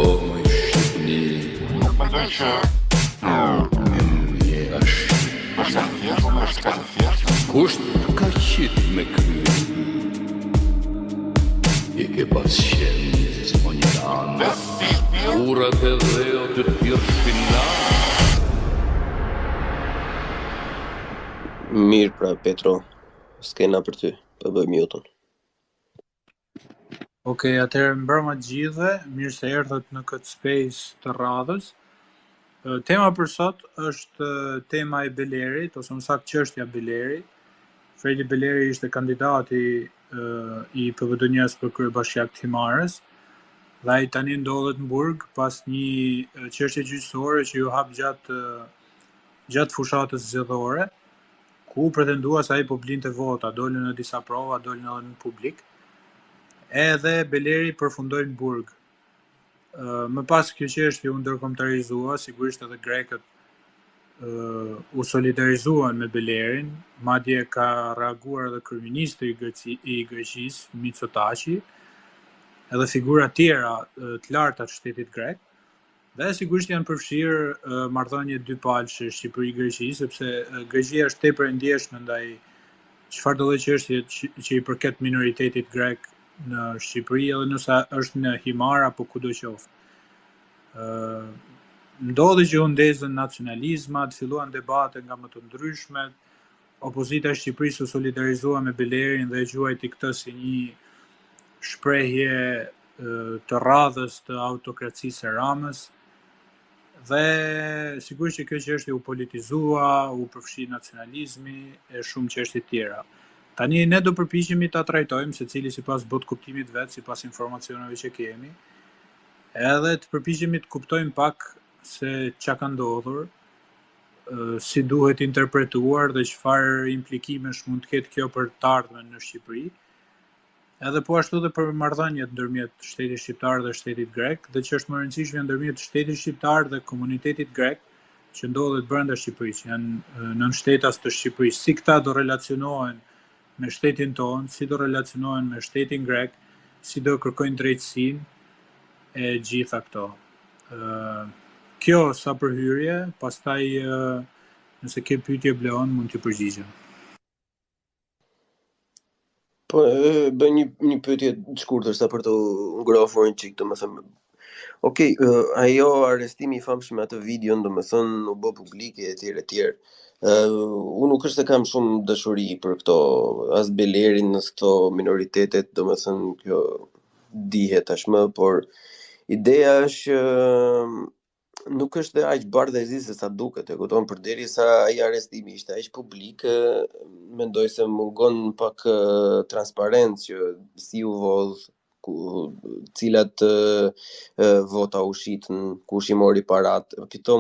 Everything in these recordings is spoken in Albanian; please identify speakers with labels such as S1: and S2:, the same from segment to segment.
S1: O më shqipni
S2: Mendoj që është e thjeshtë, më është ka të thjeshtë.
S1: Kusht ka qit me kry I ke pas qenë o një anë Urat e dheo të tjërë shpina
S3: Mirë pra Petro, s'kena për ty, për bëj mutën.
S4: Okej, atëherë mbrëma të gjithëve, mirë se erdhët në këtë space të radhës. Tema për sot është tema e Belerit, ose më saktë çështja Beleri. Fredi Beleri ishte kandidati I PVD-s për kryebashkiak të Himarës, dhe ai tani ndodhet në burg pas një çështje gjyqësore që ju hap gjatë fushatës zgjedhore, ku pretendua se ai po blinte vota, dolën në disa prova, dolën edhe në publik. Edhe Beleri përfundoi në burg. Më pas kjo çështje u ndërkombëtarizua, sigurisht edhe grekët u solidarizuan me Belerin, madje ka reaguar edhe kryeministri I Greqisë, Mitsotaçi, edhe figura tjera të larta të shtetit grek, dhe sigurisht janë përfshirë marrëdhënie dypalëshe Shqipëri-Greqi, sepse Greqia është tepër e ndjeshme ndaj çfarëdo lloj çështje që I përket minoritetit grek në Shqipëri, edhe nëse është në Himar apo kudo qoftë. Ndodhi që u ndezën nacionalizmat, filluan debate nga më të ndryshmet, opozita e Shqipërisë u solidarizua me Belerin dhe e quajti këtë si një shprehje të radhës të autokracisë së Ramës, dhe sigurisht që kjo çështje u politizua, u përfshi nacionalizmi e shumë çështje tjera. Tani ne do përpiqemi ta trajtojmë secili sipas bot kuptimit vet, sipas informacioneve që kemi, edhe të përpiqemi të kuptojmë pak se çka ka ndodhur, si duhet interpretuar dhe çfarë implikimesh mund të ketë kjo për të ardhmen në Shqipëri, edhe po ashtu edhe për marrëdhëniet ndërmjet shtetit shqiptar dhe shtetit grek, dhe që është më e rëndësishme ndërmjet shtetit shqiptar dhe komunitetit grek që ndodhet brenda Shqipërisë, janë nën shtetas të Shqipërisë. Si këta do relacionohen me shtetin tonë, si do relacionohen me shtetin grek, si do kërkojnë drejtësinë e gjitha këto. Kjo sa për hyrje, pastaj nëse ke pyetje Bleon mund t'i përgjigjem.
S3: Po, bëj një pyetje të shkurtër sa për të ngrohur një çik, domethënë. Okej, ajo arrestimi I famshëm atë videon, domethënë u bë publike etj. Unë nuk është se kam shumë dashuri për këto, as Belerin, as këto minoritetet, domethënë kjo dihet tashmë, por ideja është nuk është aq bardhëzi se sa duket, e kupton, përderisa ai arrestimi ishte aq publik, mendoj se mungon pak transparencë që si u vodh, cilat vota u shitën, kush I mori parat. Këto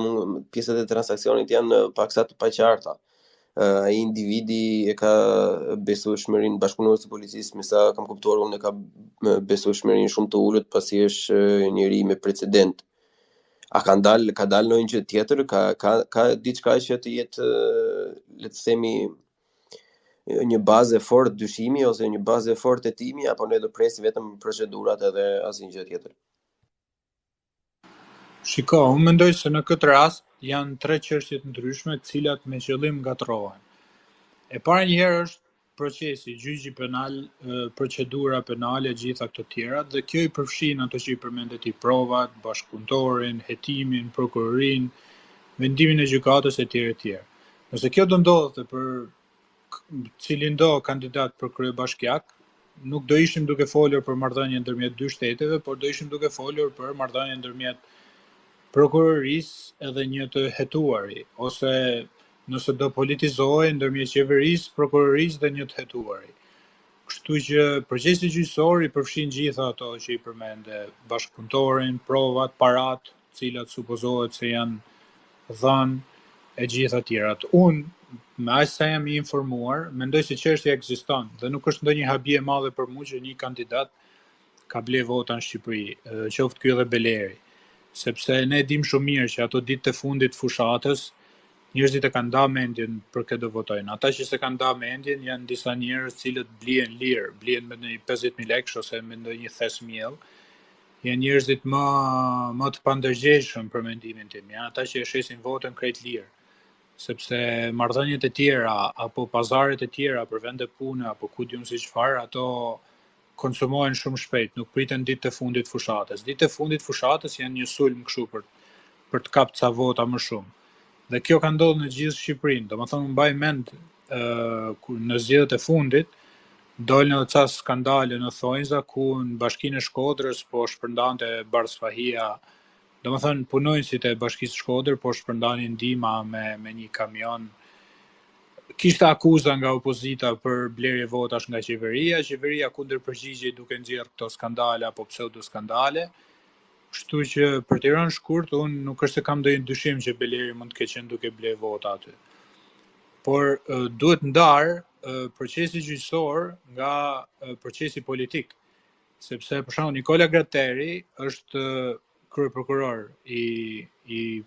S3: pjesët e transaksionit janë paksa të paqarta. Ai individi e ka besueshmërinë, bashkëpunuesi I policisë, me sa kam kuptuar unë, e ka besueshmërinë shumë të ulët pasi është njeri me precedent. A ka dalë ndonjë gjë tjetër, ka diçka që të jetë, le të themi, një bazë e fortë dyshimi ose një bazë e fortë hetimi, apo ne do presim vetëm procedurat edhe asnjë gjë tjetër?
S4: Shiko, unë mendoj se në këtë rast janë 3 çështje të ndryshme, të cilat me qëllim ngatrohen. E para njëherë është procesi, gjyqi penal, procedura penale, gjitha këto tjera, dhe kjo I përfshin ato që I përmendet I provat, bashkëpunëtorin, hetimin, prokurorin, vendimin e gjykatës etj. Nëse kjo do ndodhte për cilin do kandidat për kryebashkiak, nuk do ishim duke folur për marrëdhënie ndërmjet dy shteteve, por do ishim duke folur për marrëdhënie ndërmjet prokurorisë edhe një të hetuari, ose nëse do politizohej ndërmjet qeverisë, prokurorisë dhe një të hetuari. Kështu që procesi gjyqësor I përfshin gjitha ato që I përmende, bashkëpunëtorin, provat, parat, cilat supozohet se janë dhënë e gjitha tjerat. Unë, me aq sa jam I informuar, mendoj se çështja ekziston dhe nuk është ndonjë habi e madhe për mua që një kandidat ka ble vota në Shqipëri, qoftë ky edhe Beleri, sepse ne dim shumë mirë që ato ditë të fundit fushatës njerëzit e kanë nda mendjen për këtë do votojnë. Ata që se kanë nda mendjen janë disa njerëz cilët blien lirë, blien me ndonjë 50.000 lekë ose me ndonjë thes miell, janë njerëzit më të pandërgjegjshëm për mendimin tim, janë ata që e shesin votën krejt lirë, sepse marrëdhëniet e tjera apo pazaret e tjera për vende pune apo ku diun si çfarë, ato konsumohen shumë shpejt, nuk priten ditë të fundit fushatës. Ditë të fundit fushatës janë një sulm kështu për të kapë ca vota më shumë. Dhe kjo ka ndodhur në gjithë Shqipërinë. Domethënë unë mbaj mend në zgjedhjet e fundit dolën edhe ca skandale në thonjza ku në Bashkinë e Shkodrës po shpërndante Barsfahia, domethënë punonjësit e Bashkisë Shkodër po shpërndanin ndihma me një kamion. Kishte akuza nga opozita për blerje votash nga qeveria kundërpërgjigjej duke nxjerrë këto skandale apo pseudo skandale. Kështu që për të rënë shkurt, unë nuk është se kam ndonjë dyshim që Beleri mund të ketë qenë duke ble vota aty. Por duhet ndar procesi gjyqësor nga procesi politik, sepse për shembull Nikola Gratteri është kryeprokuror i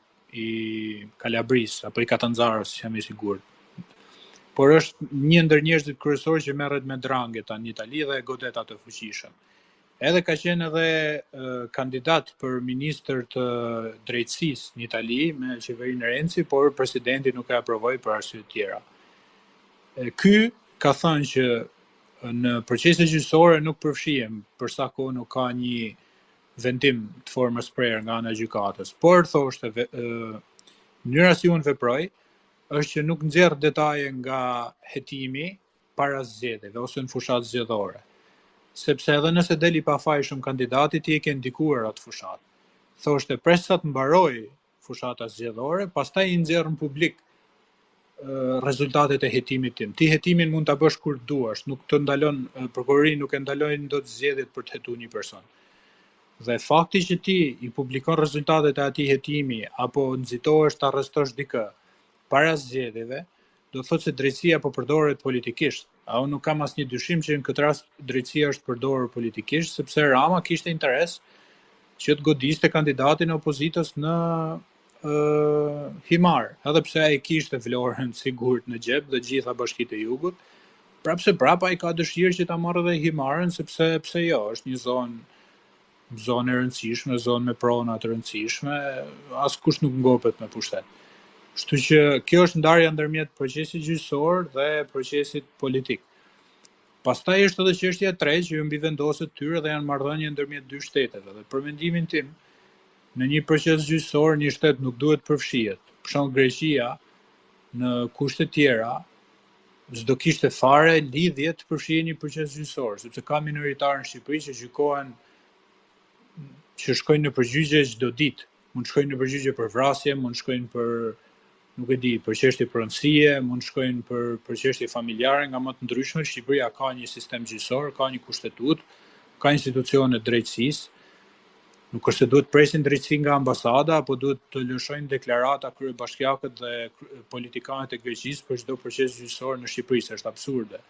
S4: Kalabris apo i Katanzarës, jam i sigurt. Por është një ndër njerëzit kryesorë që merret me drangheta në Itali dhe godet atë fuqishëm. Edhe ka qenë edhe kandidat për ministër të drejtësisë në Itali me qeverinë Renzi, por presidenti nuk e aprovoi për arsye të tjera. Ky ka thënë që në procese gjyqësore nuk përfshihem për sa kohë nuk ka një vendim të formës prerë nga ana e gjykatës, por thoshte mënyra si unë veproj është që nuk nxjerr detaje nga hetimi para zgjedhjeve ose në fushatë zgjedhore. Sepse edhe nëse del i pafajshëm kandidati, ti e ke ndikuar atë fushatë. Thoshte pres sa të mbaroj fushata zgjedhore, pastaj i nxjerr në publik rezultatet e hetimit tim. Ti hetimin mund ta bësh kur duash, nuk të ndalon prokuroria nuk e ndalojnë dot zgjedhjet për të hetuar një person. Dhe fakti që ti i publikon rezultatet e atij hetimi apo nxitohesh të arrestosh dikë para zgjedhjeve, do të thotë se drejtësia po përdoret politikisht. Unë nuk kam asnjë dyshim që në këtë rast drejtësia është përdorur politikisht, sepse Rama kishte interes që të godiste kandidatin e opozitës në himar, edhe pse ai kishte vlorën sigurt në xhep dhe gjitha Bashkitë e Jugut, prapse prapa ai ka dëshirë që ta marrë edhe himarën, sepse pse jo, është një zonë e rëndësishme, zonë me prona të rëndësishme, askush nuk ngopet me pushtet. Kështu që kjo është ndarja ndërmjet procesit gjyqësor dhe procesit politik. Pastaj është edhe çështja e tretë që ju mbi vendoset tyre dhe janë marrëdhënie ndërmjet dy shteteve. Dhe për mendimin tim, në një proces gjyqësor një shtet nuk duhet përfshihet. Për shembull Greqia në kushte tjera s'do kishte fare lidhje të përfshihej një proces gjyqësor, sepse ka minoritarë në Shqipëri që gjykohen që shkojnë në përgjigje çdo ditë. Mund shkojnë në përgjigje për vrasje, mund shkojnë për nuk e di, për çështje pronësie, mund shkojnë për çështje familjare nga më të ndryshme. Shqipëria ka një sistem gjyqësor, ka një kushtetut, ka institucione drejtësisë. Nuk është se duhet presin drejtësi nga ambasada, apo duhet të lëshojnë deklarata kryebashkiakët dhe politikanët e Greqisë për çdo proces gjyqësor në Shqipëri, është absurde.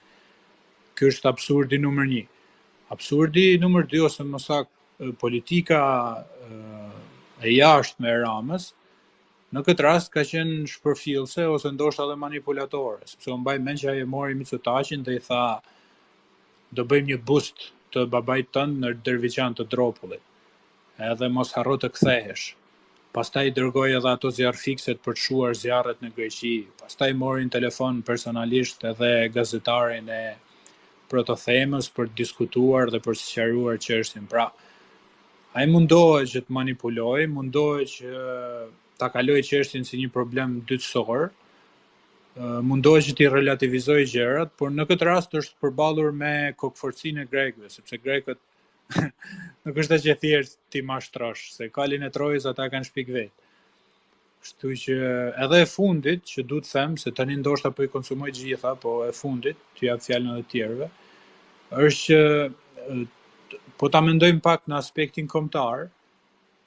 S4: Ky është absurdi numër 1. Absurdi numër 2 ose më saktë politika e jashtme e Ramës, në këtë rast ka qenë shpërfillse ose ndoshta edhe manipulatore, sepse unë mbaj mend që ai e mori Mitsotakhin dhe i tha do bëjmë një bust të babait tënd në Derviçan të Dropullit. Edhe mos harro të kthehesh. Pastaj dërgoi edhe ato zjarrfikset për të shuar zjarret në Greqi. Pastaj mori në telefon personalisht edhe gazetarin e Protothemës për të diskutuar dhe për të sqaruar çështjen. Pra, ai mundohet që të manipulojë, mundohet që ta kaloj çështjen si një problem dytësor, mundohet që t'i relativizoj gjërat, por në këtë rast është përballur me kokforcinë e grekëve, sepse grekët nuk është që thjesht ti mashtrosh, se kalin e Trojës ata kanë shpik vetë. Kështu që edhe e fundit, që du të them, se tani ndoshta po i konsumoj gjitha, po e fundit, t'ju jap fjalën edhe tjerëve, është që po ta mendojmë pak në aspektin kombëtar,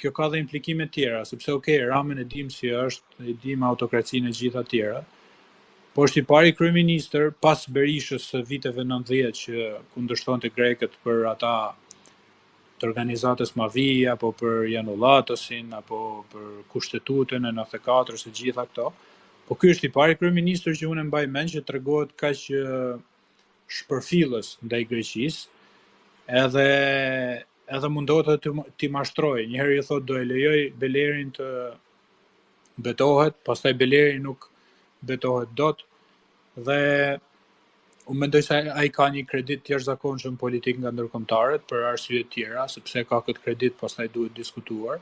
S4: kjo ka dhe implikime tjera, sepse Ramën e dim si është, e dim autokracinë e gjitha tjera, po është i pari kryeministër pas Berishës së viteve 90 që kundërshtonte grekët për ata të organizatës Mavia, apo për Janullatosin, apo për kushtetutën e 94-s e gjitha këto. Po ky është i pari kryeministër që unë mbaj mend që tregohet kaq shpërfillës ndaj Greqisë, edhe edhe mundohet t'i mashtrojë. Njëherë i thot do e lejoj Belerin të betohet, pastaj Beleri nuk betohet dot, dhe unë mendoj se ai ka një kredit të jashtëzakonshëm politik nga ndërkombëtarët për arsye të tjera, sepse ka këtë kredit pastaj duhet diskutuar.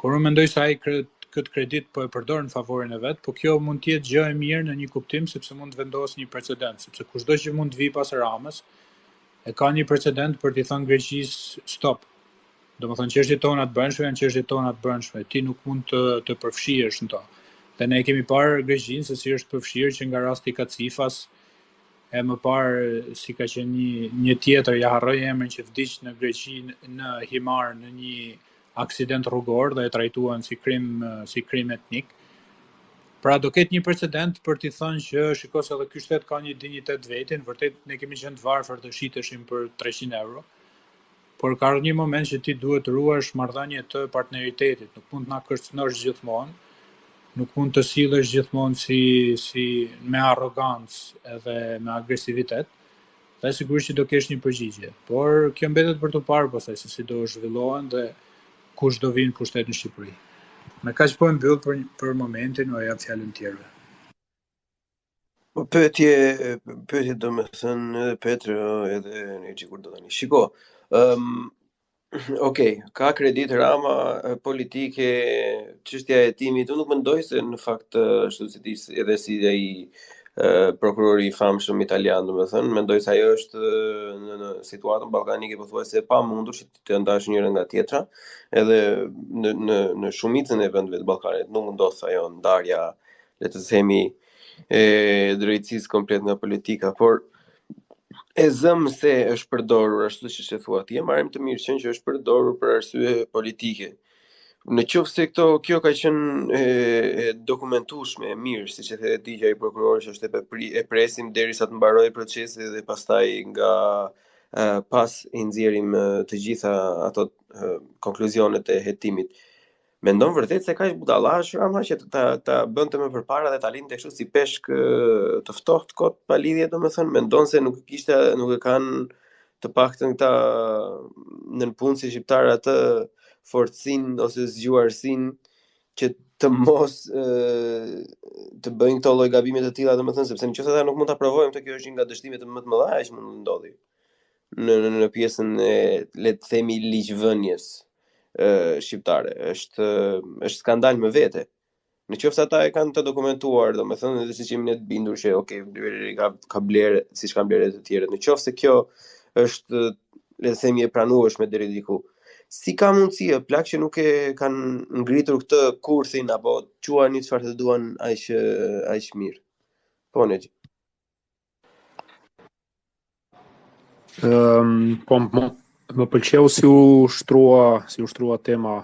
S4: Por unë mendoj se ai këtë kredit po e përdor në favorin e vet, po kjo mund të jetë gjë e mirë në një kuptim sepse mund të vendosë një precedent, sepse kushdo që mund të vi pas Ramës e ka një precedent për t'i thënë Greqisë stop. Domethënë çështjet tona të brendshme janë çështjet tona të brendshme, ti nuk mund të përfshihesh në to. Dhe ne kemi parë Greqinë se si është përfshirë që nga rasti Kacifas, e më parë si ka qenë një tjetër, ja harroj emrin, që vdiq në Greqi në Himar në një aksident rrugor dhe e trajtuan si krim etnik. Pra do ketë një precedent për t'i thënë që shikoj se edhe ky shtet ka një dinjitet vetin, vërtet ne kemi qenë të varfër të shiteshim për 300 euro. Por ka një moment që ti duhet të ruash marrëdhënie të partneritetit, nuk mund të na kërcënosh gjithmonë, nuk mund të sillesh gjithmonë si me arrogancë edhe me agresivitet, dhe sigurisht që do kesh një përgjigje. Por kjo mbetet për të parë pastaj se si do zhvillohen dhe kush do vinë pushtet në Shqipëri. Me kaq po e mbyll për momentin, o jap fjalën tjerëve.
S3: Po pyetje domethënë edhe Petri edhe Energji kur do tani. Shiko, okej, ka kredit Rama politike, çështja e hetimit, unë nuk mendoj se në fakt ashtu si edhe si ai prokurori i famshëm italian, domethënë, mendoj se ajo është në situatën ballkanike pothuajse e pamundur që të ndash njëra nga tjetra, edhe në shumicën e vendeve të Ballkanit nuk ndodh ajo ndarja, le të themi, e drejtësisë komplet nga politika, por e zëm se është përdorur ashtu siç e thua ti, e marrim të mirë që është përdorur për arsye politike. Në qoftë se kjo ka qenë e dokumentueshme e mirë, siç e the ti që ai prokurori që është e presim derisa të mbarojë procesi dhe pastaj nga pas i nxjerrim të gjitha ato konkluzionet e hetimit. Mendon vërtet se kaq budalla është Rama që ta bënte më përpara dhe ta linte kështu si peshk të ftohtë kot pa lidhje, domethënë mendon se nuk e kanë të paktën këta nënpunësi shqiptar atë forcin ose zgjuarsin që të mos të bëjnë këto lloj gabime të tilla, domethënë sepse nëse ata nuk mund ta provojmë, kjo është një nga dështimet më të mëdha që mund të ndodhi në pjesën e, le të themi, ligjvënies shqiptare. Është skandal me vete. Në qoftë se ata e kanë të dokumentuar, domethënë edhe siç jemi ne të bindur që Bleri ka blerë siç kanë blerë të tjerët. Në qoftë se kjo është, le të themi, e pranueshme deri diku, si ka mundësi plak që nuk e kanë ngritur këtë kurthin apo quani çfarë të duan aq mirë? Po ne.
S5: Po më pëlqeu si u shtrua tema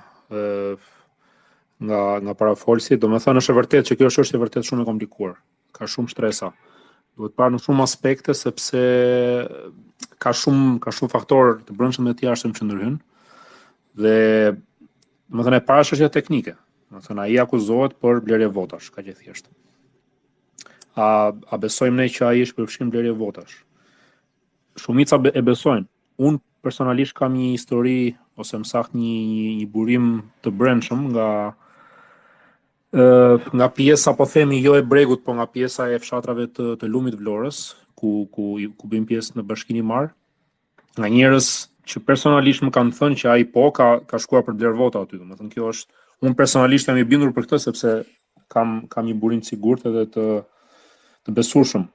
S5: nga parafolsi, domethënë është e vërtetë që kjo është e vërtet shumë e komplikuar. Ka shumë shtresa. Duhet parë në shumë aspekte sepse ka shumë faktorë të brendshëm dhe të jashtëm që ndërhyjnë. Dhe domethënë para është çështja teknike. Domethënë ai akuzohet për blerje votash, kaq e thjeshtë. A besojmë ne që ai është përfshirë në blerje votash? Shumica e besojnë. Unë personalisht kam një histori ose më saktë një burim të brendshëm nga pjesa, po themi, jo e Bregut, po nga pjesa e fshatrave të Lumit Vlorës, ku bëjmë pjesë në Bashkinë Mar, nga njerëz që personalisht më kanë thënë që ai ka shkuar për bler vota aty. Domethënë kjo është, unë personalisht jam i bindur për këtë sepse kam një burim të sigurt edhe të besueshëm.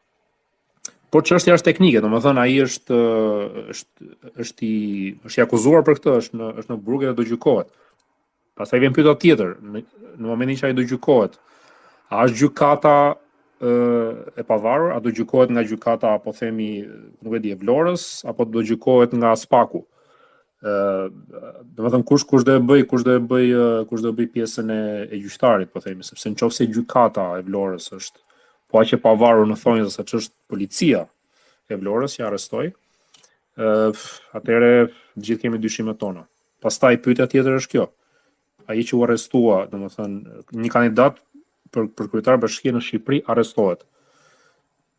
S5: Por çështja është teknike, domethënë ai është i akuzuar për këtë, është në burg dhe do gjykohet. Pastaj vjen pyetja tjetër, në momentin që ai do gjykohet, a është gjykata e pavarur, a do gjykohet nga gjykata, po themi, nuk e di, e Vlorës, apo do gjykohet nga Spaku? Domethënë kush do e bëj pjesën e gjyqtarit, po themi, sepse nëse gjykata e Vlorës është po aq e pavarur në thonjë se ç'është policia e Vlorës që arrestoi, atëherë gjithë kemi dyshimet tona. Pastaj pyetja tjetër është kjo. Ai që u arrestua, domethënë një kandidat për kryetar bashkie në Shqipëri arrestohet.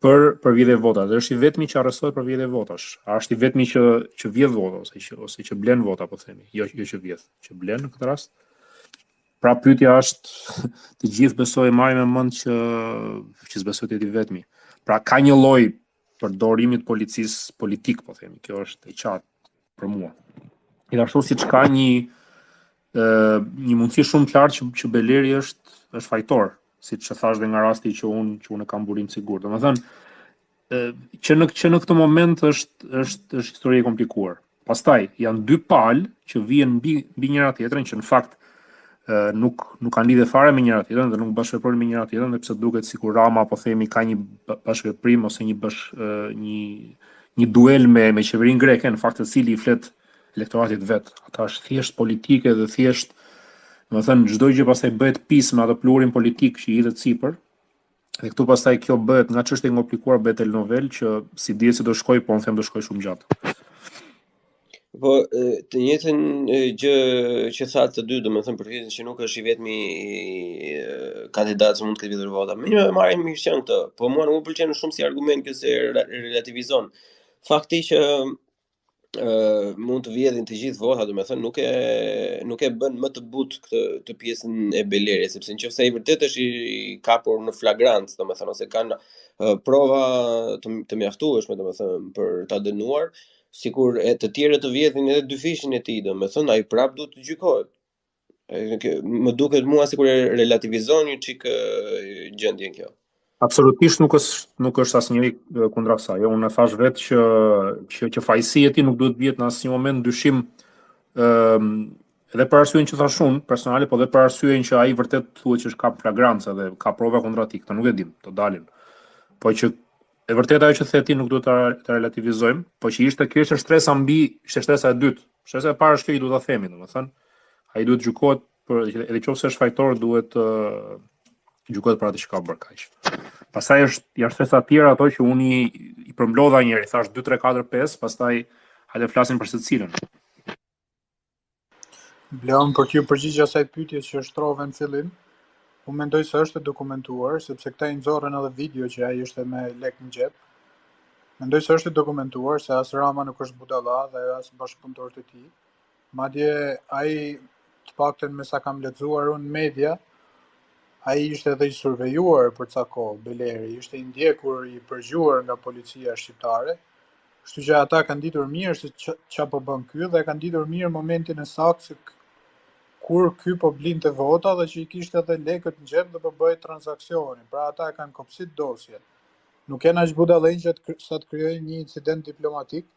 S5: për vjedhje vota, dhe është i vetmi që arrestohet për vjedhje votash. A është i vetmi që vjedh vota ose që blen vota, po themi, jo që vjedh, që blen në këtë rast. Pra pyetja është, të gjithë besoj marrin me mend që s'besoj të jetë i vetmi. Pra ka një lloj përdorimit policisë politik, po themi, kjo është e qartë për mua. Gjithashtu siç ka një mundësi shumë qartë që Beleri është fajtor, siç e thash dhe nga rasti që unë e kam burim sigurt. Domethënë që në këtë moment është histori e komplikuar. Pastaj janë dy palë që vijnë mbi njëra tjetrën, që në fakt nuk kanë lidhje fare me njëra tjetrën dhe nuk bashkëveprojnë me njëra tjetrën, dhe pse duket sikur Rama, po themi, ka një bashkëveprim ose një duel me qeverinë greke, në fakt, e cili i flet elektoratit vet. Ata është thjesht politike dhe thjesht, domethënë, çdo gjë pastaj bëhet pis me atë pluhurin politik që i hidhet sipër. Dhe këtu pastaj kjo bëhet nga çështja e komplikuar, bëhet telenovel që si dihet se do shkoj, po unë them do shkoj shumë gjatë.
S3: Po, të njëjtën gjë që thatë të dy, domethënë për fitin që nuk është i vetmi kandidat që mund të ketë vjedhur vota. Më marrin mirë këtë, po mua nuk më pëlqen shumë si argument kjo se relativizon. Fakti që mund të vjedhin të gjithë votat, domethënë nuk e bën më të butë këtë pjesën e Belerit, sepse nëse ai vërtet është i kapur në flagrancë, domethënë ose kanë prova të mjaftueshme, domethënë për ta dënuar, sikur e të tjerë të vjedhin edhe dy fishin e tij, domethënë ai prap duhet të gjykohet. Më duket mua sikur e relativizon një çik gjendjen kjo.
S5: Absolutisht nuk është asnjëri kundra kësaj. Jo, unë e thash vetë që fajësia e tij nuk duhet vjet në asnjë moment dyshim, edhe për arsyeën që thash unë personale, po edhe për arsyeën që ai vërtet thuhet që është kap flagrancë dhe ka prova kundra tij, këtë nuk e dim, të dalin. Po që e vërtet ajo që the ti nuk duhet ta relativizojmë, po që kjo ishte shtresa shtresa e dytë. Shtresa e parë është kjo, i duhet ta themi, domethënë, ai duhet gjykohet edhe nëse është fajtor, duhet gjykohet për atë që ka bërë kaq. Pastaj janë shtresa të tjera ato që unë i përmblodha njëri, thash 2 3 4 5, pastaj hajde flasim për secilën.
S4: Bleon, për t'ju përgjigj asaj pyetjes që shtrove në fillim, unë mendoj se është e dokumentuar, sepse këta i nxorën edhe video që ai ishte me lek në xhep. Mendoj se është e dokumentuar se as Rama nuk është budalla dhe as bashkëpunëtorët e tij. Madje ai, të paktën me sa kam lexuar unë media, ai ishte edhe i survejuar për ca kohë, Beleri, ishte i ndjekur, i përgjuar nga policia shqiptare. Kështu që ata kanë ditur mirë se ç'a po bën ky dhe kanë ditur mirë momentin e saktë se kur ky po blinte vota dhe që i kishte edhe lekët në xhep dhe po bëhej transaksioni. Pra ata e kanë kopsit dosjen. Nuk janë aq budallënj që sa të krijojnë një incident diplomatik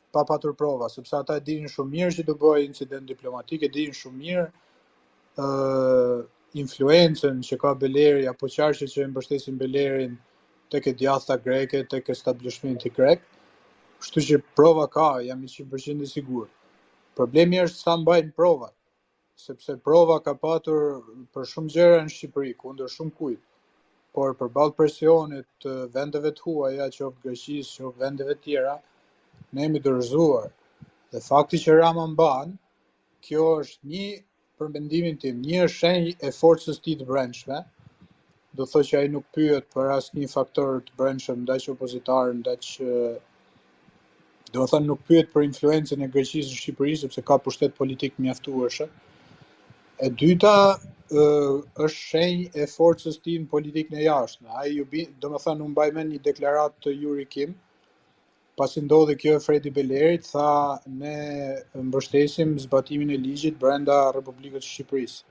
S4: pa patur prova, sepse ata e dinin shumë mirë që do bëhej incident diplomatik, e dinin shumë mirë influencën që ka Beleri apo qarqet që e mbështesin Belerin tek e djathta greke, tek establishmenti grek. Kështu që prova ka, jam 100% i sigurt. Problemi është sa mbajnë provat, sepse prova ka patur për shumë gjëra në Shqipëri, kundër shumë kujt. Por përballë presionit të vendeve të huaja, qoftë Greqisë, qoftë vendeve tjera, ne jemi dorëzuar. Dhe fakti që Rama mban, kjo është një, për mendimin tim, një shenjë e forcës tij të brendshme. Do thotë që ai nuk pyet për asnjë faktor të brendshëm ndaj opozitarë, do të thënë nuk pyet për influencën e Greqisë në Shqipëri, sepse ka pushtet politik mjaftueshëm. E dyta është shenjë e forcës tij në politikën e jashtme. Ai domethënë u mbaj mend një deklaratë të Yuri Kim, pasi ndodhi kjo e Fredi Belerit, tha ne mbështesim zbatimin e ligjit brenda Republikës së Shqipërisë.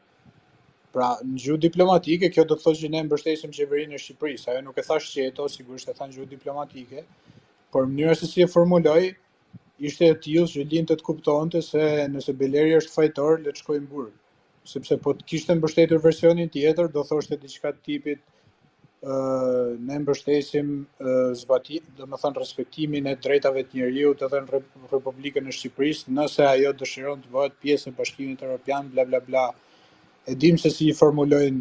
S4: Pra, në gjuhë diplomatike, kjo do të thotë që ne mbështesim qeverinë e Shqipërisë. Ajo nuk e tha shqeto, sigurisht e tha në gjuhë diplomatike, por mënyra se si e formuloi ishte e tillë që linte të kuptonte se nëse Beleri është fajtor, le të shkojë në burg. Sepse po të kishte mbështetur versionin tjetër, do thoshte diçka të tipit ne mbështesim domethënë respektimin e drejtave të njerëzit edhe në Republikën e Shqipërisë, nëse ajo dëshiron të bëhet pjesë e Bashkimit Evropian, bla bla bla. E dim se si i formulojnë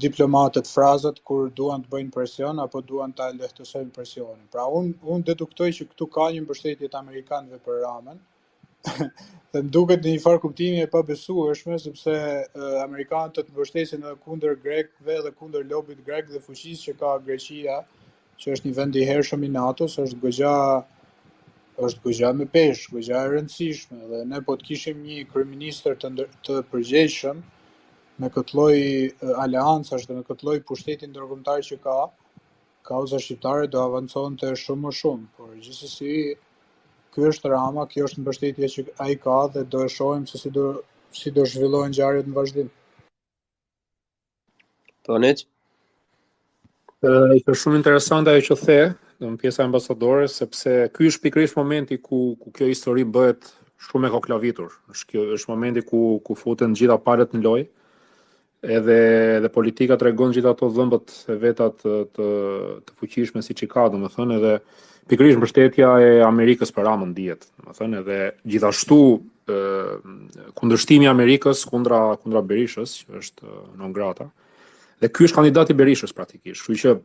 S4: diplomatët frazat kur duan të bëjnë presion apo duan ta lehtësojnë presionin. Pra unë deduktoj që këtu ka një mbështetje të amerikanëve për Ramën. Dhe më duket në një farë kuptimi e pabesueshme, sepse amerikanët të mbështesin edhe kundër grekëve dhe kundër lobit grek dhe fuqisë që ka Greqia, që është një vend i hershëm i NATO-s, është goxha me peshë, goxha e rëndësishme, dhe ne po të kishim një kryeministër të përgjegjshëm me këtë lloj aleancash dhe me këtë lloj pushteti ndërkombëtar që ka, kauza shqiptare do avanconte shumë më shumë, por gjithsesi ky është Rama, kjo është mbështetja që ai ka dhe do e shohim se si do zhvillohen ngjarjet në vazhdim.
S3: Po Neç?
S5: Është shumë interesante ajo që the, në pjesa ambasadore, sepse ky është pikërisht momenti ku kjo histori bëhet shumë e koklavitur. Është momenti ku futen gjitha palët në lojë. Edhe politika tregon gjithë ato dhëmbët e veta të fuqishme siç i ka, domethënë, edhe pikërisht mbështetja e Amerikës për Ramën dihet, domethënë, edhe gjithashtu kundërshtimi i Amerikës kundra Berishës, që është non grata. Dhe ky është kandidati i Berishës praktikisht. Kështu që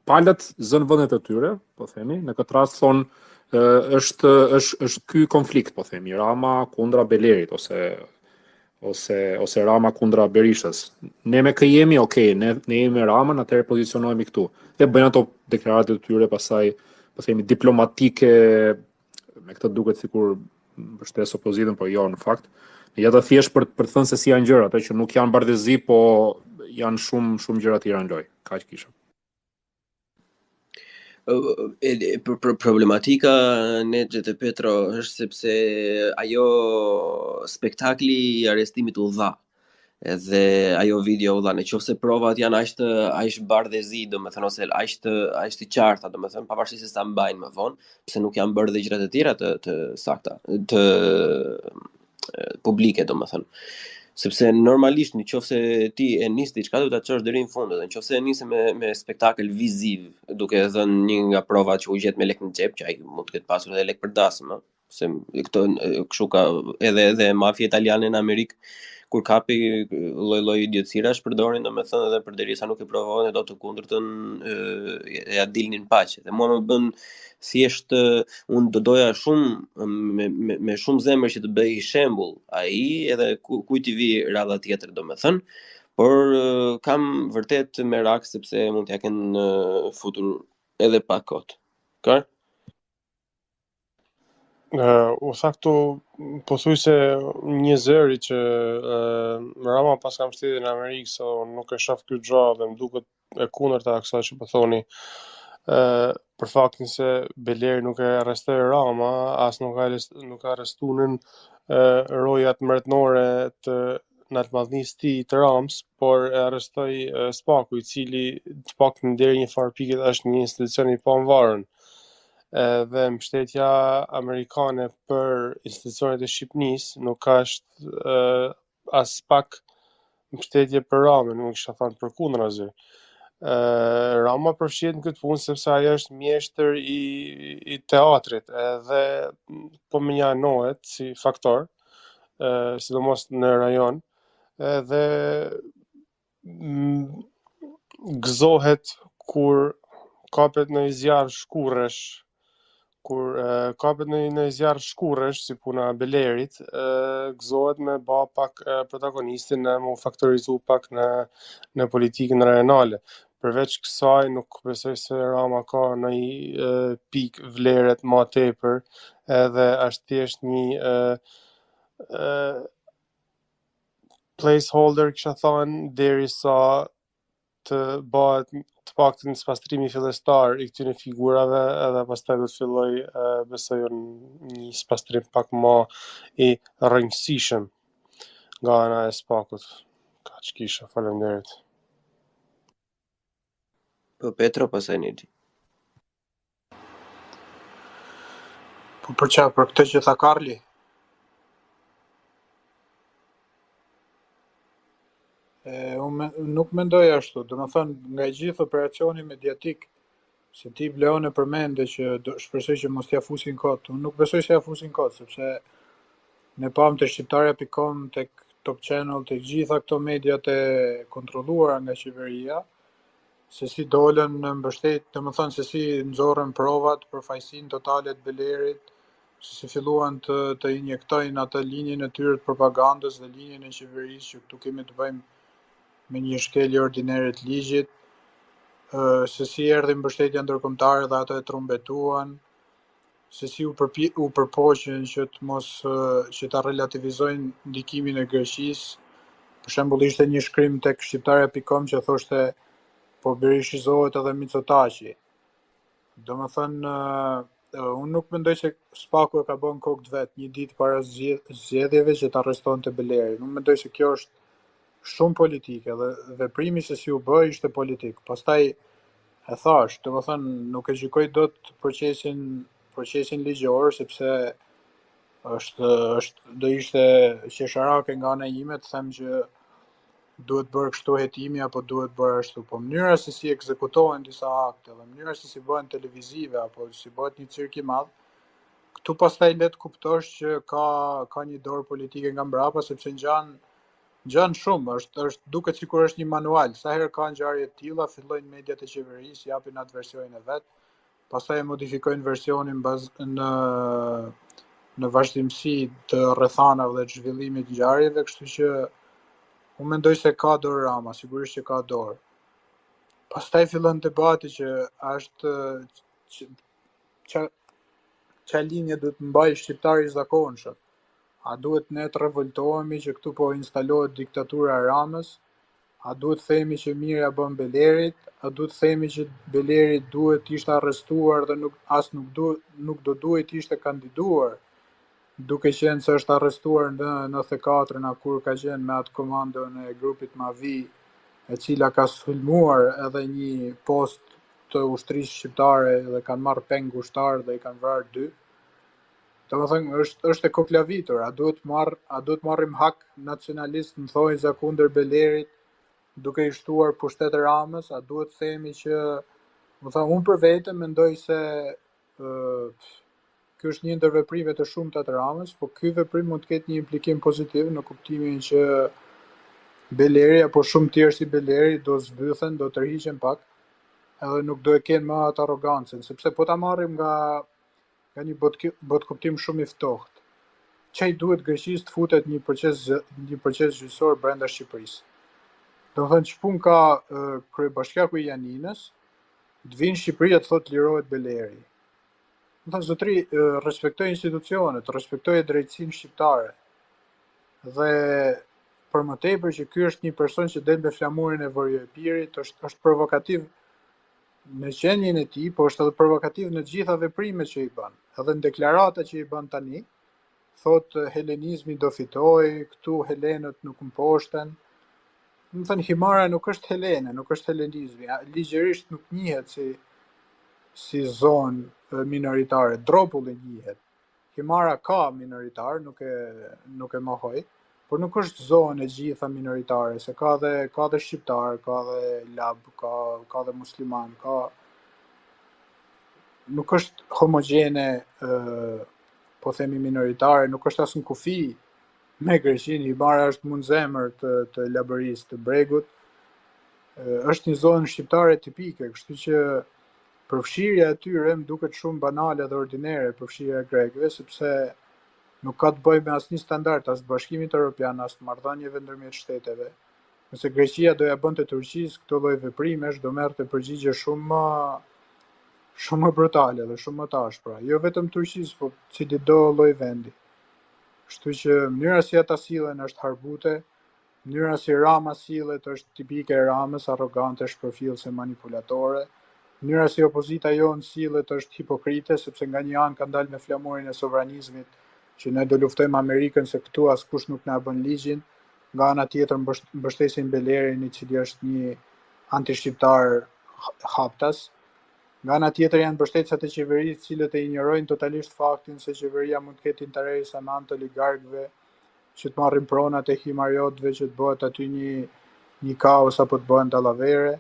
S5: palët zënë vendet e tyre, po themi, në këtë rast thon është ky konflikt, po themi, Rama kundra Belerit ose Rama kundra Berishës. Ne me kë jemi, okay, ne jemi me Ramën, atëherë pozicionohemi këtu. Dhe bëjnë ato deklaratat e tyre pastaj, po themi, diplomatike, me këtë duket sikur mbështes opozitën, por jo në fakt. Ja të thjesht për të thënë se si janë gjërat, që nuk janë bardhëzi, po janë shumë gjëra të tjera në lojë. Kaq kisha.
S3: Problematika në Gjete Petro është sepse ajo spektakli i arrestimit u dha. Edhe ajo video u dha, nëse provat janë aq bardhëzi, domethënë, ose aq të qarta, domethënë, pavarësisht se sa mbajnë më vonë, pse nuk janë bërë dhe gjëra të tjera të sakta, të publike, domethënë. Sepse normalisht nëse ti e nis diçka do ta çosh deri në fund, dhe nëse e nis me spektakël viziv, duke dhënë një nga provat që u gjet me lek në xhep, që ai mund të ketë pasur edhe lek për dasëm, se këto kështu ka edhe mafia italiane në Amerikë, kur kapi lloj idiotësirash përdorin, domethënë, edhe përderisa nuk e provojnë do të kundërtën ja dilnin paqe. Dhe mua më bën thjesht unë do doja shumë me shumë zemër që të bëj shembull ai, edhe kujt i vi radha tjetër, domethënë, por kam vërtet merak sepse mund t'ja kenë futur edhe pak kot. Ka?
S6: U tha këtu pothuajse një zëri që Rama pas ka mbështetjen e Amerikës, nuk e shoh këtë gjë dhe më duket e kundërta kësaj që po thoni. Për faktin se Beleri nuk e arrestoi Rama, as nuk ka arrestuar rojat mbretërore të natë-madhnisë të tij të Ramës, por e arrestoi Spaku, i cili të paktën deri një farë pike është një institucion i pavarur. Dhe mbështetja amerikane për institucionet e Shqipënisë nuk është as pak mbështetje për Ramën, nuk kisha thënë përkundrazi. Rama përfshihet në këtë punë sepse ai është mjeshtër i teatrit, edhe po më njanohet si faktor, sidomos në rajon, edhe gëzohet kur kapet në zjarr shkurresh, si puna e Belerit, gëzohet me ba pak protagonistin, me faktorizu pak në politikën rajonale. Përveç kësaj nuk besoj se Rama ka ndonjë pikë vleret më tepër, edhe është thjesht një placeholder, kisha thënë, derisa të bëhet të paktën spastrimi fillestar i këtyre figurave, edhe pastaj do të filloj besoj një spastrim pak më i rrënjësishëm nga ana e Spakut. Kaq kisha, faleminderit.
S3: Po Petro, pastaj Nexhi.
S4: Po për këtë që tha Karli? Unë nuk mendoj ashtu, domethënë nga gjithë operacioni mediatik, se ti Bleone përmende që shpresoj që mos t'ia fusin kot. Unë nuk besoj se ja fusin kot, sepse ne pam te shqiptarja.com, tek Top Channel, tek gjitha këto mediat e kontrolluara nga qeveria, se si dolën në mbështet, domethënë se si nxorrën provat për fajësinë totale të Belerit, se si filluan të injektojnë atë linjën e tyre të propagandës dhe linjën e qeverisë, që këtu kemi të bëjmë me një shkelje ordinare të ligjit. se si erdhi mbështetja ndërkombëtare dhe ato e trumbetuan, se si u përpoqën që të mos që ta relativizojnë ndikimin e Greqisë. Për shembull ishte një shkrim tek shqiptarja.com që thoshte po berishizohet edhe Mitsotaçi. Domethënë unë nuk mendoj se Spaku e ka bën kokë vet një ditë para zgjedhjeve që ta arrestonte Belerin. Unë mendoj se kjo është shumë politike dhe veprimi se si u bë ishte politik. Pastaj e thash, domethënë nuk e gjykoj dot procesin ligjor sepse do ishte qesharake nga ana ime të them që duhet bërë kështu hetimi apo duhet bërë ashtu. Po mënyra se si ekzekutohen disa akte dhe mënyra se si bëhen televizive apo si bëhet një cirk i madh, këtu pastaj le të kuptosh që ka një dorë politike nga mbrapa sepse ngjan shumë, është duket sikur është një manual. Sa herë ka ngjarje të tilla, fillojnë mediat e qeverisë japin atë versionin e vet, pastaj e modifikojnë versionin në vazhdimsi të rrethanave dhe të zhvillimit të ngjarjeve, kështu që unë mendoj se ka dorë Rama, sigurisht që ka dorë. Pastaj fillon debati që është ç'a linje duhet mbaj shqiptari i zakonshëm. A duhet ne të revoltohemi që këtu po instalohet diktatura e Ramës? A duhet themi që mirë ja bën Belerit? A duhet themi që Beleri duhet ishte arrestuar dhe nuk do duhet ishte kandiduar? Duke qenë se është arrestuar në 94-ën kur ka qenë me atë komandon e grupit Mavi, e cila ka sulmuar edhe një post të ushtrisë shqiptare dhe kanë marrë peng ushtar dhe i kanë vrarë 2. Domethënë është e koklavitur, a duhet marrim hak nacionalist në thonjza kundër Belerit duke i shtuar pushtetë Ramës, a duhet themi që unë për vete mendoj se ky është një ndër veprimet e shumta të Ramës, por ky veprim mund të ketë një implikim pozitiv në kuptimin që Beleri apo shumë tjerë si Beleri do zbythen, do tërhiqen pak, edhe nuk do e kenë më atë arrogancën, sepse po ta marrim nga një bot kuptim shumë i ftohtë. Çai duhet Greqisë të futet një proces gjyqësor brenda Shqipërisë. Domethënë ç'pun ka kryebashkiaku i Janinës, të vinë Shqipëria të thotë lirohet Beleri. Domethënë zotëri respektoj institucionet, respektoj drejtësinë shqiptare. Dhe për më tepër që ky është një person që del me flamurin e Vorjoepirit, është provokativ në qenjen e tij, po është edhe provokativ në të gjitha veprimet që i bën. Edhe në deklarata që i bën tani, thotë helenizmi do fitojë, këtu helenët nuk mposhten. Do të thënë Himara nuk është helene, nuk është helenizmi, ligjërisht nuk njihet si zonë minoritare, Dropulli njihet. Himara ka minoritar, nuk e mohoj, por nuk është zonë e gjitha minoritare, se ka dhe shqiptar, ka dhe lab, ka dhe musliman, nuk është homogjene, po themi minoritare, nuk është as në kufi me Greqinë. Himara është mundzemër të Labërisë, të Bregut, është një zonë shqiptare tipike, kështu që përfshirja e tyre më duket shumë banale dhe ordinere, përfshirja e grekëve, sepse nuk ka të bëjë me asnjë standard, as të Bashkimit Evropian, as të marrëdhënieve ndërmjet shteteve. Nëse Greqia do ja bënte Turqisë këto lloj veprimesh, do merrte përgjigje shumë më brutale dhe shumë më të ashpra. Jo vetëm Turqisë, por cilido lloj vendi. Kështu që mënyra si ata sillen është harbute, mënyra si Rama sillet është tipike e Ramës, arrogante, shpërfillse, manipulatore. Mënyra si opozita jonë sillet është hipokrite, sepse nga një anë ka dalë me flamurin e sovranizmit, që ne do luftojmë Amerikën se këtu askush nuk na bën ligjin, nga ana tjetër mbështesin Belerin, i cili është një antishqiptar haptas. Nga ana tjetër janë mbështetësat e qeverisë, të cilët e injorojnë totalisht faktin se qeveria mund të ketë interesa me anë të oligarkëve, që të marrin pronat e himariotëve, që të bëhet aty një kaos apo të bëhen dallavere.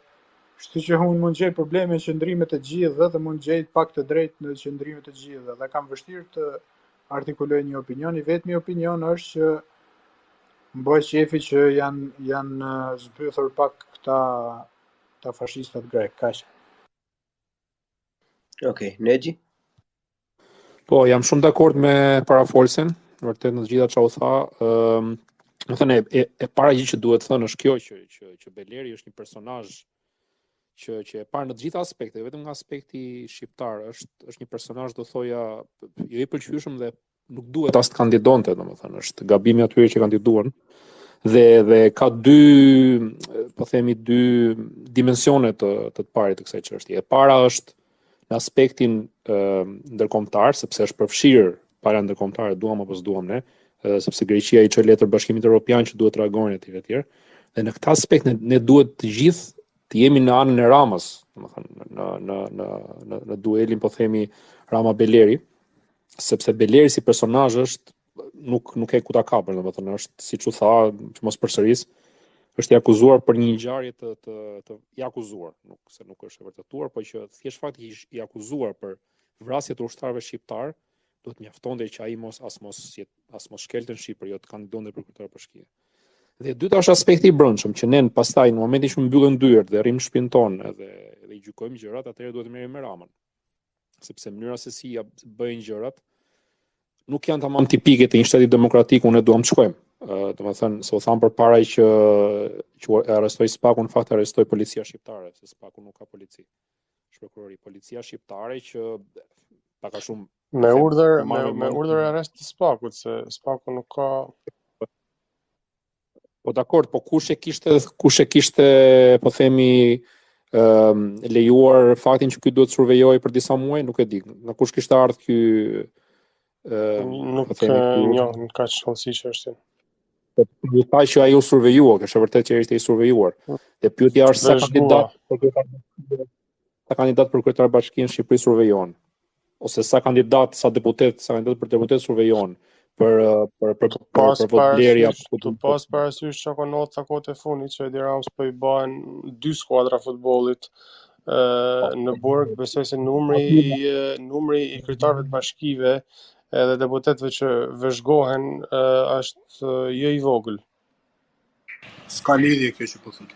S4: Kështu që unë mund gjej probleme në qëndrimet e gjithëve dhe mund gjej pak të drejtë në qëndrimet e gjithëve dhe kam vështirë të artikuloj një opinion. I vetmi opinion është që mbaj qefi që janë zbythur pak këta fashistat grek, kaq.
S3: Okej, Nexhi?
S5: Po, jam shumë dakord me parafolsin, vërtet në të gjitha çfarë u tha. Do thënë e para gjë që duhet thënë është kjo që Beleri është një personazh që e parë në të gjitha aspektet, vetëm nga aspekti shqiptar, është një personazh do thoja jo i pëlqyeshëm dhe nuk duhet as të kandidonte, domethënë, është gabimi atyre që kandiduan. Dhe ka po themi dy dimensione të parit të kësaj çështje. E para është në aspektin ndërkombëtar, sepse është përfshirë para ndërkombëtare, duam apo s'duam ne, sepse Greqia i çoi letër Bashkimit Evropian që duhet të reagojnë etj. Dhe në këtë aspekt ne duhet të gjithë të jemi në anën e Ramës, domethënë në duelin po themi Rama-Beleri, sepse Beleri si personazh është nuk e ku ta kapër, domethënë është siç u tha, që mos përsëris, është i akuzuar për një ngjarje të i akuzuar, nuk është e vërtetuar, por që thjesht fakti i akuzuar për vrasje të ushtarëve shqiptar, duhet mjaftonte që ai mos shkelte në Shqipëri, jo të kandidonte për kryetar bashkie. Dhe e dyta është aspekti i brendshëm, që ne pastaj në momentin që mbyllen dyert dhe rrim në shtëpinë tonë dhe i gjykojmë gjërat, atëherë duhet të merrem me Ramën. Sepse mënyra se si ja bëjnë gjërat nuk janë tamam tipike të një shteti demokratik ku ne duam të shkojmë. Domethënë, se u tham përpara që e arrestoi Spaku, në fakt arrestoi policia shqiptare, se Spaku nuk ka polici. Prokurori, policia shqiptare që pak a shumë
S6: me urdhër e arrest të Spakut, se Spaku nuk ka.
S5: Po dakord, po kush e kishte po themi lejuar faktin që ky duhet survejoj për disa muaj, nuk e di. Nga kush kishte ardhur ky
S6: nuk e njoh në kaq shkallësi çështjen.
S5: Po thaj që ai u survejua, që është vërtet që ishte i survejuar. Dhe pyetja është sa kandidat për kryetar bashkie në Shqipëri survejon, ose sa kandidat për deputet survejon për votblerja.
S6: Të pas parasysh që ka not takot e fundit që Edi Rams po i bën 2 skuadra futbollit në Burg, besoj se numri i kryetarëve të bashkive edhe deputetëve që vëzhgohen është jo i vogël.
S4: S'ka lidhje kjo që po thotë.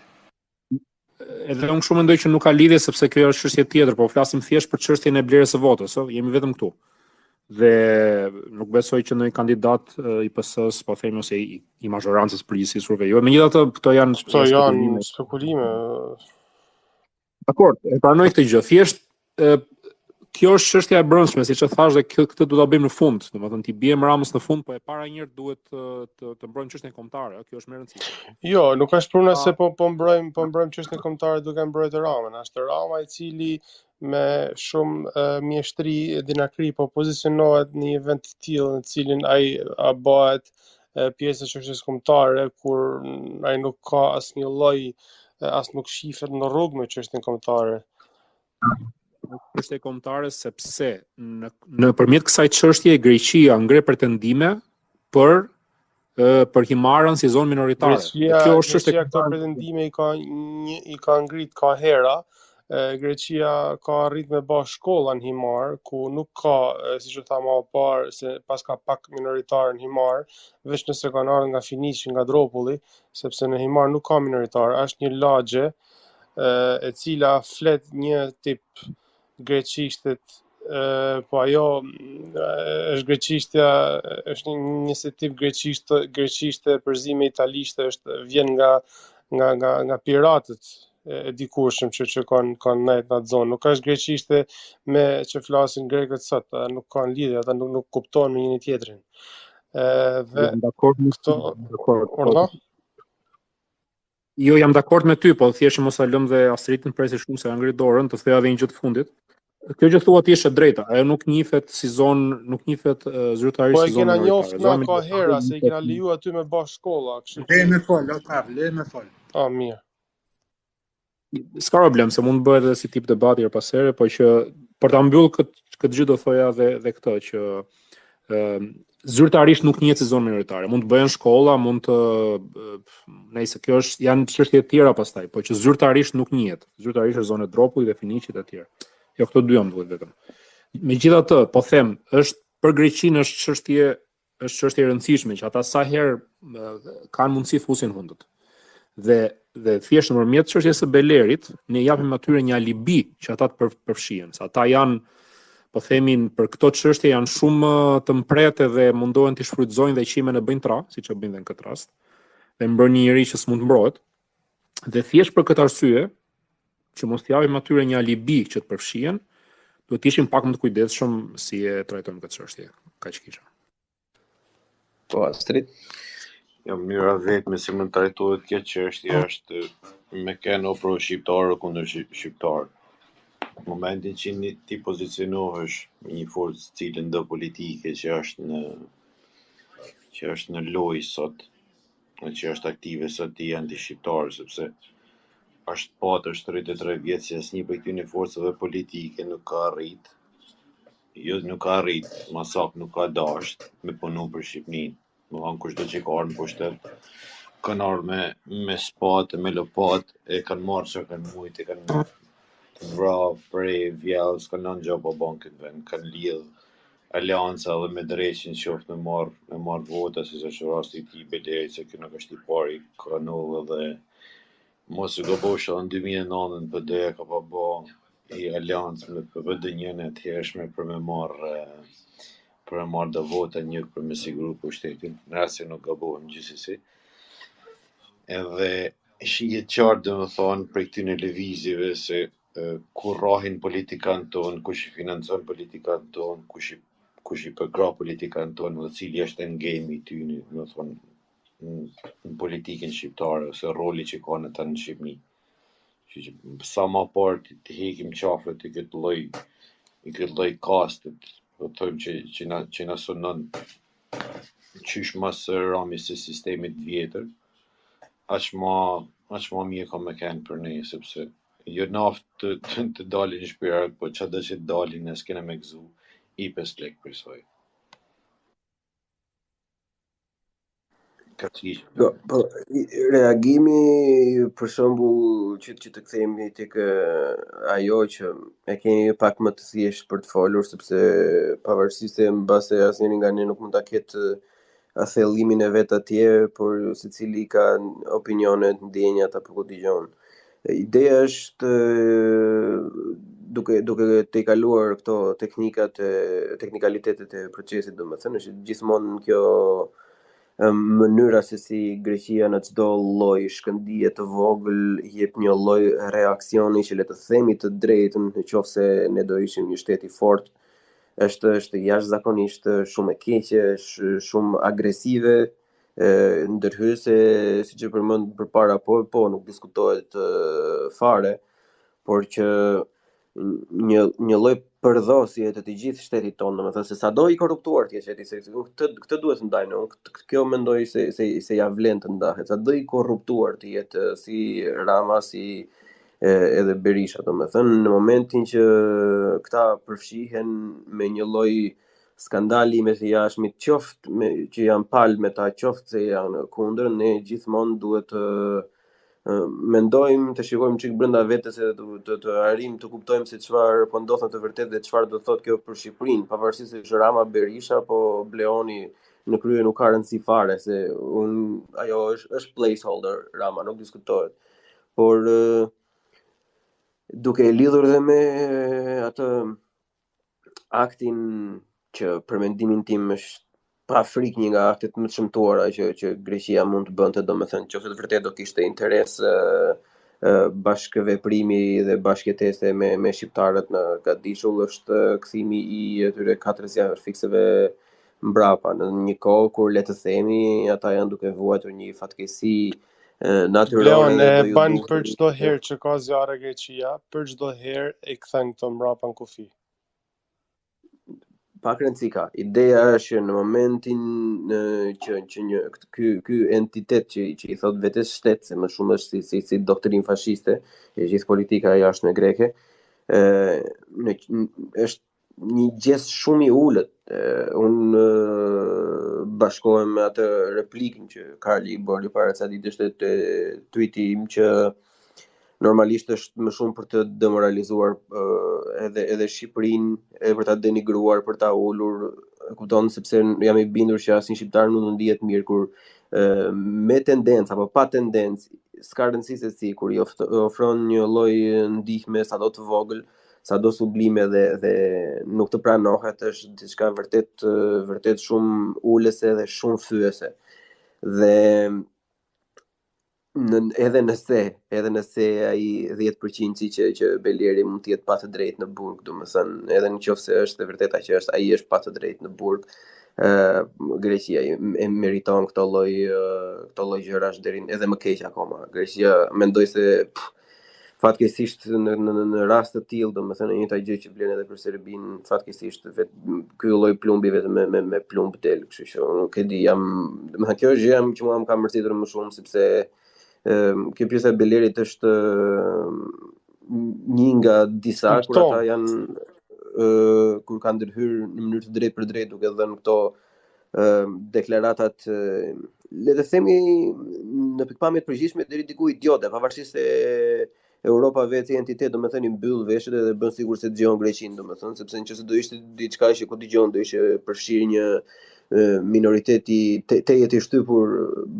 S5: Edhe unë shumë mendoj që nuk ka lidhje, sepse kjo është çështje tjetër, po flasim thjesht për çështjen e blerjes së votës, jemi vetëm këtu. Dhe nuk besoj që ndonjë kandidat i PS-s, po themi, ose i mazhorancës përgjithësisht survejohet. Megjithatë, këto janë
S6: spekulime.
S5: Dakor, e pranoj këtë gjë. Thjesht kjo është çështja e brendshme, siç e thash, dhe këtë do ta bëjmë në fund. Domethënë ti biem Ramës në fund, po e para një herë duhet të mbrojmë çështjen kombëtare, kjo është më e rëndësishme.
S6: Jo, nuk është puna se po mbrojmë çështjen kombëtare duke mbrojtur Ramën. Është Rama i cili me shumë mjeshtri dhe nakri po pozicionohet në një vend të tillë në cilin ai bëhet pjesë e çështjes kombëtare, kur ai nuk ka asnjë lloj, as nuk shihet në rrugë me çështjen kombëtare.
S5: Çështje kombëtare sepse nëpërmjet kësaj çështje Greqia ngre pretendime për Himarën si zonë minoritare.
S6: Kjo është çështje, këto pretendime i ka ngrit ka hera. Greqia ka arrit me bë shkolla në Himar, ku nuk ka, siç u tha më parë, se pas ka pak minoritar në Himar, veç nëse kanë ardhur nga Finiqi, nga Dropulli, sepse në Himar nuk ka minoritar, është një lagje e cila flet një tip greqishtet, po ajo është greqishtja, është një tip greqishte përzime italishte, vjen nga piratët e dikurshëm që kanë nejt në atë zonë. Nuk është greqishte me që flasin grekët sot, nuk kanë lidhje, ata nuk kuptojnë me njëri tjetrin.
S5: Jo, jam dakord me ty, po thjesht mos e lëm dhe Astridin presi shumë se ka ngrit dorën, të thëja edhe një gjë të fundit. Kjo që thua ti është e drejta, ajo nuk njihet si zonë, nuk njihet zyrtarisht si zonë.
S6: Po e kena njoftë nga ka hera se i kena liju aty me bash shkolla, kështu.
S4: Le me fol.
S6: Mirë.
S5: S'ka problem, se mund të bëhet edhe si tip debati her pas here, po që për ta mbyllur këtë gjë do thoja dhe këtë që zyrtarisht nuk njihet si zonë minoritare. Mund të bëhen shkolla, mund të nëse kjo është janë çështje të tjera pastaj, po që zyrtarisht nuk njihet. Zyrtarisht është zonë Dropullit dhe Finiqit e tjerë. Jo, këto dy jam duhet vetëm. Megjithatë, po them, është për Greqinë është çështje e rëndësishme që ata sa herë kanë mundësi fusin hundët. Dhe thjesht nëpërmjet çështjes së Belerit, ne japim atyre një alibi që ata të përfshihen. Sa ata janë, po themin, për këto çështje janë shumë të mprete dhe mundohen të shfrytëzojnë dhe qimen e bëjnë tra, siç e bëjnë në këtë rast, dhe mbrojnë një njerëz që s'mund të mbrohet. Dhe thjesht për këtë arsye, që mos t'japim atyre një alibi që të përfshihen, duhet të ishim pak më të kujdesshëm si e trajtojmë këtë çështje. Kaq kisha.
S3: Po, Astrid.
S7: Ja, mënyra vetme si mund trajtohet kjo çështje është me kënë pro shqiptarë kundër shqiptarë. Në momentin që ti pozicionohesh me një forcë cilën do politike që është në lojë sot, që është aktive sot ti anti-shqiptarë, sepse është patër 33 vjetë që asnjë prej këtyre forcave politike nuk ka arrit, nuk ka arrit, masak nuk ka dasht me punu për Shqipërinë. Më thonë kushdo që ka arë në pushtet, kanë arë me spatë, me lopat, e kanë marrë që kanë mujtë, e kanë vra, prej, vjellë, s'kanë nënë gjoba bankët vend, kanë lidhë alianca dhe me dreqin qoftë me marrë vota, si që rasti ti Beleri, se kjo nuk është i pari, ka nullë dhe mos u gabosha në 2009 PD ka pa bo i aliancë me PD-1 e të hershme për me marrë dhe vota një për me siguru pushtetin, në rrasë nuk gabohem gjithsesi. Edhe shihet qartë dhe më thonë për këtyne lëvizjeve se kur rahin politikan tonë, kush i financon politikan tonë, kush i përkra politikan tonë, dhe cili është endgame i tyne, më thonë, në politikën shqiptare, ose roli që ka në ta në Shqipëni. Që sa ma parë të hekim qafët i këtë lloj kastet, do të thojmë që na sonon qysh mas ramis së sistemit vjetër, aq ma mirë ka me kenë për ne, sepse jo naftë të dalin në shpirat, po çdo që të dalin ne s'kena me gëzu i 5 lek për soj.
S3: Po, reagimi për shembull që të kthehemi tek ajo që e keni pak më të thjeshtë për të folur, sepse pavarësisht se mbase asnjëri nga ne nuk mund ta ketë thellimin e vet atje, por secili ka opinionet, ndjenjat apo ku dëgjon. Ideja është duke të kaluar këto teknikalitetet e procesit, domethënë është gjithmonë kjo mënyra se si Greqia në çdo lloj shkëndije të vogël jep një lloj reaksioni që le të themi të drejtën, nëse ne do ishim një shtet i fortë, është jashtëzakonisht shumë e keqe, shumë agresive, ndërhyse, siç e përmend përpara, po nuk diskutohet fare, por që një lloj përdhosje të gjithë shtetit tonë, domethënë se sado i korruptuar ti shteti, se këtë duhet të ndajnë, kjo mendoj se ja vlen të ndahet. Sado i korruptuar të jetë si Rama, si edhe Berisha, domethënë në momentin që këta përfshihen me një lloj skandali me të jashtëmit, qoftë që janë palë me ta, qoftë se janë kundër, ne gjithmonë duhet mendojmë të shikojmë çik brenda vetes edhe të arrijmë të kuptojmë se çfarë po ndodh në të vërtetë dhe çfarë do thotë kjo për Shqipërinë, pavarësisht se është Rama, Berisha apo Bleoni, në krye nuk ka rëndësi fare, se ajo është placeholder Rama, nuk diskutohet. Por duke lidhur dhe me atë aktin që për mendimin tim është pa frikë një nga aktet më të shëmtuara që Greqia mund të bënte, domethënë nëse vërtet do kishte interes bashkëveprimi dhe bashkëjetese me shqiptarët në Kadishull, është kthimi i atyre 4 javëve fikseve mbrapa, në një kohë kur le të themi ata janë duke vuajtur një fatkeqësi natyrore.
S6: Leon e bën për çdo herë që ka zjarre Greqia, për çdo herë e kthen këto mbrapa në kufi.
S3: Pak rëndësi ka. Ideja është në momentin që ky entitet që i thot vetes shtet, se më shumë është si doktrinë fashiste, e gjithë politika jashtme greke, është një gest shumë i ulët. Unë bashkohem me atë replikën që Karli bëri para ca ditësh te tweeti im, që normalisht është më shumë për të demoralizuar edhe Shqipërinë, e për ta denigruar, për ta ulur, kupton, sepse jam i bindur që asnjë shqiptar nuk ndihet mirë kur me tendencë apo pa tendencë, s'ka rëndësi se si, kur i ofron një lloj ndihme sado të vogël, sado sublime dhe nuk të pranohet, është diçka vërtet shumë ulëse dhe shumë thyese. Dhe edhe nëse ai 10% që Beleri mund të jetë pa të drejtë në burg, domethënë edhe nëse është e vërteta që ai është pa të drejtë në burg, Greqia e meriton këto lloj gjërash deri edhe më keq akoma. Greqia mendoj se fatkeqësisht në rast të tillë, domethënë e njëjta gjë që vlen edhe për Serbinë, fatkeqësisht ky lloj plumbi vetëm me plumb del, kështu që nuk e di, domethënë kjo është gjëja që mua më ka mërzitur më shumë sepse kjo pjesa e Belerit është një nga disa kur ata janë kur kanë ndërhyrë në mënyrë të drejtë për drejtë duke dhënë këto deklaratat le të themi në pikpamje të përgjithshme deri diku idiote, pavarësisht se Europa vetë si entitet domethënë i mbyll veshët dhe bën sikur se dëgjon Greqinë, domethënë sepse nëse do ishte diçka që ku dëgjon do ishte përfshirë një minoriteti tejet i shtypur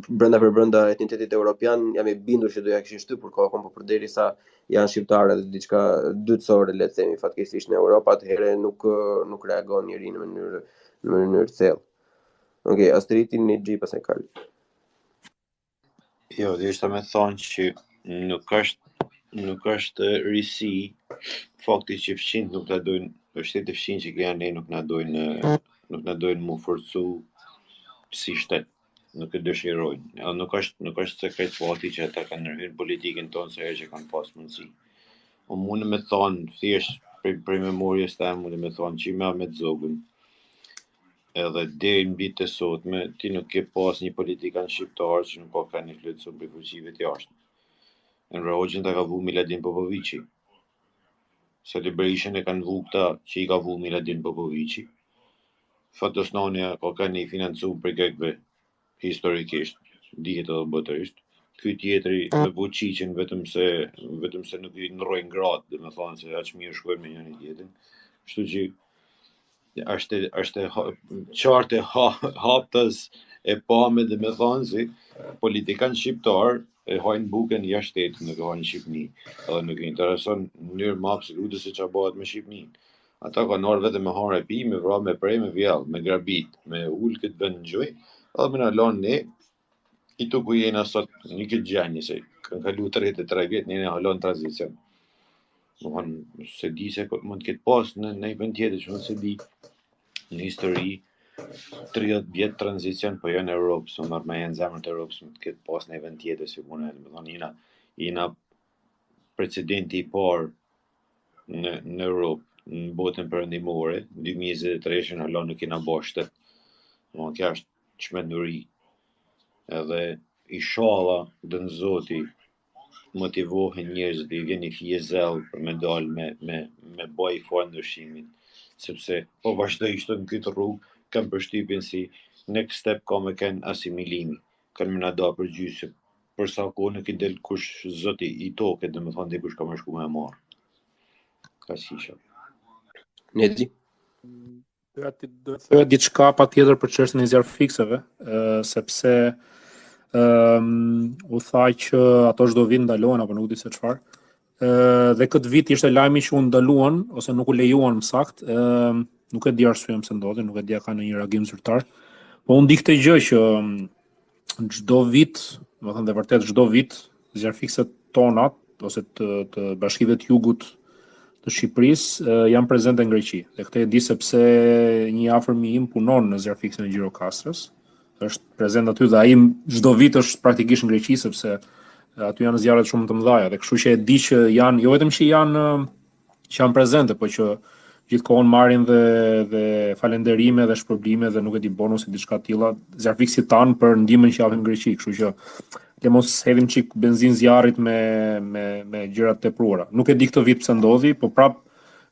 S3: brenda etnitetit europian, jam i bindur që do ja kishin shtypur kokën, por përderisa janë shqiptarë dhe diçka dytësore le të themi fatkeqësisht në Europë, atëherë nuk reagon njëri në mënyrë të thellë. Okej, Asteriti në Xhi pasaj Karl.
S7: Jo, dhe ishte me thonë që nuk është risi fakti që fshinjt nuk na dojnë, shtetet e fshinjt që janë ne nuk na dojnë mu forcu si shtet, nuk e dëshirojnë. Nuk është sekret fakti që ata kanë ndërhyrë politikën tonë se herë që kanë pas mundësi. Mund me thonë thjesht për memorjes time mund me thonë që me Zogun edhe deri në vitet e sotme ti nuk ke pas një politikan shqiptar që nuk ka influencuar për fuqive të jashtë. Në Hoxhën ta ka vu Miladin Popovici. Celebration e kanë vu këta që i ka vu Miladin Popovici. Fatosnonia ka një financu për grekve historikisht, dihet edhe botërisht. Ky tjetri me Vučićin vetëm se nuk i ndrojnë gratë, dhe me thonë se aq mirë shkojnë me njëri tjetrin. Kështu që është qartë haptës e pame dhe me thonë si politikan shqiptar e hajnë bukën jashtë shtetit, nuk e hajnë Shqipëni, edhe nuk i intereson në mënyrë më absolute se çfarë bëhet me Shqipëninë. Ata kanë ardhur vetëm me harë pi, me vrap, me prej, me vjell, me grabit, me ul këtë vend në gjoj, edhe me na lanë ne i tu ku jena sot një këtë gjanje, se kanë kalu 33 vjet, ne halon tranzicion. Domthonë se di se mund të ketë pas në një vend tjetër që mund se di në histori 30 vjet tranzicion, po jo në Europë, se marrë me janë zemrën të Europës, mund të ketë pas në vend tjetër, si mund e thonë jena precedenti i parë në Europë, në botën perëndimore, 2023 halon nuk kena bërë shtet. Domthonë kjo është çmenduri. Edhe inshallah dën Zoti motivohen njerëzit i vjen i fjezel për me dalë me bëj fort ndryshimin, sepse po vazhdojisht në këtë rrugë kam përshtypjen si next step ka me kënë asimilimi, kanë më nada për gjysë, për sa kohë nuk i del kush Zoti i tokët, dhe me thonë dhe kush ka më shku me marë. Ka sisha.
S3: Nedi?
S5: Do të thoya diçka patjetër për çështjen e zjarfikseve, sepse u tha që ato çdo vit ndalohen apo nuk di se çfarë. Dhe këtë vit ishte lajmi që u ndaluan ose nuk u lejuan më saktë, nuk e di arsyeën pse ndodhi, nuk e di a ka ndonjë reagim zyrtar. Po unë di këtë gjë që çdo vit, do të thënë dhe vërtet çdo vit zjarfikset tona ose të bashkive të jugut të Shqipërisë janë prezente në Greqi. Dhe këtë e di sepse një afërmi im punon në zjarfiksin e Gjirokastrës. Është prezent aty dhe ai çdo vit është praktikisht në Greqi sepse aty janë zjarret shumë të mëdha dhe kështu që e di që janë jo vetëm që janë prezente, por që gjithkohon marrin dhe falënderime dhe shpërblime dhe nuk e di bonus e diçka të tilla zjarfiksit tan për ndihmën që japin në Greqi, kështu që le mos hedhim çik benzin zjarrit me gjëra të tepruara. Nuk e di këtë vit pse ndodhi, po prap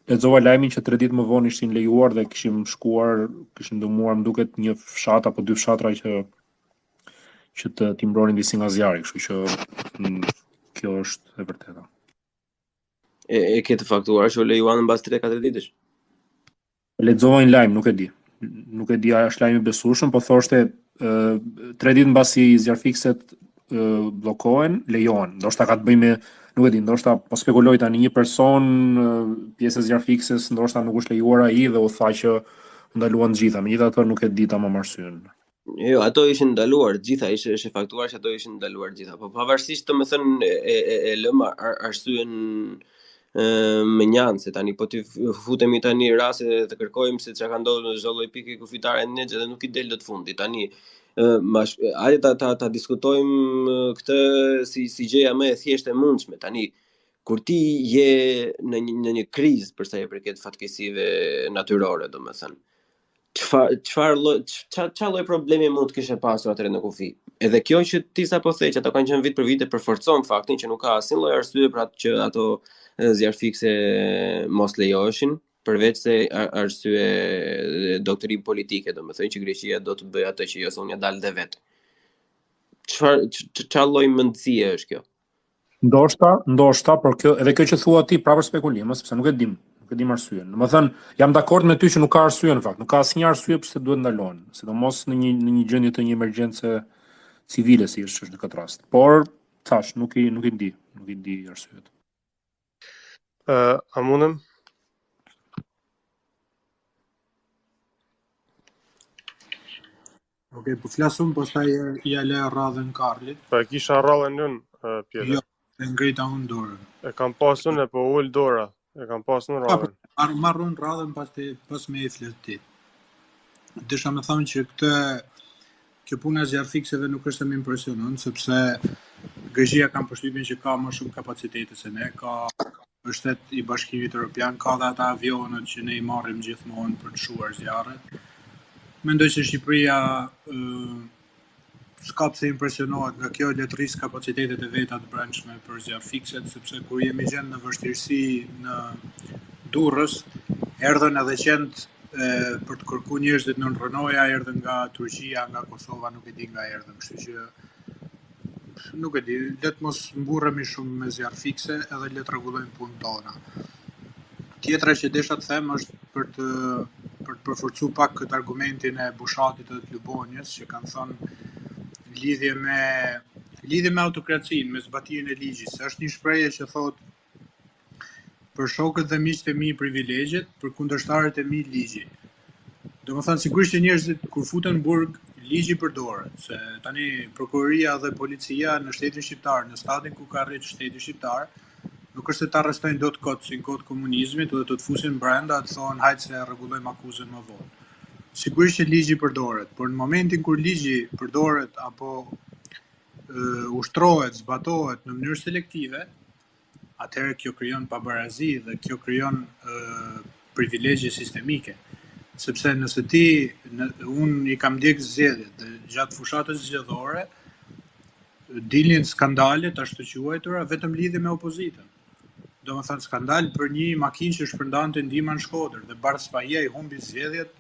S5: lexova lajmin që 3 ditë më vonë ishin lejuar dhe kishim ndëmuar më duket një fshat apo 2 fshatra që të timbronin disi nga zjarri, kështu që kjo është e vërteta.
S3: E ke të faktuar që u lejuan mbas 3-4 ditësh?
S5: Lexova një lajm, nuk e di. Nuk e di a është lajm i besueshëm, po thoshte 3 ditë mbasi zjarfikset bllokohen, lejohen. Ndoshta ka të bëjë me, nuk e di, ndoshta po spekuloj tani një person pjesë e zjarfikses, ndoshta nuk është lejuar ai dhe u tha që ndaluan të gjitha. Megjithatë nuk e di tamam arsyeën.
S3: Jo, ato ishin ndaluar gjitha, ishte faktuar që ato ishin ndaluar gjitha. Po pavarësisht domethënë e lëm arsyen me njanë, se tani po ti futemi tani raste të kërkojmë se çka ka ndodhur në çdo lloj pike kufitare në Nexhë dhe nuk i del dot fundi. Tani hajde ta diskutojmë këtë si gjëja më e thjeshtë e mundshme. Tani kur ti je në një krizë për sa i përket fatkeqësive natyrore, domethënë çfarë lloj problemi mund të kishe pasur atëherë në kufi? Edhe kjo që ti sapo the që ato kanë qenë vit për vite përforcon faktin që nuk ka asnjë lloj arsye për atë që ato zjarr fikse mos lejoheshin, përveç se arsye doktrin politike, domethënë që Greqia do të bëjë atë që jo sonja dal dhe vet. Çfarë lloj mendësie është kjo?
S5: Ndoshta, por edhe kjo që thua ti prapër spekulim, sepse nuk e dim arsyen. Domethënë, jam dakord me ty që nuk ka arsye në fakt, nuk ka asnjë arsye pse duhet ndalohen, sidomos në një gjendje të një emergjencë civile si është në këtë rast. Por thash, nuk i di arsyet.
S6: A mundem?
S4: Okej, po flasum, pastaj ja le radhën Karlit.
S6: Po e kisha radhën nën, Pjeter.
S4: Jo, e ngrita unë dorën.
S6: E kam pasur unë, po ul dora. E kam pasur në radhën.
S4: Marrun radhën pas me e flet ti. Desha me thonë që kjo puna e zjarr fikseve nuk është se më impresionon, sepse Greqia kam përshtypjen që ka më shumë kapacitete se ne, ka shtet i Bashkimit Evropian, ka dhe ata avionët që ne i marrim gjithmonë për të shuar zjarret. Mendoj që Shqipëria s'ka pse impresionohet nga kjo, le të rrisë kapacitetet e veta të brendshme për zjarr fikset, sepse kur jemi gjend në vështirësi në Durrës, erdhën edhe qend për të kërkuar njerëzit në Rronoja, erdhën nga Turqia, nga Kosova, nuk e di nga erdhën, kështu që nuk e di, le të mos mburremi shumë me zjarr fikse edhe le të rregullojmë punën tona. Tjetra që desha të them është për të përforcuar pak këtë argumentin e Bushatit dhe të Lubonjës, që kanë thënë lidhje me autokracinë, me zbatimin e ligjit, se është një shprehje që thotë për shokët dhe miqtë e mi privilegjet, për kundërshtarët e mi ligji. Domethënë sigurisht që njerëzit kur futen në burg, ligji përdoret, se tani prokuroria dhe policia në shtetin shqiptar, në stadin ku ka rritur shteti shqiptar, nuk është se ta arrestojnë dot kot si në kohë komunizmit, dhe të fusin brenda, të thonë hajtë se rregullojmë akuzën më vonë. Sigurisht që ligji përdoret, por në momentin kur ligji përdoret apo ushtrohet, zbatohet në mënyrë selektive, atëherë kjo krijon pabarazi dhe kjo krijon privilegje sistemike. Sepse nëse unë i kam ndjek zgjedhjet dhe gjatë fushatës zgjedhore, dilnin skandale të ashtu quajtura vetëm lidhje me opozitën. Domethënë skandal për një makinë që shpërndante ndihma në Shkodër dhe Bardh Spahia i humbi zgjedhjet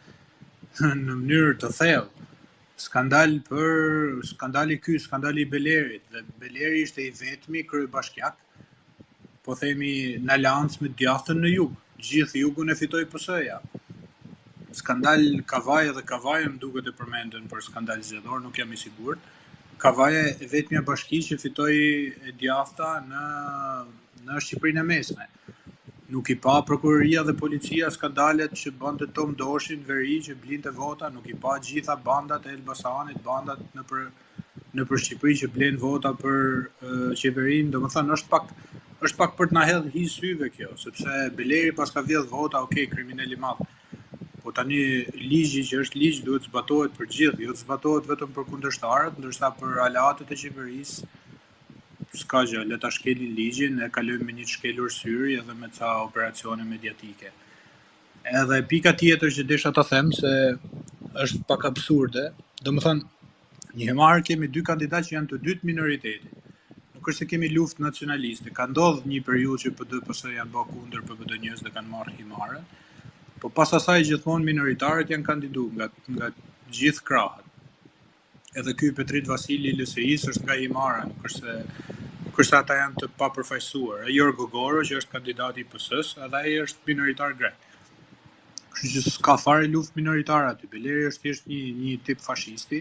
S4: në mënyrë të thellë. Skandali i Belerit, dhe Beleri ishte i vetmi kryebashkiak, po themi në aleancë me djathtën në jug. Gjithë jugun e fitoi PS-ja. Skandal Kavaja dhe Kavaja më duket e përmenden për skandal zgjedhor, nuk jam i sigurt. Kavaja e vetmja bashki që fitoi e djathta në Shqipërinë e Mesme. Nuk i pa prokuroria dhe policia skandalet që bënte Tom Doshin, veri që blinte vota, nuk i pa gjitha bandat e Elbasanit, bandat nëpër Shqipëri që blen vota për qeverinë, domethënë është pak për të na hedhur hi syve kjo, sepse Beleri pas ka vjedh vota, okay, kriminal i madh. Po tani ligji që është ligj duhet zbatohet për gjithë, jo të zbatohet vetëm për kundërshtarët, ndërsa për aleatët e qeverisë s'ka gjë, le ta shkelin ligjin, e kalojmë me një të shkelur syri edhe me ca operacione mediatike. Edhe pika tjetër që desha ta them se është pak absurde, domethënë një herë kemi dy kandidatë që janë të dytë minoriteti. Nuk është se kemi luftë nacionaliste, ka ndodhur një periudhë që PD-PS janë bërë kundër PPD-njës dhe kanë marrë himare, po pas asaj gjithmonë minoritarët janë kandiduar nga gjithë krahët. Edhe ky Petrit Vasili i LSI-s është nga himara, nuk është se ata janë të papërfaqësuar. Jorgo Goro që është kandidati i PS-s, edhe ai është minoritar grek. Kështu që s'ka fare luftë minoritare aty. Beleri është thjesht një tip fashisti,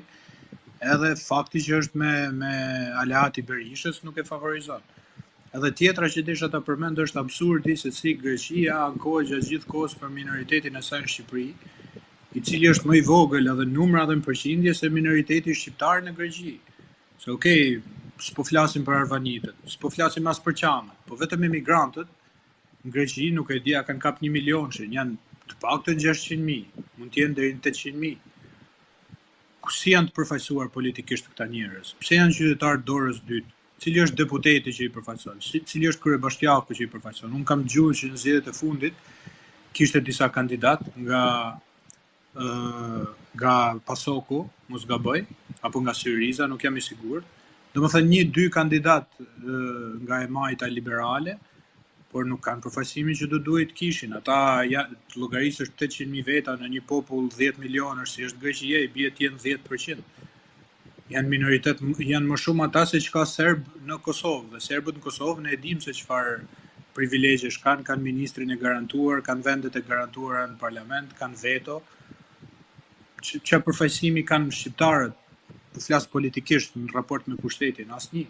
S4: edhe fakti që është me aleati Berishës nuk e favorizon. Edhe tjetra që desha ta përmend është absurdi se si Greqia ankohet gjatë gjithë kohës për minoritetin e saj në Shqipëri, i cili është më i vogël edhe numra dhe në përqindje se minoriteti shqiptar në Greqi. Se okej, s'po flasim për arvanitët, s'po flasim as për qamet, po vetëm emigrantët në Greqi nuk e dia kanë kap 1 milion, që janë të paktën 600.000, mund të jenë deri në 800.000. Si janë të përfaqësuar politikisht këta njerëz? Pse janë qytetarë dorës dytë? Cili është deputeti që i përfaqëson? Cili është kryebashkiaku që i përfaqëson? Unë kam dëgjuar që në zgjedhjet e fundit kishte disa kandidat nga Pasoku, mos gaboj, apo nga Syriza, nuk jam i sigurt. Domethënë 1-2 kandidat nga e majta liberale, por nuk kanë përfaqësimin që do duhet kishin. Ata të llogarisësh 800.000 veta në një popull 10 milionësh si është Greqia, i bie të jenë 10%. Janë minoritet, janë më shumë ata se çka serb në Kosovë, dhe serbët në Kosovë ne e dim se çfarë privilegjesh kanë ministrin e garantuar, kanë vendet e garantuara në parlament, kanë veto. Çfarë përfaqësimi kanë shqiptarët? Po flas politikisht në raport me pushtetin, asnjë.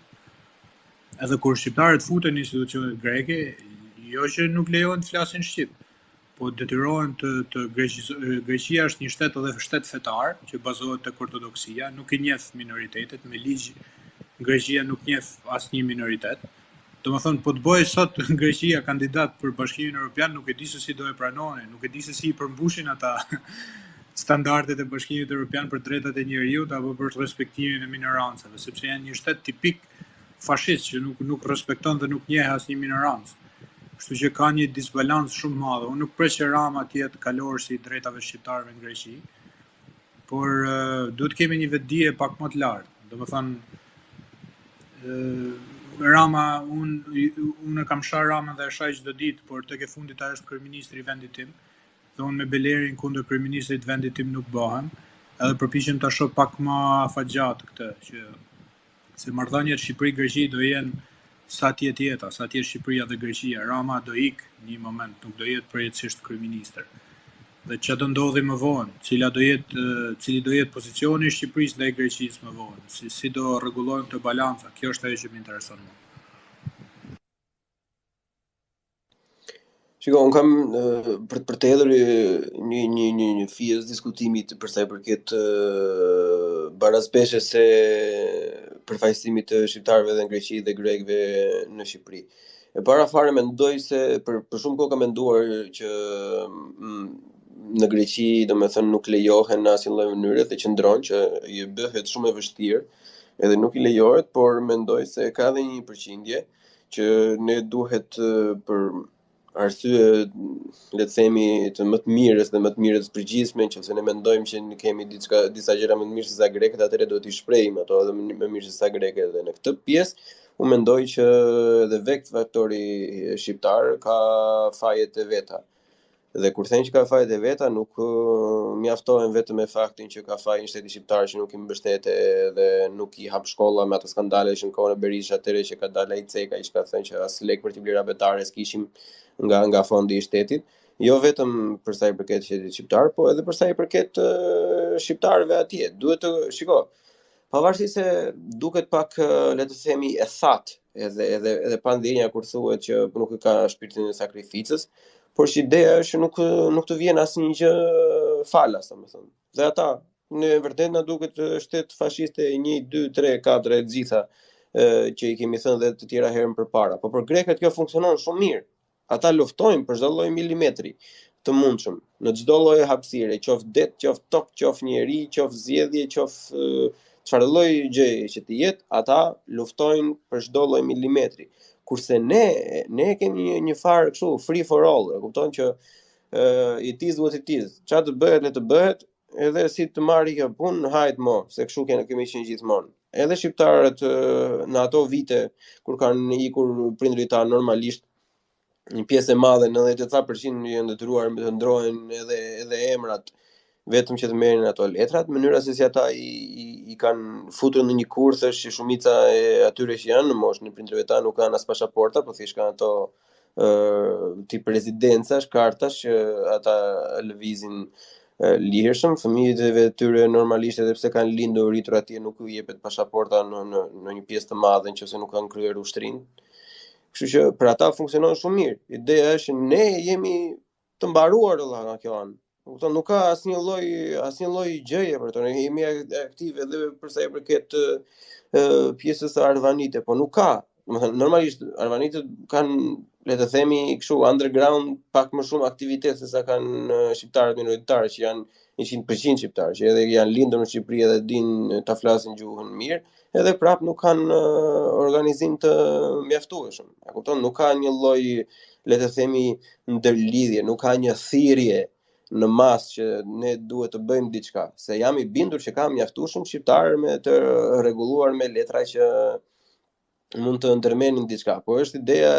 S4: Edhe kur shqiptarët futen në institucionet greke, jo që nuk lejohen të flasin shqip, po detyrohen Greqia është një shtet edhe shtet fetar, që bazohet tek ortodoksia, nuk i njeh minoritetet, me ligj Greqia nuk njeh asnjë minoritet. Domethënë, po të bëhej sot Greqia kandidat për Bashkimin Evropian, nuk e di se si do e pranonin, nuk e di se si i përmbushin ata standardet e Bashkimit Evropian për drejtat e njeriut apo për respektimin e minorancave, sepse janë një shtet tipik fashist që nuk respekton dhe nuk njeh asnjë minorancë. Kështu që ka një disbalancë shumë madhe. Unë nuk pres që Rama të jetë kalorësi i drejtave shqiptarëve në Greqi, por duhet kemi një vetdije pak më të lartë. Domethënë, Rama, unë kam shah Ramën dhe e shaj çdo ditë, por tek e fundit ai është kryeministri i vendit tim, dhe unë me Belerin kundër kryeministrit vendit tim nuk bëhem, edhe përpiqem ta shoh pak më afatgjat këtë, që se marrëdhëniet Shqipëri-Greqi do jenë sa tjetë jeta, sa tjetë Shqipëria dhe Greqia. Rama do ik një moment, nuk do jetë përjetësisht kryeministër. Dhe çfarë do ndodhi më vonë, cili do jetë pozicioni i Shqipërisë ndaj Greqisë më vonë, si do rregullohen të balanca, kjo është ajo që më intereson mua.
S3: Shiko, unë kam për të hedhur një fijës diskutimit për sa i përket barazpeshjes së përfaqësimit të shqiptarëve dhe në Greqi dhe grekëve në Shqipëri. E para fare mendoj se për shumë kohë kam menduar që në Greqi, domethënë, nuk lejohen në asnjë lloj mënyre dhe qëndron që i bëhet shumë e vështirë, edhe nuk i lejohet, por mendoj se ka edhe një përqindje që ne duhet për arsye, le të themi, të më të mirës dhe më të mirës përgjithshme, nëse ne mendojmë që ne kemi disa gjëra më të mirë se sa grekët, atëherë duhet i shprehim ato edhe më mirë se sa grekët. Dhe në këtë pjesë unë mendoj që edhe vetë faktori shqiptar ka fajet e veta. Dhe kur them që ka fajet e veta, nuk mjaftohen vetëm me faktin që ka fajin shteti shqiptar që nuk i mbështete dhe nuk i hap shkolla me ato skandale që në kohën e Berisha, atëherë që ka dalë ai Ceka, që ka thënë që as lek për t'i blerë abetare s'kishim nga fondi i shtetit, jo vetëm për sa i përket shtetit shqiptar, po edhe për sa i përket shqiptarëve atje. Duhet të shiko, pavarësisht se duket pak, le të themi, e thatë, edhe pa ndjenja kur thuhet që nuk ka shpirtin e sakrificës, por që ideja është që nuk të vjen asnjë gjë falas, domethënë. Dhe ata në vërtet na duket shtet fashiste 1, 2, 3, 4 e gjitha që i kemi thënë dhe të tjera herën përpara. Po për grekët kjo funksionon shumë mirë. Ata luftojnë për çdo lloj milimetri të mundshëm, në çdo lloj hapësire, qoftë det, qoftë tok, qoftë njeri, qoftë zgjedhje, qoftë çfarë lloj gjëje që të jetë, ata luftojnë për çdo lloj milimetri. Kurse ne kemi një farë kështu free for all, e kupton që it is what it is. Çfarë të bëhet, le të bëhet, edhe si të marrë kjo punë, hajt mo, se kështu kemi qenë gjithmonë. Edhe shqiptarët në ato vite kur kanë ikur prindrit tanë normalisht, një pjesë e madhe, 98% janë detyruar të ndrohen edhe emrat vetëm që të merrin ato letrat, mënyra se si ata i kanë futur në një kurthësh që shumica e atyre që janë në moshën e prindërve tanë nuk kanë as pasaporta, po thjesht kanë ato tip rezidencash, kartash që ata lëvizin lirshëm, fëmijët e tyre normalisht edhe pse kanë lindur rritur atje nuk u jepet pasaporta në një pjesë të madhe nëse nuk kanë kryer ushtrinë. Kështu që për ata funksionon shumë mirë. Ideja është që ne jemi të mbaruar nga kjo anë. Kupton, nuk ka asnjë lloj gjëje për to. Ne jemi aktive edhe për sa i përket pjesës së Arvanite, po nuk ka. Domethënë normalisht Arvanitët kanë, le të themi kështu, underground pak më shumë aktivitet se sa kanë shqiptarët minoritarë që janë 100% shqiptarë, që edhe janë lindur në Shqipëri edhe dinë ta flasin gjuhën mirë, edhe prap nuk kanë organizim të mjaftueshëm. E kupton, nuk ka një lloj, le të themi, ndërlidhje, nuk ka një thirrje në masë që ne duhet të bëjmë diçka, se jam i bindur që ka mjaftueshëm shqiptarë me të rregulluar me letra që mund të ndërmenin diçka, po është ideja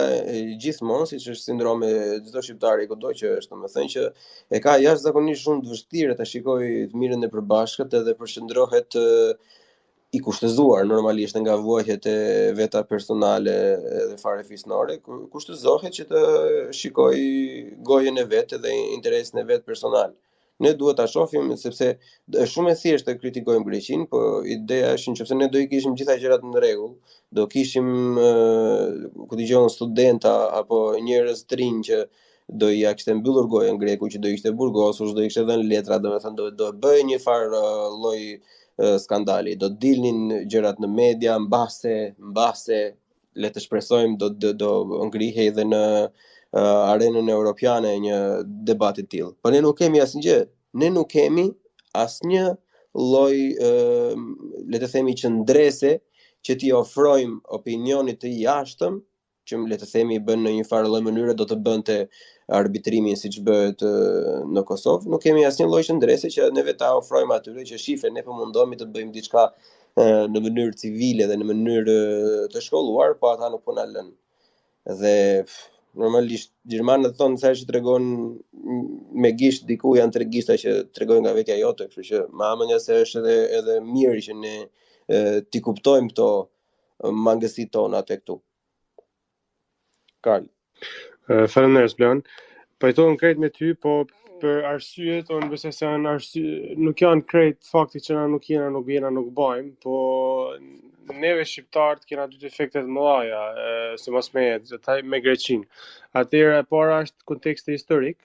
S3: gjithmonë, siç është sindromi çdo shqiptari kudo që është, domethënë që e ka jashtëzakonisht shumë të vështirë ta shikojë të mirën e përbashkët edhe përqendrohet i kushtëzuar normalisht nga vuajtjet e veta personale edhe fare fisnore, kushtëzohet që të shikoj gojën e vet dhe interesin e vet personal. Ne duhet ta shohim sepse është shumë e thjeshtë të kritikojmë Greqinë, po ideja është nëse ne do i kishim gjitha gjërat në rregull, do kishim ku dëgjon studenta apo njerëz të rinj që do i kishte mbyllur gojën greku, që do ishte burgosur, do i kishte dhënë letra, domethënë do bëj një farë lloj skandali, do dilnin gjërat në media, mbase le të shpresojmë do ngrihej edhe në arenën europiane një debat i tillë. Po ne nuk kemi asnjë, ne nuk kemi asnjë lloj le të themi qëndrese që t'i ofrojmë opinionit të jashtëm, që le të themi bën në një farë lloj mënyre do të bënte arbitrimin siç bëhet në Kosovë. Nuk kemi asnjë lloj qëndrese që neve ta ofrojmë atyre që shifen, ne po mundohemi të bëjmë diçka në mënyrë civile dhe në mënyrë të shkolluar, po ata nuk po na lënë. Dhe normalisht gjermanët thonë se që tregon me gisht diku janë tregishta që tregojnë nga vetja jote, kështu që më amenja se është edhe mirë që ne t'i kuptojmë këto mangësitë tona tek këtu. Karl.
S6: Faleminderit Blan. Pajtohem krejt me ty, po për arsyet, unë besoj se janë arsye, nuk janë krejt fakti që na nuk jena, nuk vjena, nuk bajmë, po neve shqiptarët kena dy defekte të mëdha, sipas meje, me Greqinë. Atëherë e para është konteksti historik,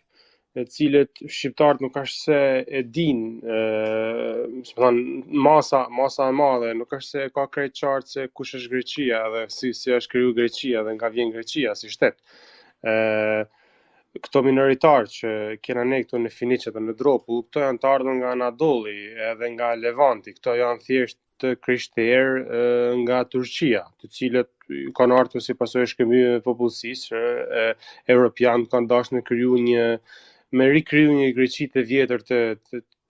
S6: e cilët shqiptarët nuk është se e dinë, masa e madhe, nuk është se ka krejt qartë se kush është Greqia dhe si është kriju Greqia dhe nga vjen Greqia si shtet. Këto minoritarë që kena ne këto në Finiqe dhe në Dropull, këto janë të ardhur nga Anadoli edhe nga Levanti, këto janë thjesht të krishterë nga Turqia, të cilët kanë ardhur si pasojë shkëmbimeve popullsisë, europianë kanë dashur me rikriju një Greqi të vjetër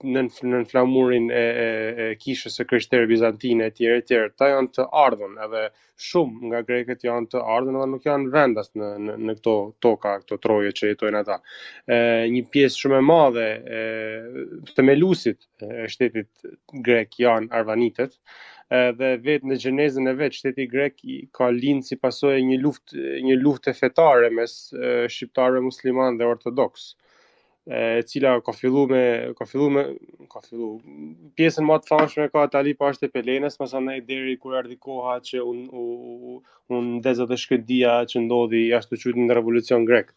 S6: në flamurin e kishës së krishterë bizantine etj. Ta janë të ardhur, edhe shumë nga grekët janë të ardhur dhe nuk janë vendas në këto toka, këto troje që jetojnë ata. Një pjesë shumë e madhe themeluesit e shtetit grek janë arvanitët, dhe vetë në gjenezën e vetë shteti grek ka lind si pasojë një lufte fetare mes shqiptarëve musliman dhe ortodoks, e cila ka fillu pjesën më të famshme ka Tali Pashte Pelenës, mësandaj deri kur erdhi koha që unë ndezë dhe shkëdia që ndodhi jashtë të qytetit në revolucion grek.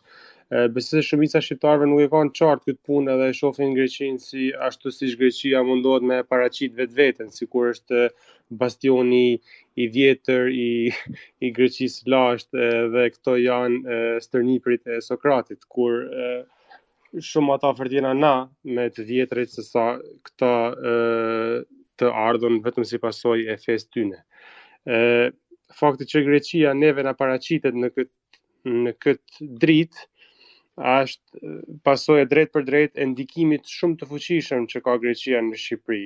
S6: Besoj se shumica shqiptarëve nuk e kanë qartë këtë punë edhe e shohin Greqinë si ashtu siç Greqia mundohet me paraqit vetveten, sikur është bastioni i vjetër i Greqisë lashtë dhe këto janë stërnipërit e Sokratit, kur shumë ata fërtjena na me të vjetrit se sa këta të ardhën vetëm si pasojë e fesë tyne. Fakti që Greqia neve na paraqitet në këtë dritë është pasojë drejt për drejt e ndikimit shumë të fuqishëm që ka Greqia në Shqipëri.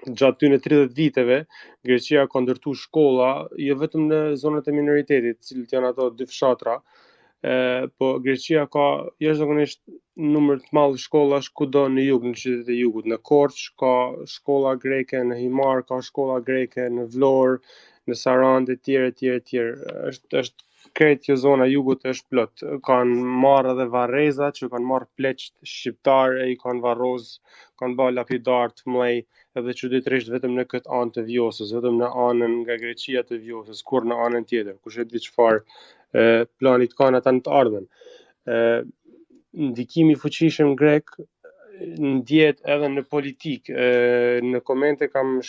S6: Gjatë tyne 30 viteve, Greqia ka ndërtu shkolla, jo vetëm në zonat e minoritetit, cilët janë ato dy fshatra, po Greqia ka jashtëzakonisht numër të madh shkollash kudo në jug, në qytetet e jugut, në Korçë ka shkolla greke, në Himar ka shkolla greke, në Vlorë, në Sarandë etj. Është krejt kjo zona jugut është plot. Kanë marrë edhe varreza që kanë marrë pleqt shqiptar e i kanë varroz, kanë bërë lapidar të mëdhej edhe çuditërisht vetëm në këtë anë të Vjosës, vetëm në anën nga Greqia të Vjosës, kur në anën tjetër, kush e di çfarë planit kanë ata në të ardhmen. ndikimi i fuqishëm grek ndjet edhe në politik. Në komente kam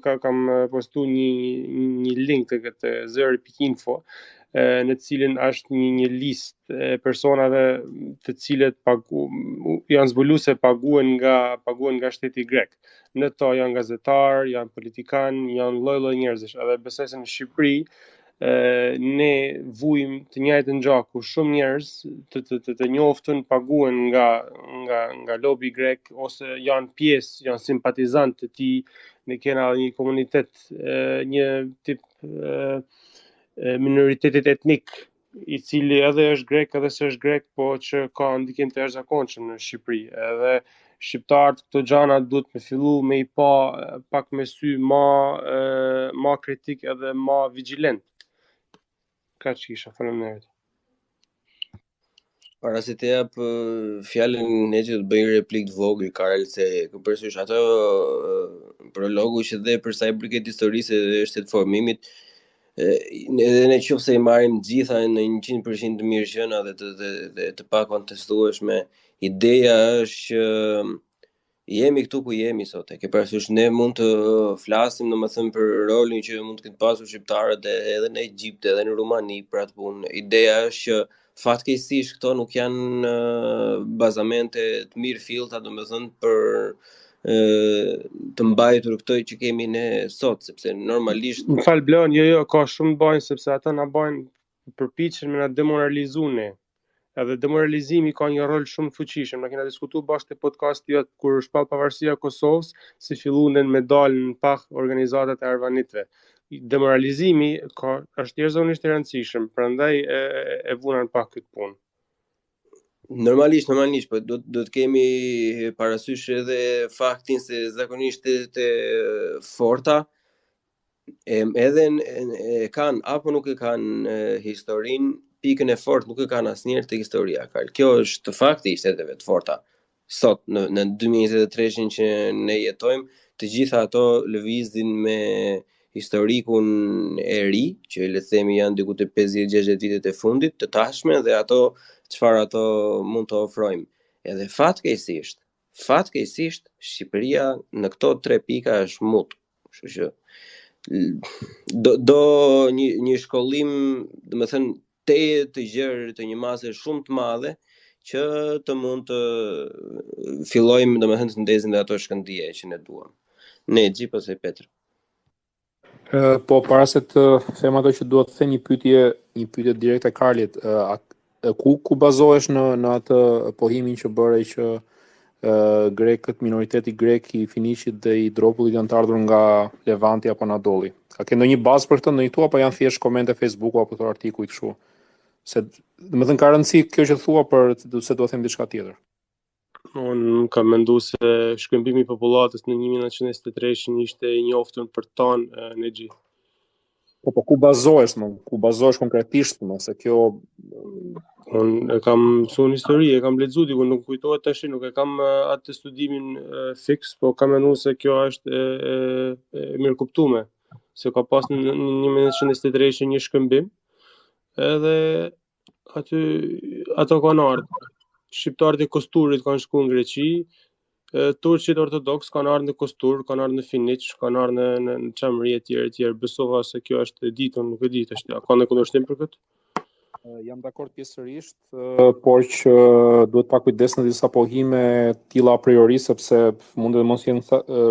S6: kam postu një link të këtë zëri.info, në cilin është një listë e personave të cilët janë zbuluar se paguhen nga shteti grek. Në to janë gazetar, janë politikan, janë lloj-lloj njerëzish. Edhe besoj se në Shqipëri ne vujmë të njëjtën gjë ku shumë njerëz të njoftën paguhen nga lobi grek ose janë pjesë, janë simpatizantë të tij, ne kena një komunitet, një tip minoritetit etnik, i cili edhe është grek edhe se është grek, po që ka ndikim të jashtëzakonshëm në Shqipëri. Edhe shqiptarët këto gjana duhet me fillu me i pa pak me sy ma kritik edhe ma vigjilent. Ka që isha, faleminderit.
S3: Para se të jap fjalën ne që të bëj një replikë të vogël, Karel, se ke përsysh ato prologu që dhe për sa i përket historisë dhe shtetëformimit, edhe në qoftë se i marrim gjitha në 100% të mirë gjëna dhe të pa kontestueshme, ideja është që jemi këtu ku jemi sot. Ke parasysh ne mund të flasim domethënë për rolin që mund të ketë pasur shqiptarët edhe në Egjipt edhe në Rumani për atë punë. Ideja është që fatkeqësisht këto nuk janë bazamente të mirë fillta, domethënë për të mbajtur këtë që kemi ne sot, sepse normalisht
S6: Më fal Blon, jo, ka shumë bajnë sepse ata na bajnë përpiqen me na demoralizuar ne. Edhe demoralizimi ka një rol shumë fuqishëm. Na kena diskutuar bashkë te podcasti jot kur shpall pavarësia e Kosovës, si filluan me dalë në pah organizatat e arvanitëve. Demoralizimi është jashtëzakonisht i rëndësishëm, prandaj e vunan pak këtë punë.
S3: Normalisht, po do të kemi parasysh edhe faktin se zakonisht të forta edhe e kanë apo nuk e kanë historinë, pikën e fortë nuk e kanë asnjëherë tek historia. Kjo është fakti i shteteve të forta. Sot në 2023 që ne jetojmë, të gjitha ato lëvizin me historikun e ri, që le të themi janë diku te 50-60 vitet e fundit, të tashme dhe ato çfarë ato mund të ofrojmë. Edhe fatkeqësisht Shqipëria në këto 3 pika është mut. Kështu që do një shkollim, domethënë të gjerë të një mase shumë të madhe që të mund të fillojmë domethënë të ndezim dhe ato shkëndije që ne duam. Ne Xhipo ose Petr.
S5: Po para se të them ato që dua të them një pyetje direkte Karlit, ku bazohesh në atë pohimin që bëre që grekët, minoriteti grek i Finiqit dhe i Dropullit janë të ardhur nga Levanti apo Anadolli? Ka ke ndonjë bazë për këtë ndonjë apo janë thjesht komente Facebooku apo të artikuj kështu? Se domethënë ka rëndësi kjo që thua për se do të them diçka tjetër.
S6: Unë kam menduar se shkëmbimi i popullatës në 1923 ishte i njoftur për tonë në gjithë.
S5: Po ku bazohesh konkretisht, se kjo
S6: unë e kam mësuar histori, e kam lexuar diku, nuk kujtohet tash, nuk e kam atë studimin fiks, po kam menduar se kjo është e mirë kuptuar, se ka pas në 1923 një shkëmbim, edhe aty ato kanë ardhur. Shqiptarët e Kosturit kanë shkuar në Greqi, turqit ortodoks kanë ardhur në Kostur, kanë ardhur në Finiq, kanë ardhur në Çamri e tjerë. Besova se kjo është e ditur, nuk e di tash. Ka ndonjë kundërshtim për këtë?
S5: Jam dakord pjesërisht, por që duhet pa kujdes në disa pohime tilla a priori, sepse mund të mos jenë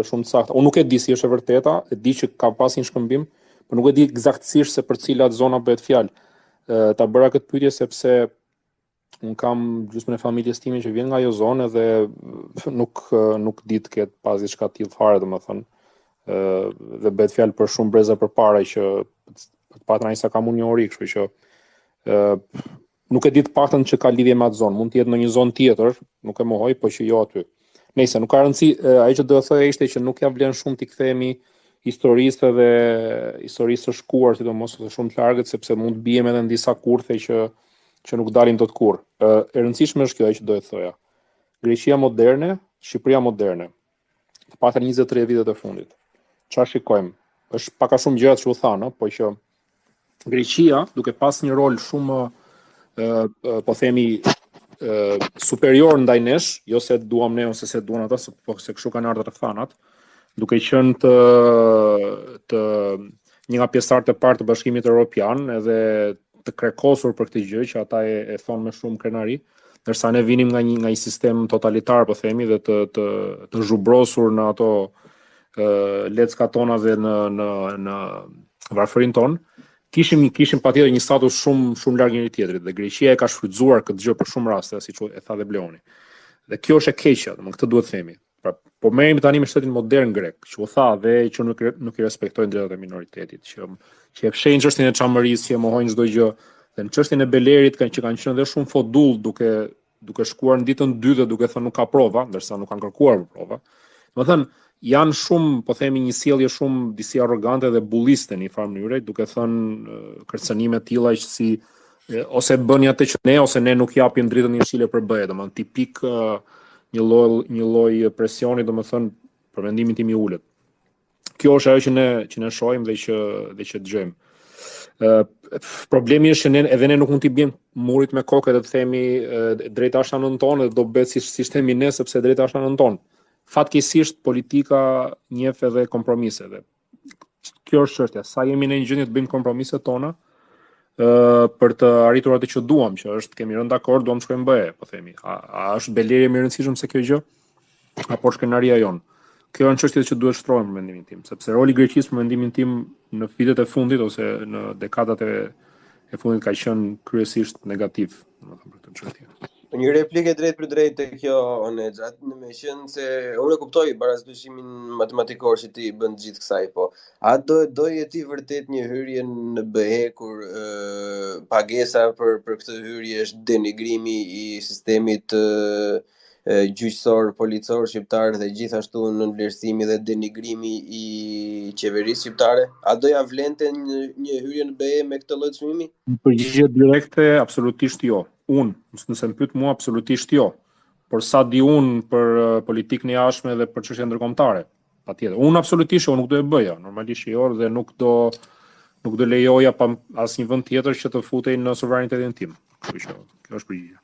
S5: shumë të sakta. Unë nuk e di si është e vërteta, e di që ka pasur një shkëmbim, por nuk e di eksaktësisht se për cilat zona bëhet fjalë. Ta bëra këtë pyetje sepse unë kam gjysmën e familjes time që vjen nga ajo zonë dhe nuk di të ketë pas diçka të tillë fare, domethënë. Dhe bëhet fjalë për shumë breza përpara që patra sa kam unë një ori, kështu që nuk e di të paktën që ka lidhje me atë zonë, mund të jetë në një zonë tjetër, nuk e mohoj, po që jo aty. Nëse nuk ka rëndësi, ai që do të thoya ishte që nuk ja vlen shumë t'i kthehemi historisë dhe historisë së shkuar, sidomos ose shumë të largët, sepse mund të bijemi edhe në disa kurthe që nuk dalin dot kurrë. E rëndësishme është kjo që do të thoya. Greqia moderne, Shqipëria moderne. Të paktën 23 vitet e fundit. Çfarë shikojmë? Është pak a shumë gjëra që u thanë, po që Greqia, duke pas një rol shumë po themi superior ndaj nesh, jo se duam ne ose se duan ata, po se kështu kanë ardhur rrethanat, duke qenë të një nga pjesëtarët e parë të Bashkimit Evropian, edhe të krekosur për këtë gjë që ata e thonë me shumë krenari, ndërsa ne vinim nga një sistem totalitar, po themi, dhe të zhubrosur në ato leckat tona dhe në varfërinë tonë, kishim patjetër një status shumë larg njëri tjetrit, dhe Greqia e ka shfrytzuar këtë gjë për shumë raste, siç e tha dhe Bleoni. Dhe kjo është e keqja, domethënë këtë duhet themi. Pra, po merremi tani me shtetin modern grek, që u tha dhe që nuk i respektojnë drejtat e minoritetit, që e fshehin çështjen e çamërisë, që e mohojnë çdo gjë. Dhe në çështjen e Belerit që kanë qenë dhe shumë fodull duke shkuar në ditën 2 dhe duke thënë nuk ka prova, ndërsa nuk kanë kërkuar prova. Domethënë janë shumë, po themi, një sjellje shumë disi arrogante dhe bulliste në një farë mënyrë, duke thënë kërcënime të tilla që si ose bëni atë që ne ose ne nuk japim dritën jeshile për BE, domethënë tipik një lloj presioni, domethënë për mendimin tim i ulët. Kjo është ajo që ne shohim dhe që dëgjojmë. Problemi është që edhe ne nuk mund t'i bëjmë murit me kokë dhe të themi drejta është anën tonë dhe do bëhet si themi ne sepse drejta është anën tonë. Fatkeqësisht politika njeh edhe kompromise dhe kjo është çështja. Sa jemi në një gjendje të bëjmë kompromiset tona për të arritur atë që duam, që është kemi rënë dakord, duam të shkojmë BE, po themi. A është Beleri më e rëndësishme se kjo gjë? Apo shkenaria jon? Kjo është çështje që duhet shtrohen për mendimin tim, sepse roli i Greqisë për mendimin tim në vitet e fundit ose në dekadat e fundit ka qenë kryesisht negativ, domethënë për këtë çështje.
S3: Një replikë drejt për drejt te kjo Onexha, me qenë se unë e kuptoj barazdyqimin matematikor që ti bën gjithë kësaj, po a doje ti vërtet një hyrje në BE kur pagesa për këtë hyrje është denigrimi i sistemit gjyqësor, policor shqiptar dhe gjithashtu në vlerësimi dhe denigrimi i qeverisë shqiptare? A doja vlente një hyrje në BE me këtë lloj çmimi?
S5: Përgjigje direkte, absolutisht jo. Nëse më pyet mua, absolutisht jo. Por sa di unë për politikën e jashtme dhe për çështje ndërkombëtare, patjetër. Unë absolutisht nuk do e bëja, normalisht jo, dhe nuk do lejoja pa asnjë vend tjetër që të futej në sovranitetin tim. Kështu që kjo është përgjigje.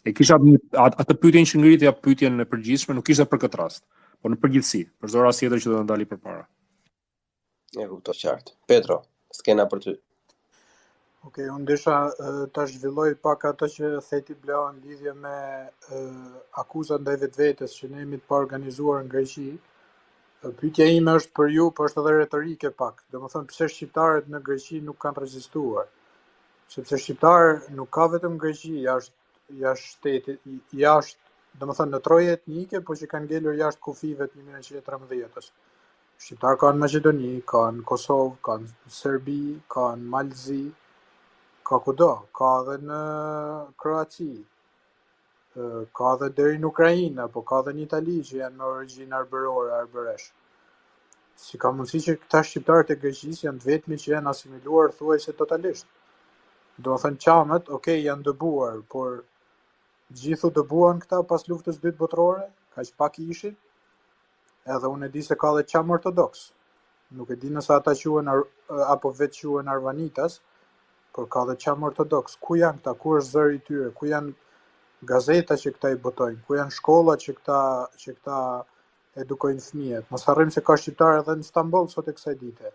S5: E kisha atë pyetjen që ngritja pyetjen e përgjithshme, nuk ishte për këtë rast, por në përgjithësi, për çdo rast tjetër që do të ndali përpara.
S3: E kuptoj qartë. Petro, skena për ty.
S4: Okej, unë desha ta zhvilloj pak atë që theti Bleon në lidhje me akuzat ndaj vetvetes që ne jemi të paorganizuar në Greqi. Pyetja ime është për ju, por është edhe retorike pak. Domethënë pse shqiptarët në Greqi nuk kanë rezistuar? Sepse shqiptar nuk ka vetëm Greqi, jashtë shtetit, domethënë në troje etnike, por që kanë ngelur jashtë kufive të 1913-s. Shqiptar ka në Maqedoni, ka në Kosovë, ka në Serbi, ka në Malzi, ka kudo, ka edhe në Kroaci, ka edhe deri në Ukrainë, apo ka edhe në Itali që janë me origjinë arbëresh. Si ka mundësi që këta shqiptarët e Greqisë janë të vetmi që janë asimiluar thuajse totalisht. Do të thënë qamet, janë dëbuar, por gjithu dëbuan këta pas luftës dytë botërore, kaq pak ishin, edhe unë e di se ka dhe qam ortodoks. Nuk e di nëse ata quhen apo vetë quhen arvanitas, por ka dhe qam ortodoks. Ku janë këta? Ku është zëri i tyre? Ku janë gazeta që këta i botojnë? Ku janë shkollat që këta edukojnë fëmijët? Mos harrim se ka shqiptar edhe në Stamboll sot e kësaj dite.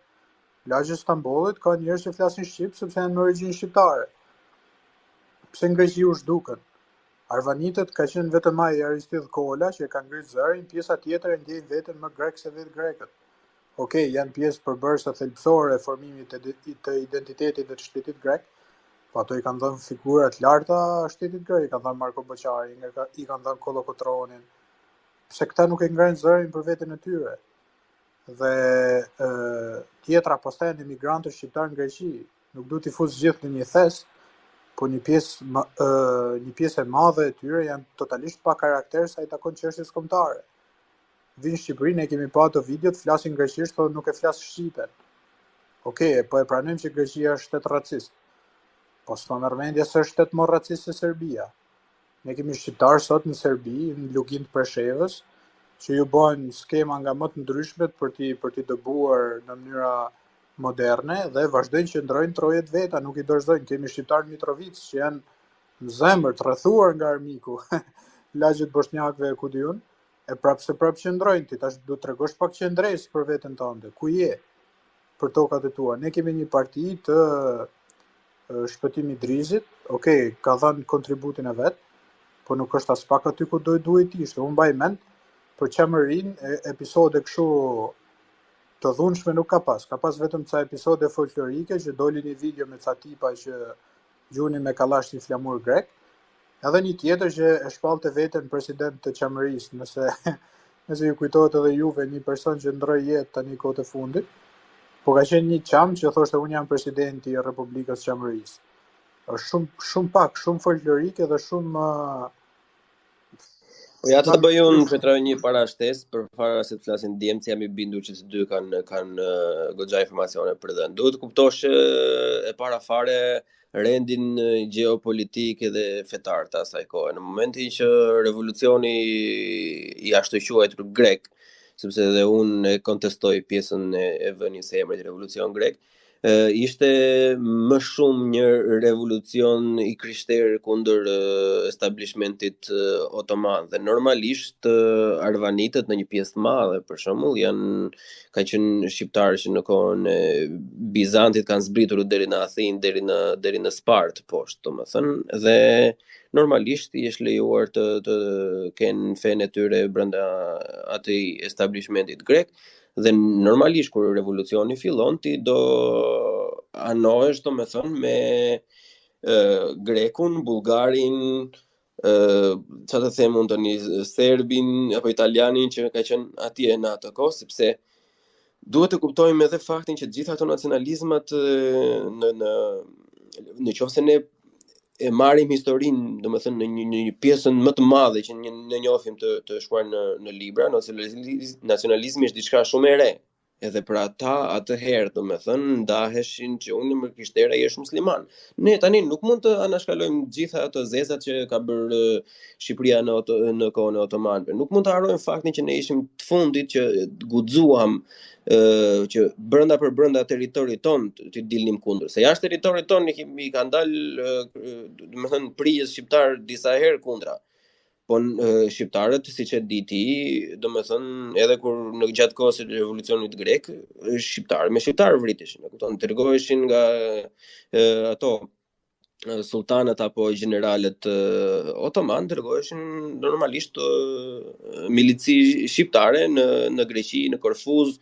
S4: Lagje Stambollit ka njerëz që flasin shqip sepse janë me origjinë shqiptare. Pse në Greqi u zhdukën? Arvanitët ka qenë vetëm ai Aristidh Kola që e ka ngritë zërin, pjesa tjetër e ndjejnë veten më grek se vetë grekët. Janë pjesë përbërëse thelbësore e formimit të identitetit dhe të shtetit grek, po ato i kanë dhënë figurat larta shtetit grek, i kanë dhënë Marko Boqari, i kanë dhënë Kolokotronin. Pse këta nuk e ngrajnë zërin për veten e tyre? Dhe tjetra pastaj janë emigrantët shqiptar në Greqi, nuk duhet i fus gjithë në një thes, po një pjesë e madhe e tyre janë totalisht pa karakter sa i takon çështjes kombëtare. Vinë në Shqipëri, ne kemi pa ato videot, flasin greqisht, thonë nuk e flas shqipen. Po e pranojmë që Greqia është shtet racist. Po s'ka mërmendje se është shtet më racist se Serbia. Ne kemi shqiptarë sot në Serbi, në Lugin të Preshevës, që ju bojnë skema nga më të ndryshmet për t'i dëbuar në mënyra moderne dhe vazhdojnë që ndrojnë trojet veta, nuk i dorëzojnë. Kemi shqiptarë në Mitrovic që janë në zemër të rrethuar nga armiku, lagjet bosnjakëve e ku diun, e prapë se prapë qëndrojnë ti, tash du të tregosh pak qëndres për veten tënde, ku je për tokat e tua. Ne kemi një parti të Shpëtimi Drizit, okay, ka dhënë kontributin e vet, po nuk është as pak aty ku duhet ishte. Unë mbaj mend për Qemerin, episode kështu të dhunshme nuk ka pas. Ka pas vetëm ca episode folklorike që doli një video me ca tipa që gjuni me kalashtin flamur grek. Edhe një tjetër që e shpallte veten president të Qemerisë, nëse ju kujtohet edhe juve një person që ndroi jetë tani kohët e fundit. Po ka qenë një qam që thoshte unë jam presidenti i Republikës Qemerisë. Është shumë pak, shumë folklorike dhe shumë
S3: Po ja të bëj unë Petra një parashtesë përpara se të flasin djemt, jam i bindur që të dy kanë goxha informacione për dhënë. Duhet të kuptosh e para fare rendin gjeopolitik dhe fetar të asaj kohe. Në momentin që revolucioni i ashtu quajtur grek, sepse edhe unë e kontestoj pjesën e vënies së emrit revolucion grek, ishte më shumë një revolucion i krishterë kundër establishmentit otoman dhe normalisht arvanitët në një pjesë të madhe për shembull kanë qenë shqiptarë që në kohën e Bizantit kanë zbritur deri në Athinë, deri në Spartë poshtë, domethënë, dhe normalisht i është lejuar të kenë fenë e tyre brenda atij establishmentit grek. Dhe normalisht kur revolucioni fillon ti do anohesh domethënë me grekun, bullgarin, çfarë të them unë tani, serbin apo italianin që ka qenë atje në atë kohë, sepse duhet të kuptojmë edhe faktin që gjitha ato nacionalizmat në qoftë se ne e marrim historinë, domethënë në një pjesën më të madhe që ne njohim të shkruar në libra, nacionalizmi është diçka shumë e re. Edhe për ata atëherë, domethënë, ndaheshin që unë jam krishter, ai është musliman. Ne tani nuk mund të anashkalojmë gjitha ato zezat që ka bërë Shqipëria në kohën e otomanëve. Nuk mund të harrojmë faktin që ne ishim të fundit që guxuam që brenda për brenda territorit ton të dilnim kundër. Se jashtë territorit ton i kanë dalë, domethënë, prijës shqiptar disa herë kundra. Po shqiptarët, siç e di ti, domethënë, edhe kur në gjatë kohës së revolucionit grek, shqiptar me shqiptar vriteshin, e kupton, dërgoheshin nga ato sultanët apo generalet otoman, dërgoheshin normalisht milici shqiptare në Greqi, në Korfuz,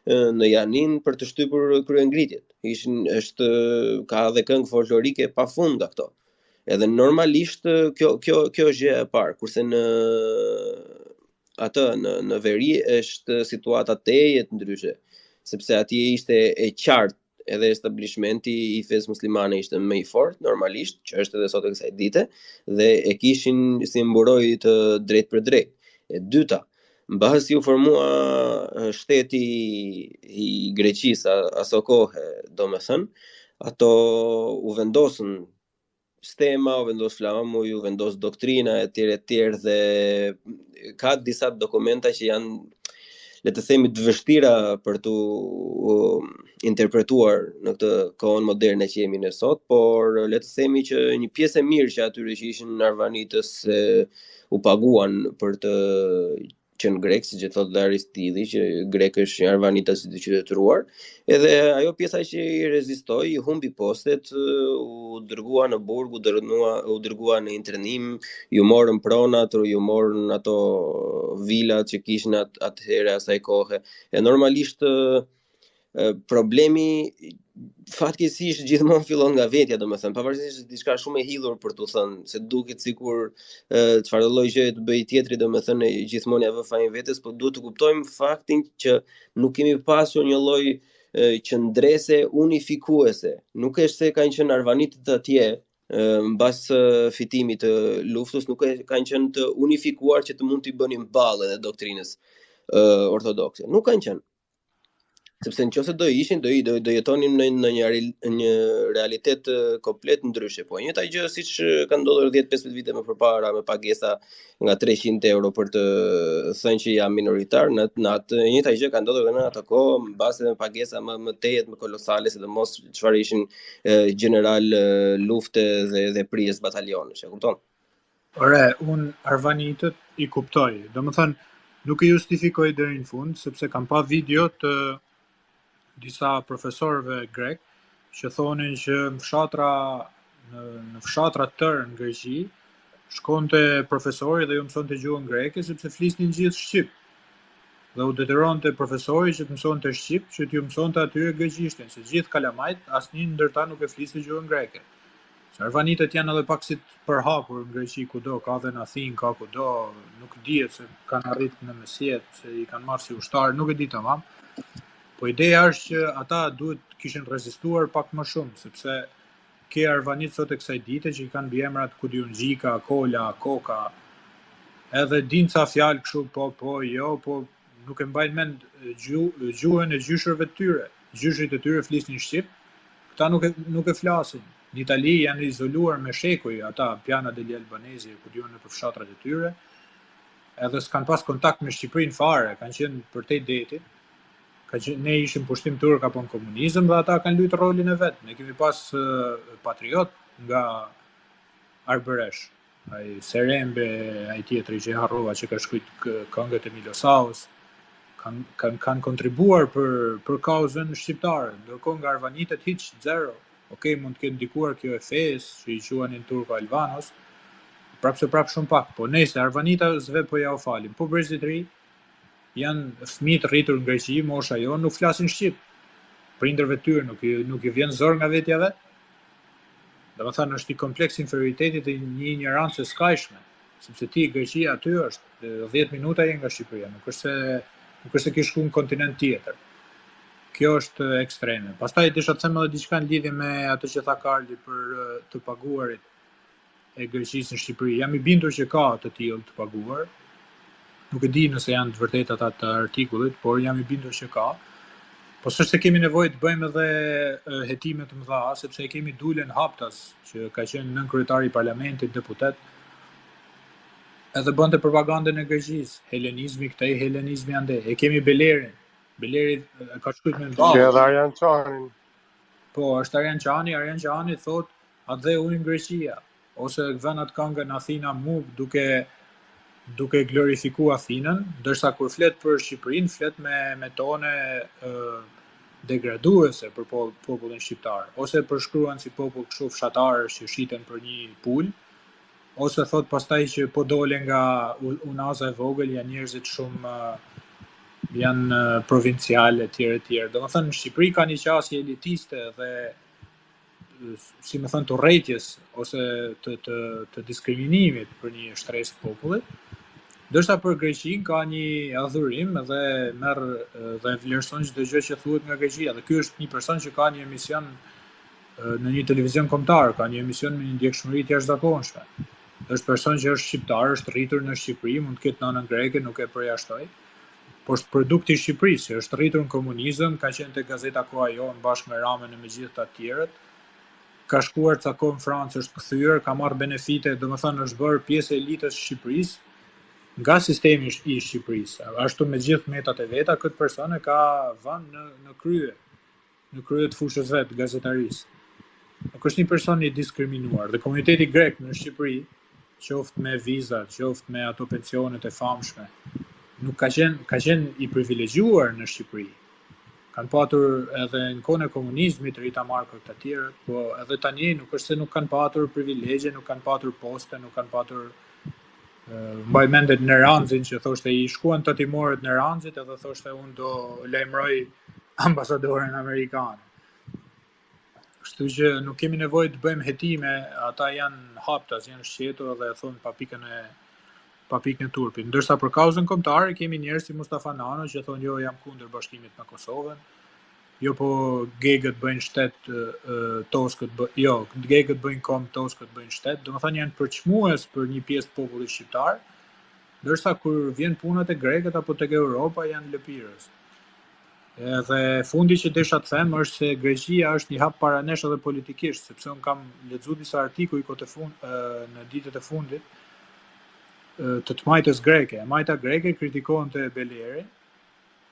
S3: në Janin për të shtypur kryengritjet. Ka dhe këngë folklorike pafund nga këto. Edhe normalisht kjo është gjë e parë, kurse në veri është situata tejet ndryshe, sepse atje ishte e qartë edhe establishmenti i fesë muslimane ishte më i fortë normalisht, që është edhe sot e kësaj dite, dhe e kishin si mburoj të drejt për drejt. E dyta, mbasi u formua shteti i Greqisë aso kohë, domethënë, ato u vendosën stema, u vendos flamuj, u vendos doktrina e tjerë dhe ka disa dokumenta që janë, le të themi, të vështira për të interpretuar në këtë kohën moderne që jemi ne sot, por le të themi që një pjesë e mirë që atyre që ishin arvanitës u paguan për të qenë grek, siç e thotë Aristidi, që grek është një arvanitas i qytetëruar, edhe ajo pjesa që i rezistoi, i humbi postet, u dërgua në burg, u dërgua në internim, ju morën pronat, ju morën ato vilat që kishin atëherë asaj kohe. E normalisht problemi fatkeqësisht gjithmonë fillon nga vetja, domethënë, pavarësisht se diçka shumë e hidhur për t'u thënë, se duket sikur çfarë lloj gjëje të bëj tjetri, domethënë gjithmonë ja vë fajin vetes, por duhet të kuptojmë faktin që nuk kemi pasur një lloj qëndrese unifikuese. Nuk është se kanë qenë arvanitët atje mbas fitimit të luftës, nuk kanë qenë të unifikuar që të mund t'i bënin ballë edhe doktrinës ortodokse. Nuk kanë qenë. Sepse nëse do ishin, do jetonim në një realitet komplet ndryshe. Po njëjta gjë siç ka ndodhur 10-15 vite më përpara me pagesa nga 300 euro për të thënë që jam minoritar, në atë njëjta gjë ka ndodhur edhe në atë kohë mbase me pagesa më tejet, më kolosale, sidomos çfarë ishin general lufte dhe prijes batalionesh, e kupton?
S4: Ore, unë Arvanitët i kuptoj. Domethënë, nuk i justifikoj deri në fund, sepse kam pa video të disa profesorëve grek që thonin që në fshatra tërë në Greqi shkonte profesori dhe ju mësonte gjuhën greke sepse flisnin gjithë shqip. Dhe u detyronte profesori që të mësonte shqip, që t'ju mësonte atyre greqishten, se gjithë kalamajt asnjë ndër ta nuk e fliste gjuhën greke. Se Arvanitët janë edhe pak si të përhapur në Greqi kudo, ka dhe në Athinë, ka kudo, nuk dihet se kanë arritur në mesjet, se i kanë marrë si ushtar, nuk e di tamam. Po ideja është që ata duhet kishin rezistuar pak më shumë, sepse ke Arvanitë sot e kësaj dite që i kanë biemrat ku diun Gjika, Kola, Koka, edhe din ca fjalë kështu po nuk e mbajnë mend gjuhën e gjyshërve të tyre. Gjyshrit e tyre flisnin shqip, këta nuk e flasin. Në Itali janë izoluar me shekuj ata Piana degli Albanesi, ku diun në fshatrat e tyre, edhe s'kan pas kontakt me Shqipërinë fare, kanë qenë përtej detit. Ne ishim pushtim turk apo në komunizëm dhe ata kanë luajtur rolin e vet. Ne kemi pas patriot nga Arbëresh, ai Serembe, ai tjetri që harrova që ka shkruajtur këngët e Milosaus, kanë kontribuar për kauzën shqiptare, ndërkohë nga Arvanitët hiç zero. Okej, mund të ketë ndikuar kjo e fesë, që i quanin turko-albanos, prapë shumë pak, po nëse Arvanita s've po ja u falim, po brezit ri janë fëmijë rritur në Greqi, mosha jonë, nuk flasin shqip. Prindërve tyre nuk i vjen zor nga vetja vet. Domethënë është i kompleks inferioriteti e një ignorancë skajshme, sepse ti Greqia aty është 10 minuta je nga Shqipëria, nuk është se ke shku në kontinent tjetër. Kjo është ekstreme. Pastaj desha të them edhe diçka në lidhje me atë që tha Karli për të paguarit e Greqisë në Shqipëri. Jam i bindur që ka të tillë të paguar. Nuk e di nëse janë të vërtetë ata të artikullit, por jam i bindur që ka. Po s'është se kemi nevojë të bëjmë edhe hetime të mëdha, sepse e kemi Dulen Haptas, që ka qenë nën kryetari i parlamentit, deputet, edhe bënte propagandën e Greqisë, helenizmi këtej, helenizmi ande. E kemi Belerin. Beleri ka shkruajtur me
S6: Që edhe Arjan Çanin.
S4: Po, është Arjan Çani thot atë dhe ujnë Greqia, ose vën atë këngën Athina Move duke glorifiku Athinën, ndërsa kur flet për Shqipërinë, flet me tone degraduese për popullin shqiptar, ose përshkruan si popull kështu fshatarë që shiten për një pul, ose thot pastaj që po dole nga unaza e vogël janë njerëzit shumë janë provinciale etj. Domethënë në Shqipëri ka një qasje elitiste dhe si më thënë të urrëties ose të diskriminimit për një shtresë të popullit. Ndërsa për Greqinë ka një adhurim dhe merr dhe vlerëson çdo gjë që thuhet nga Greqia. Dhe ky është një person që ka një emision në një televizion kombëtar, ka një emision me një ndjekshmëri të jashtëzakonshme. Është person që është shqiptar, është rritur në Shqipëri, mund të ketë nënën greke, nuk e përjashtoj. Po është produkti i Shqipërisë, është rritur në komunizëm, ka qenë te gazeta Koha Jon bashkë me Ramën e me gjithë të tjerët. Ka shkuar ca kohë në Francë, është kthyer, ka marrë benefite, domethënë është bërë pjesë e elitës së Shqipërisë nga sistemi i Shqipërisë. Ashtu me gjithë metat e veta, këtë person e ka vënë në krye të fushës vet të gazetarisë. Nuk është një person i diskriminuar dhe komuniteti grek në Shqipëri, qoftë me vizat, qoftë me ato pensionet e famshme, nuk ka qenë i privilegjuar në Shqipëri. Kanë patur edhe në kohën e komunizmit Rita Marko të tjerët, po edhe tani nuk është se nuk kanë patur privilegje, nuk kanë patur poste, nuk kanë patur mbaj mendet në Ranzin që thoshte i shkuan të timorët në Ranzit edhe thoshte unë do lajmëroj ambasadorin amerikan. Kështu që nuk kemi nevojë të bëjmë hetime, ata janë haptas, janë shqetur dhe thonë pa pikën e turpit. Ndërsa për kauzën kombëtare kemi njerëz si Mustafa Nano që thonë jo jam kundër bashkimit me Kosovën. Jo po gegët bëjnë shtet, gegët bëjnë kom, toskët bëjnë shtet. Domethënë janë përçmues për një pjesë të popullit shqiptar, ndërsa kur vjen puna te grekët apo tek Europa janë lëpirës. Edhe fundi që desha të them është se Greqia është një hap paranesh edhe politikisht, sepse unë kam lexuar disa artikuj në ditët e fundit të majtës greke. Majta greke kritikohen të Beleri,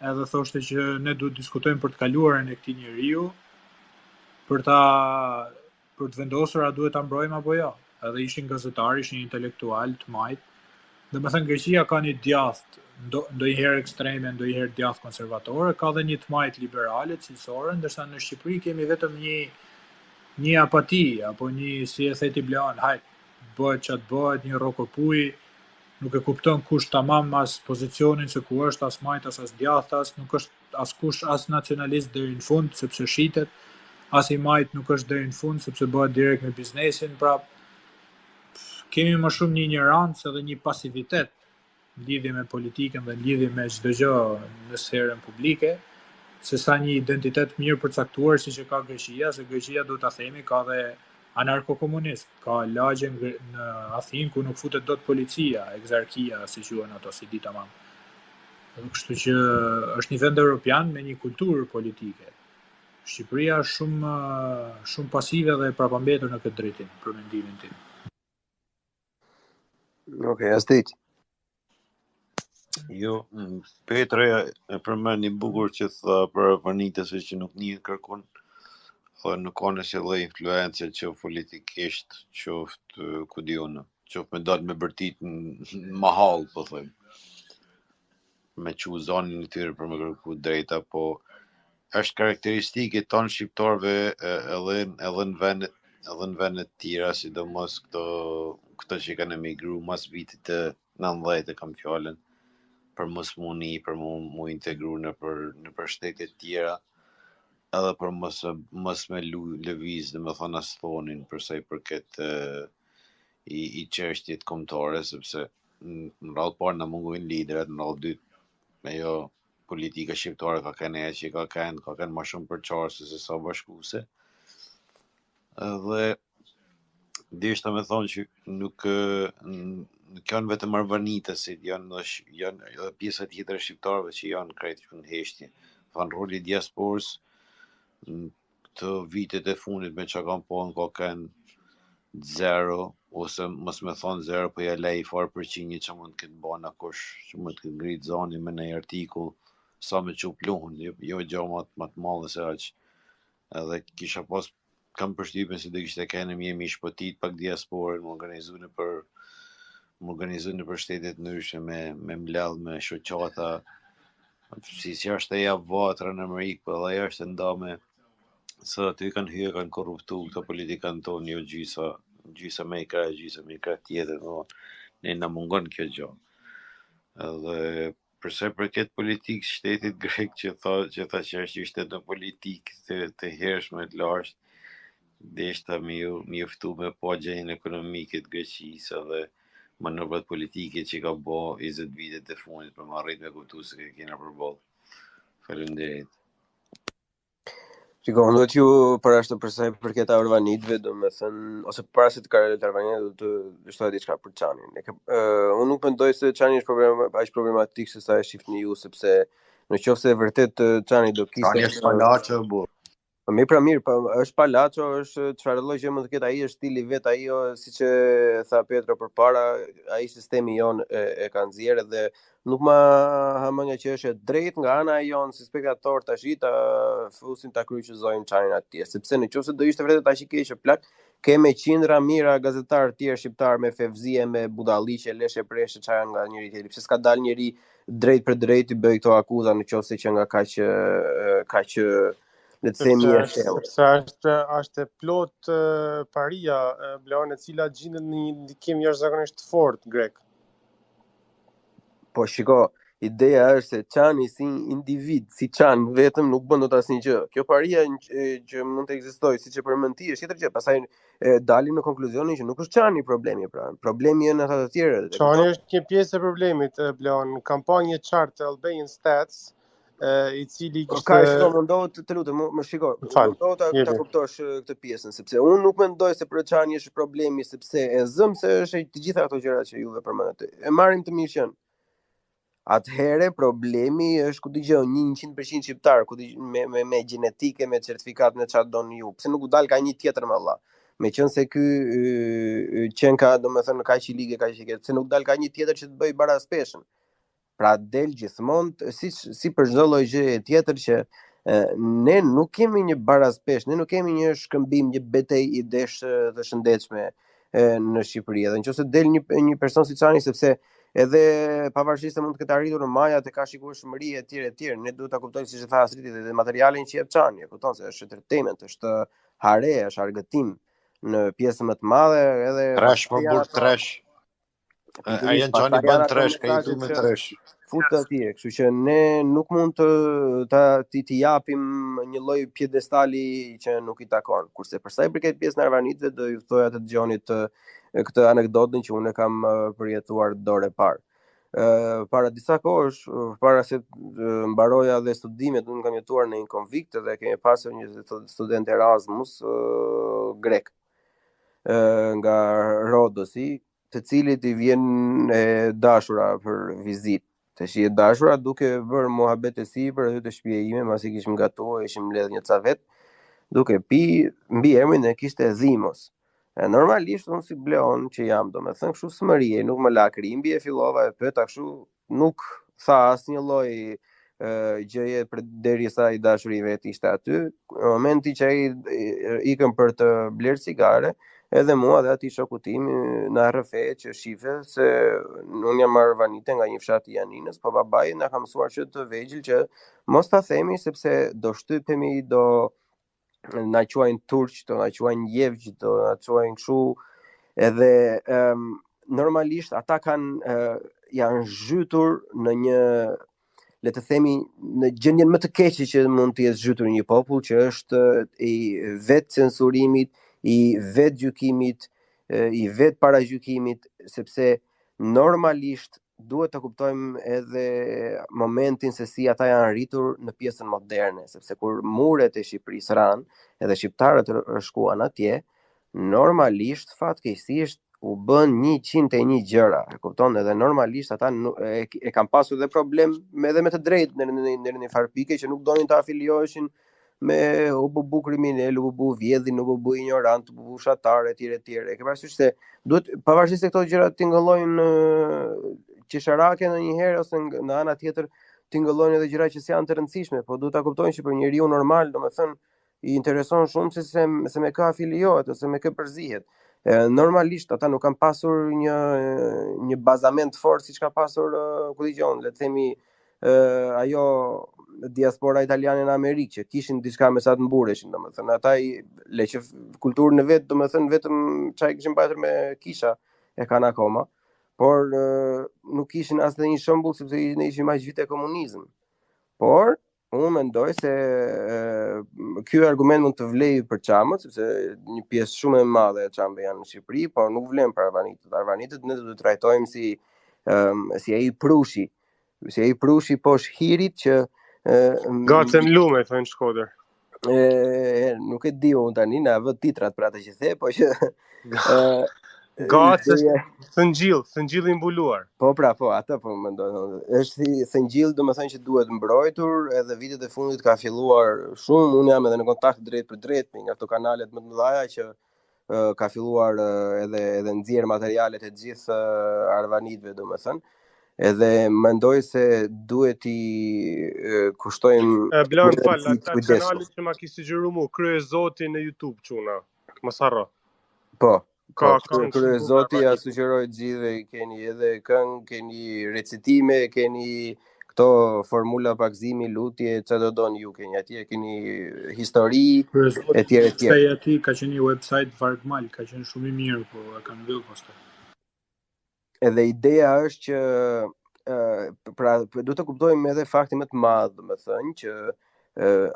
S4: edhe thoshte që ne duhet diskutojmë për të kaluarën e këtij njeriu, për të vendosur a duhet ta mbrojmë apo jo. Edhe ishin gazetar, ishin intelektual të majt. Domethënë Greqia ka një djathtë, ndonjëherë ekstreme, ndonjëherë djathtë konservatore, ka dhe një të majt liberale, cilësore, ndërsa në Shqipëri kemi vetëm një apati, apo një, si e theti Bleon, bëhet çat bëhet, një rokopuj, nuk e kupton kush tamam as pozicionin se ku është, as majt, as djathtas, nuk është askush as nacionalist deri në fund, sepse shitet, as i majt nuk është deri në fund, sepse bëhet direkt me biznesin, prap kemi më shumë një ignorancë dhe një pasivitet në lidhje me politikën dhe në lidhje me çdo gjë në sferën publike, se sa një identitet mirë përcaktuar siç e ka Greqia, se Greqia duhet ta themi ka dhe anarko-komunist, ka lagje në Athinë ku nuk futet dot policia, egzarkia, si quhen ato, si di tamam. Kështu që është një vend evropian me një kulturë politike. Shqipëria është shumë pasive dhe prapambetur në këtë drejtim, për mendimin tim.
S3: Okej, Astrid.
S7: Jo, Petra e përmend një bukur që tha për vanitëse që nuk njihet kërkon, thonë nuk ka nëse lloj influencë qoftë politikisht, qoftë ku di unë, qoftë me dalë me bërtit në mahall, po them. Me çu zonin e tyre për me kërku drejta, po është karakteristike tonë shqiptarëve edhe në vendet tjera, sidomos këto që kanë emigruar mas vitit të 90 kam fjalën, për mos muni, për mu integru në për shtetet tjera, edhe për mos me lëviz, dhe me thonë as thonin, përsa i përket i çështjet kombëtare, sepse në radhë parë na mungojnë liderat, në radhë dytë, ajo politika shqiptare ka kanë që ka kanë më shumë përçarëse se sa bashkuese. Dhe deshta me thonë që nuk janë vetëm arvanitësit, janë edhe pjesa tjetër e shqiptarëve që janë krejt në heshtje. Thonë roli i diasporës të vitet e fundit me çka kanë ka kanë zero, ose mos me thonë zero, po ja lej fare përqindje që mund të ketë bana kush, që mund të ketë ngrit zoni me një artikull, sa me çu pluhun, jo gjë më të madhe se aq. Edhe kisha pas kam përshtypjen se do kishte kanë jemi shpëtit pak diasporën, më organizuar në për shtetet ndryshe me mbledh me shoqata, si është ajo vatra në Amerikë, po edhe ajo është ndame se aty kanë hyrë, kanë korruptu këto politikanë tonë, jo gjysa me i krah tjetër, ne na mungon kjo gjë. Edhe përse përket politikë shtetit grek që tha që ishte në politikë të hershme të lashtë, deshta mi uftu me po gjendjen ekonomike të Greqisë dhe manovrat politike që ka bë 20 vitet e fundit për më arrit me kuptu se kena përballë. Faleminderit.
S3: Shiko, unë do t'ju përshtë përsa i përket arvanitëve, do me thënë, ose para se të karelet arvanitëve, do të shtoj diçka për Çanin. Unë nuk mendoj se Çani është aq problematik se sa e shihni ju, sepse në qoftë se vërtet Çani do kishte
S7: Çani është palaço bu.
S3: Mirë, është palaço, është çfarë lloj gjë mund të ketë ai, është stili vet ai, siç e tha Petro përpara, ai sistemi jon e ka nxjerrë dhe nuk ma hamënja që është e drejt nga ana e jon si spektator tash ta fusin ta kryqëzojnë Çanin atje, sepse nëse do ishte vërtet aq i keq plak, kemë qindra mira gazetarë të tjerë shqiptar me fevzie, me budalliqe, leshe preshe çfarë nga njëri tjetri. Pse s'ka dalë njëri drejt për drejt i bëj këto akuza nëse që nga kaq le të themi
S6: është plot paria Bleon e cila gjendet në një ndikim jashtëzakonisht të fortë grek.
S3: Po shiko, ideja është se Çani si individ, si Çan vetëm nuk bën dot asnjë gjë. Kjo paria që mund të ekzistojë, siç e përmend ti, është tjetër gjë. Pastaj dalim në konkluzionin që nuk është Çani problemi, pra. Problemi janë ata të tjerë.
S6: Çani është një pjesë e problemit, Bleon. Kampanje qartë Albanian Stats, i cili
S3: kishte mundohet të lutem, më shiko. Mundohet ta kuptosh këtë pjesën, sepse unë nuk mendoj se për Çani është problemi, sepse e zëm se është të gjitha ato gjërat që juve përmendët. E marrim të mirë qenë. atëherë problemi është ku dëgjon 100% shqiptar, me gjenetike, me certifikat në çfarë doni ju. Pse nuk u dal ka një tjetër më valla? Me qenë se ky qen ka domethënë kaq i ligë kaq i ke, pse nuk dal ka një tjetër që të bëj baraspeshën. Pra del gjithmonë si për çdo lloj gjëje tjetër që ne nuk kemi një baraspesh, ne nuk kemi një shkëmbim, një betejë idesh të shëndetshme në Shqipëri. Edhe nëse del një person si Çani, sepse edhe pavarësisht se mund të ketë arritur në maja të ka shikueshmëri etj, ne duhet ta kuptojmë siç e tha Asriti dhe materialin që jep Çani, e kupton se është entertainment, është hare, është argëtim në pjesën më të madhe, edhe
S7: Trash më burr trash. Ai Çani bën trash, ka jetu me trash.
S3: Futë atje, kështu që ne nuk mund t'i japim një lloj piedestali që nuk i takon. Kurse për sa i përket pjesën e Arvanitëve, do ju thoja të dëgjoni këtë anekdotën që unë kam përjetuar dorë parë. Para disa kohësh, para se mbaroja dhe studimet, unë kam jetuar në një konvikt dhe kemi pasur një student Erasmus grek nga Rodosi, të cilit i vjen e dashura për vizitë. Tash i dashura duke bërë muhabet e sipër aty te shtëpia ime, pasi kishim gatuar, ishim mbledh një ca vet, duke pi mbi emrin e kishte Dhimos. Normalisht unë si bleon që jam, domethënë kështu smërie, nuk më la krimbi, e fillova e pyeta kështu, nuk tha asnjë lloj gjëje derisa i dashuri vet ishte aty. Në momentin që ai ikën për të bler cigare, edhe mua dhe ati shoku tim na rrëfe që shife se unë jam arvanite nga një fshat i Janinës, po babai na ka mësuar që të vegjël që mos ta themi sepse do shtypemi, do na quajnë turq, do na quajnë jevgj, do na quajnë kështu, edhe normalisht ata janë zhytur në një, le të themi, në gjendjen më të keqe që mund të jetë zhytur një popull, që është i vetë censurimit, i vetë gjykimit, i vetë paragjykimit, sepse normalisht duhet të kuptojmë edhe momentin se si ata janë rritur në pjesën moderne, sepse kur muret e Shqipërisë ranë, edhe shqiptarët shkuan atje, normalisht fatkeqësisht u bën 101 gjëra, e kupton, edhe normalisht ata e kanë pasur dhe problem edhe me të drejtë në një farë pike që nuk donin të afilioheshin me UBB kriminal, UBB vjedhin, UBB ignorant, UBB fshatar etj. E ke parasysh se duhet pavarësisht se këto gjëra tingëllojnë qesharake ndonjëherë ose në ana tjetër tingëllojnë edhe gjëra që janë të rëndësishme, po duhet ta kuptojnë që për njeriu normal, domethënë i intereson shumë se me kë afiliohet ose me kë përzihet. Normalisht ata nuk kanë pasur një bazament fort siç ka pasur ku dëgjon, le të themi ajo diaspora italiane në Amerikë, që kishin diçka me sa të mbureshin, domethënë ata le që kulturën e vet, domethënë vetëm çaj kishin mbajtur me kisha e kanë akoma, por nuk kishin as një shembull sepse ne ishim aq vite komunizëm. Por unë mendoj se ky argument mund të vlejë për çamët, sepse një pjesë shumë e madhe e çamëve janë në Shqipëri, por nuk vlen për arvanitët. Arvanitët ne do të trajtojmë si ai prushi, poshtë hirit që
S6: Gacem lume, thonë Shkodër.
S3: Nuk e di unë tani, na vë titrat për atë që the, po që
S6: Gacë është thëngjilli mbuluar.
S3: Po pra, po, atë po mendoj. Është si thëngjill, domethënë që duhet mbrojtur, edhe vitet e fundit ka filluar shumë, unë jam edhe në kontakt drejt për drejt me nga ato kanalet më të mëdha që ka filluar edhe nxjerr materialet e gjithë arvanitëve, domethënë. Edhe mendoj se duhet i kushtojmë
S6: Blan fal, ata kanalet që ma ki sugjeruar mua, Krye Zoti në YouTube çuna. Mos harro.
S3: Po.
S6: Krye
S3: Zoti ja sugjeroj gjithëve, keni edhe këngë, keni recitime, keni këto formula pakzimi, lutje, çfarë do doni ju, keni atje, keni histori etj.
S4: Ai aty ka qenë një website Vargmal, ka qenë shumë i mirë, po e kanë mbyll pastaj.
S3: Edhe ideja është që pra duhet të kuptojmë edhe faktin më të madh, domethënë që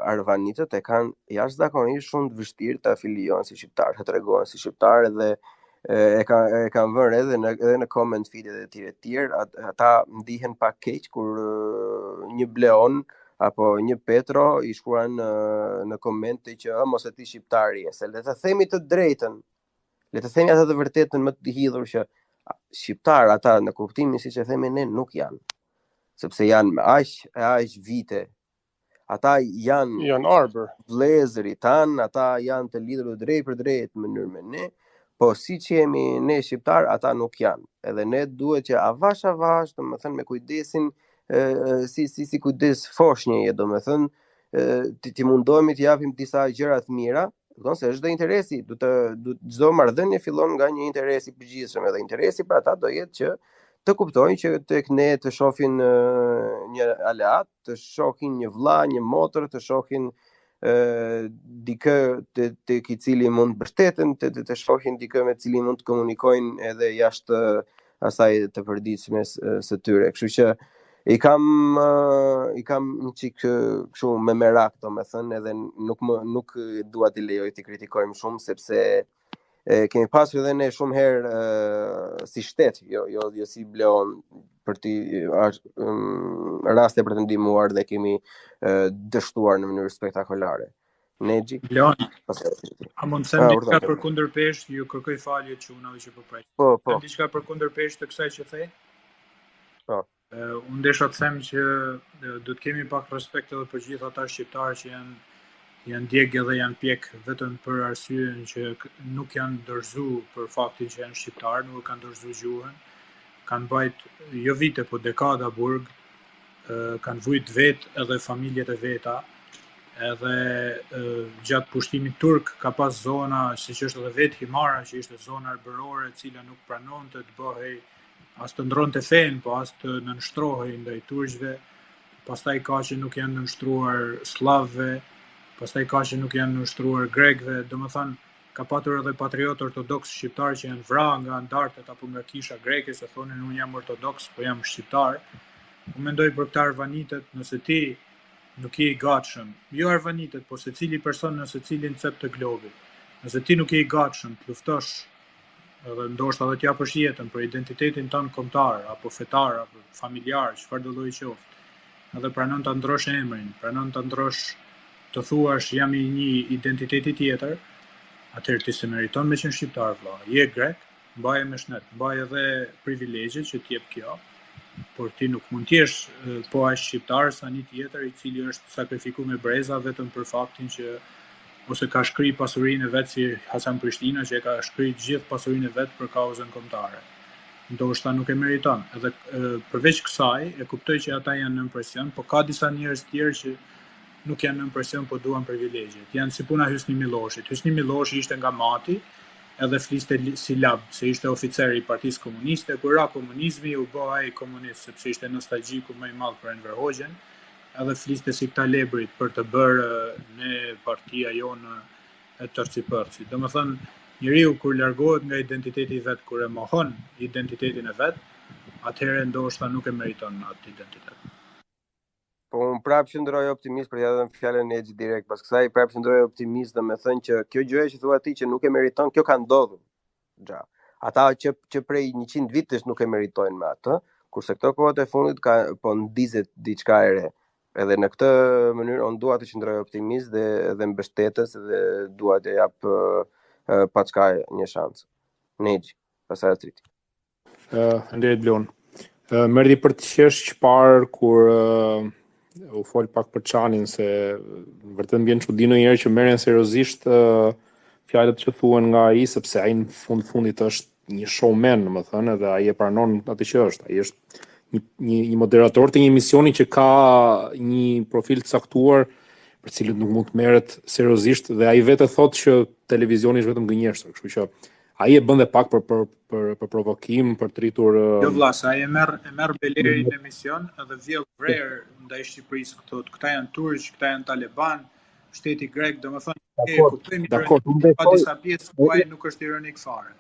S3: arvanitët e kanë jashtëzakonisht shumë të vështirë të afiliohen si shqiptar, të tregohen si shqiptar, edhe e kanë vënë edhe në comment feedet e tjerë, ata ndihen pak keq kur një Bleon apo një Petro i shkruan në komente që mos e ti shqiptari, se le të themi të drejtën, le të themi atë të vërtetën më të hidhur që shqiptar ata në kuptimin siç e themi ne nuk janë. sepse janë aq vite. Ata janë
S6: arbër.
S3: vlezëri tan, ata janë të lidhur drejt për drejt në mënyrë me ne, po siç jemi ne shqiptar, ata nuk janë. Edhe ne duhet që avash, domethënë me kujdesin si kujdes foshnjeje, domethënë ti mundohemi të japim disa gjëra të mira, do se çdo interesi, çdo marrëdhënie fillon nga një interes i përgjithshëm, edhe interesi për ata do jetë që të kuptojnë që tek ne të shohin një aleat, të shohin një vlla, një motër, të shohin dikë tek i cili mund të mbështeten, të shohin dikë me cilin mund të komunikojnë edhe jashtë asaj të përditshme së tyre. Kështu që i kam një çik kështu me merak, domethënë, edhe nuk dua t'i lejoj të kritikojmë shumë, sepse kemi pasur edhe ne shumë herë si shtet, jo si Bleon, për raste për të ndihmuar dhe kemi dështuar në mënyrë spektakolare. Nexhi?
S4: Bleon, a mund të them diçka për kundërpesh, ju kërkoj falje që unë që po prej.
S3: Po.
S4: Diçka për kundërpesh të kësaj që the?
S3: Po.
S4: Unë desha të them që do të kemi pak respekt edhe për gjithë ata shqiptarë që janë djegë dhe janë pjek vetëm për arsyeën që nuk janë dorëzu për faktin që janë shqiptarë, nuk kanë dorëzu gjuhën, kanë bajt jo vite, po dekada burg, kanë vujt vetë edhe familjet e veta, edhe gjatë pushtimit turk ka pas zona, siç është edhe vetë Himara, që ishte zona arbërore, e cila nuk pranonte të bëhej as të ndronte fen, po as të nënshtrohej ndaj turqëve, pastaj ka që nuk janë nënshtruar slavëve, pastaj ka që nuk janë nënshtruar grekëve, domethënë ka patur edhe patriot ortodoks shqiptar që janë vrarë nga andartet apo nga kisha greke, se thonin unë jam ortodoks, po jam shqiptar. Unë mendoj për këta arvanitet, nëse ti nuk je i gatshëm, jo arvanitet, po secili person në secilin cep të globit. Nëse ti nuk je i gatshëm të luftosh edhe ndoshta edhe t'ja japësh jetën për identitetin tënd kombëtar apo fetar apo familjar, çfarë do lloji qoftë, edhe pranon ta ndrosh emrin, pranon ta ndrosh të thuash jam i një identiteti tjetër, atëherë ti se meriton me qenë shqiptar vëlla. Je grek, mbaje me shnet, mbaje edhe privilegjet që t'jep kjo, por ti nuk mund t'jesh po aq shqiptar sa një tjetër i cili është sakrifikuar me breza vetëm për faktin që ose ka shkri pasurinë e vet si Hasan Prishtina që e ka shkri gjithë pasurinë e vet për kauzën kombëtare. Ndoshta nuk e meriton. Edhe përveç kësaj, e kuptoj që ata janë në presion, por ka disa njerëz tjerë që nuk janë në presion, po duan privilegjet. Janë si puna Hysni Milloshit. Hysni Milloshi ishte nga Mati, edhe fliste si lab, se ishte oficer i Partisë Komuniste, kur ra komunizmi u bë ai komunist, sepse ishte nostalgjiku më i madh për Enver Hoxhën, edhe fliste si këta lebrit për të bërë ne partia jonë e tërcipërci. Domethënë, njeriu kur largohet nga identiteti i vet, kur e mohon identitetin e vet, atëherë ndoshta nuk e meriton atë identitet.
S3: Po unë prapë qëndroj optimist, për t'ja dhënë fjalën e Nexhi direkt pas kësaj, prapë qëndroj optimist dhe me thënë që kjo gjë që thua ti që nuk e meriton, kjo ka ndodhur. Ata që prej 100 vitesh nuk e meritojnë me atë, kurse këto kohët e fundit po ndizet diçka e re. Edhe në këtë mënyrë unë dua të qëndroj optimist dhe mbështetës dhe dua të jap paçka një shans. Nexhi, pastaj triti.
S5: Ndërtet Blon. Merdi për të qesh çfarë kur u fol pak për Çanin, se vërtet mbien çudi ndonjëherë që merren seriozisht fjalët që thuhen nga ai, sepse ai në fundit është një showman, domethënë, dhe ai e pranon atë që është. Ai është një moderator të një emisioni që ka një profil të caktuar për cilët nuk mund të merret seriozisht, dhe ai vetë thotë që televizioni është vetëm gënjeshtër, kështu që ai e bën dhe pak për provokim, për të rritur
S4: Jo vlla, sa ai e merr Belerin në emision edhe vjell vrerë ndaj Shqipërisë, këta janë turq, këta janë taliban, shteti grek, domethënë e kuptojmë ka disa pjesë ku ai nuk është ironik fare.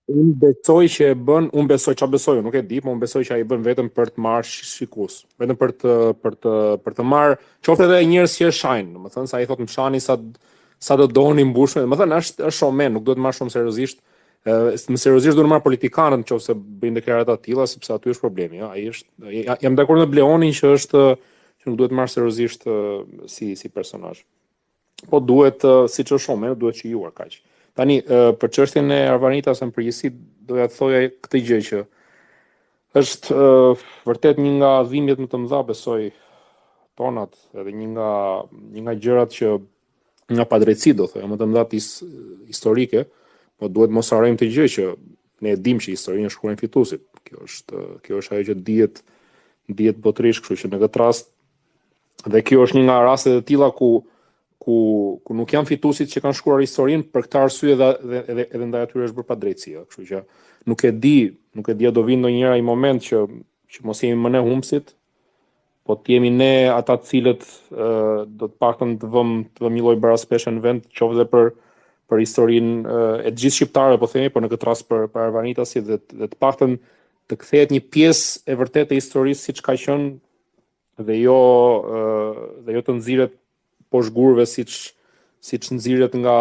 S5: Unë besoj që e bën, çfarë besoj, nuk e di, por unë besoj që ai e bën vetëm për të marrë shikus, vetëm për të marrë, qoftë edhe njerëz që e shajnë, domethënë sa ai thotë më shani sa do doni mbushme, domethënë është showman, nuk duhet të marrë shumë seriozisht. Më seriozisht duhet të marrë politikanët nëse bëjnë deklarata të tilla, sepse aty është problemi, ja. Ai është, jam dakord me Bleonin që nuk duhet të marrë seriozisht si personazh. Po duhet, siç është showman, duhet shijuar kaq. Tani, për çështjen e Arvanitas në përgjithësi, doja të thoja këtë gjë që Është vërtet një nga dhimbjet më të mëdha besoj tonat, edhe një nga gjërat që nga padrejtësi do thënë, më të mëdha historike, po duhet mos harrojmë të gjë që ne e dimë që historinë është shkruajnë fituesit. Kjo është ajo që dihet botërisht, kështu që në këtë rast dhe kjo është një nga rastet e tilla ku nuk janë fituesit që kanë shkruar historinë për këtë arsye edhe ndaj atyre është bërë padrejtësi, kështu që nuk e di do vinë ndonjëherë ai moment që mos jemi më ne humbësit, po të jemi ne ata të cilët do të paktën të vëmë një lloj baraspeshe në vend, qoftë edhe për historinë e të gjithë shqiptarëve, po themi, por në këtë rast për arvanitasit dhe të paktën të kthehet një pjesë e vërtetë e historisë siç ka qenë dhe jo të nxirret poshtë gurëve siç nxirret nga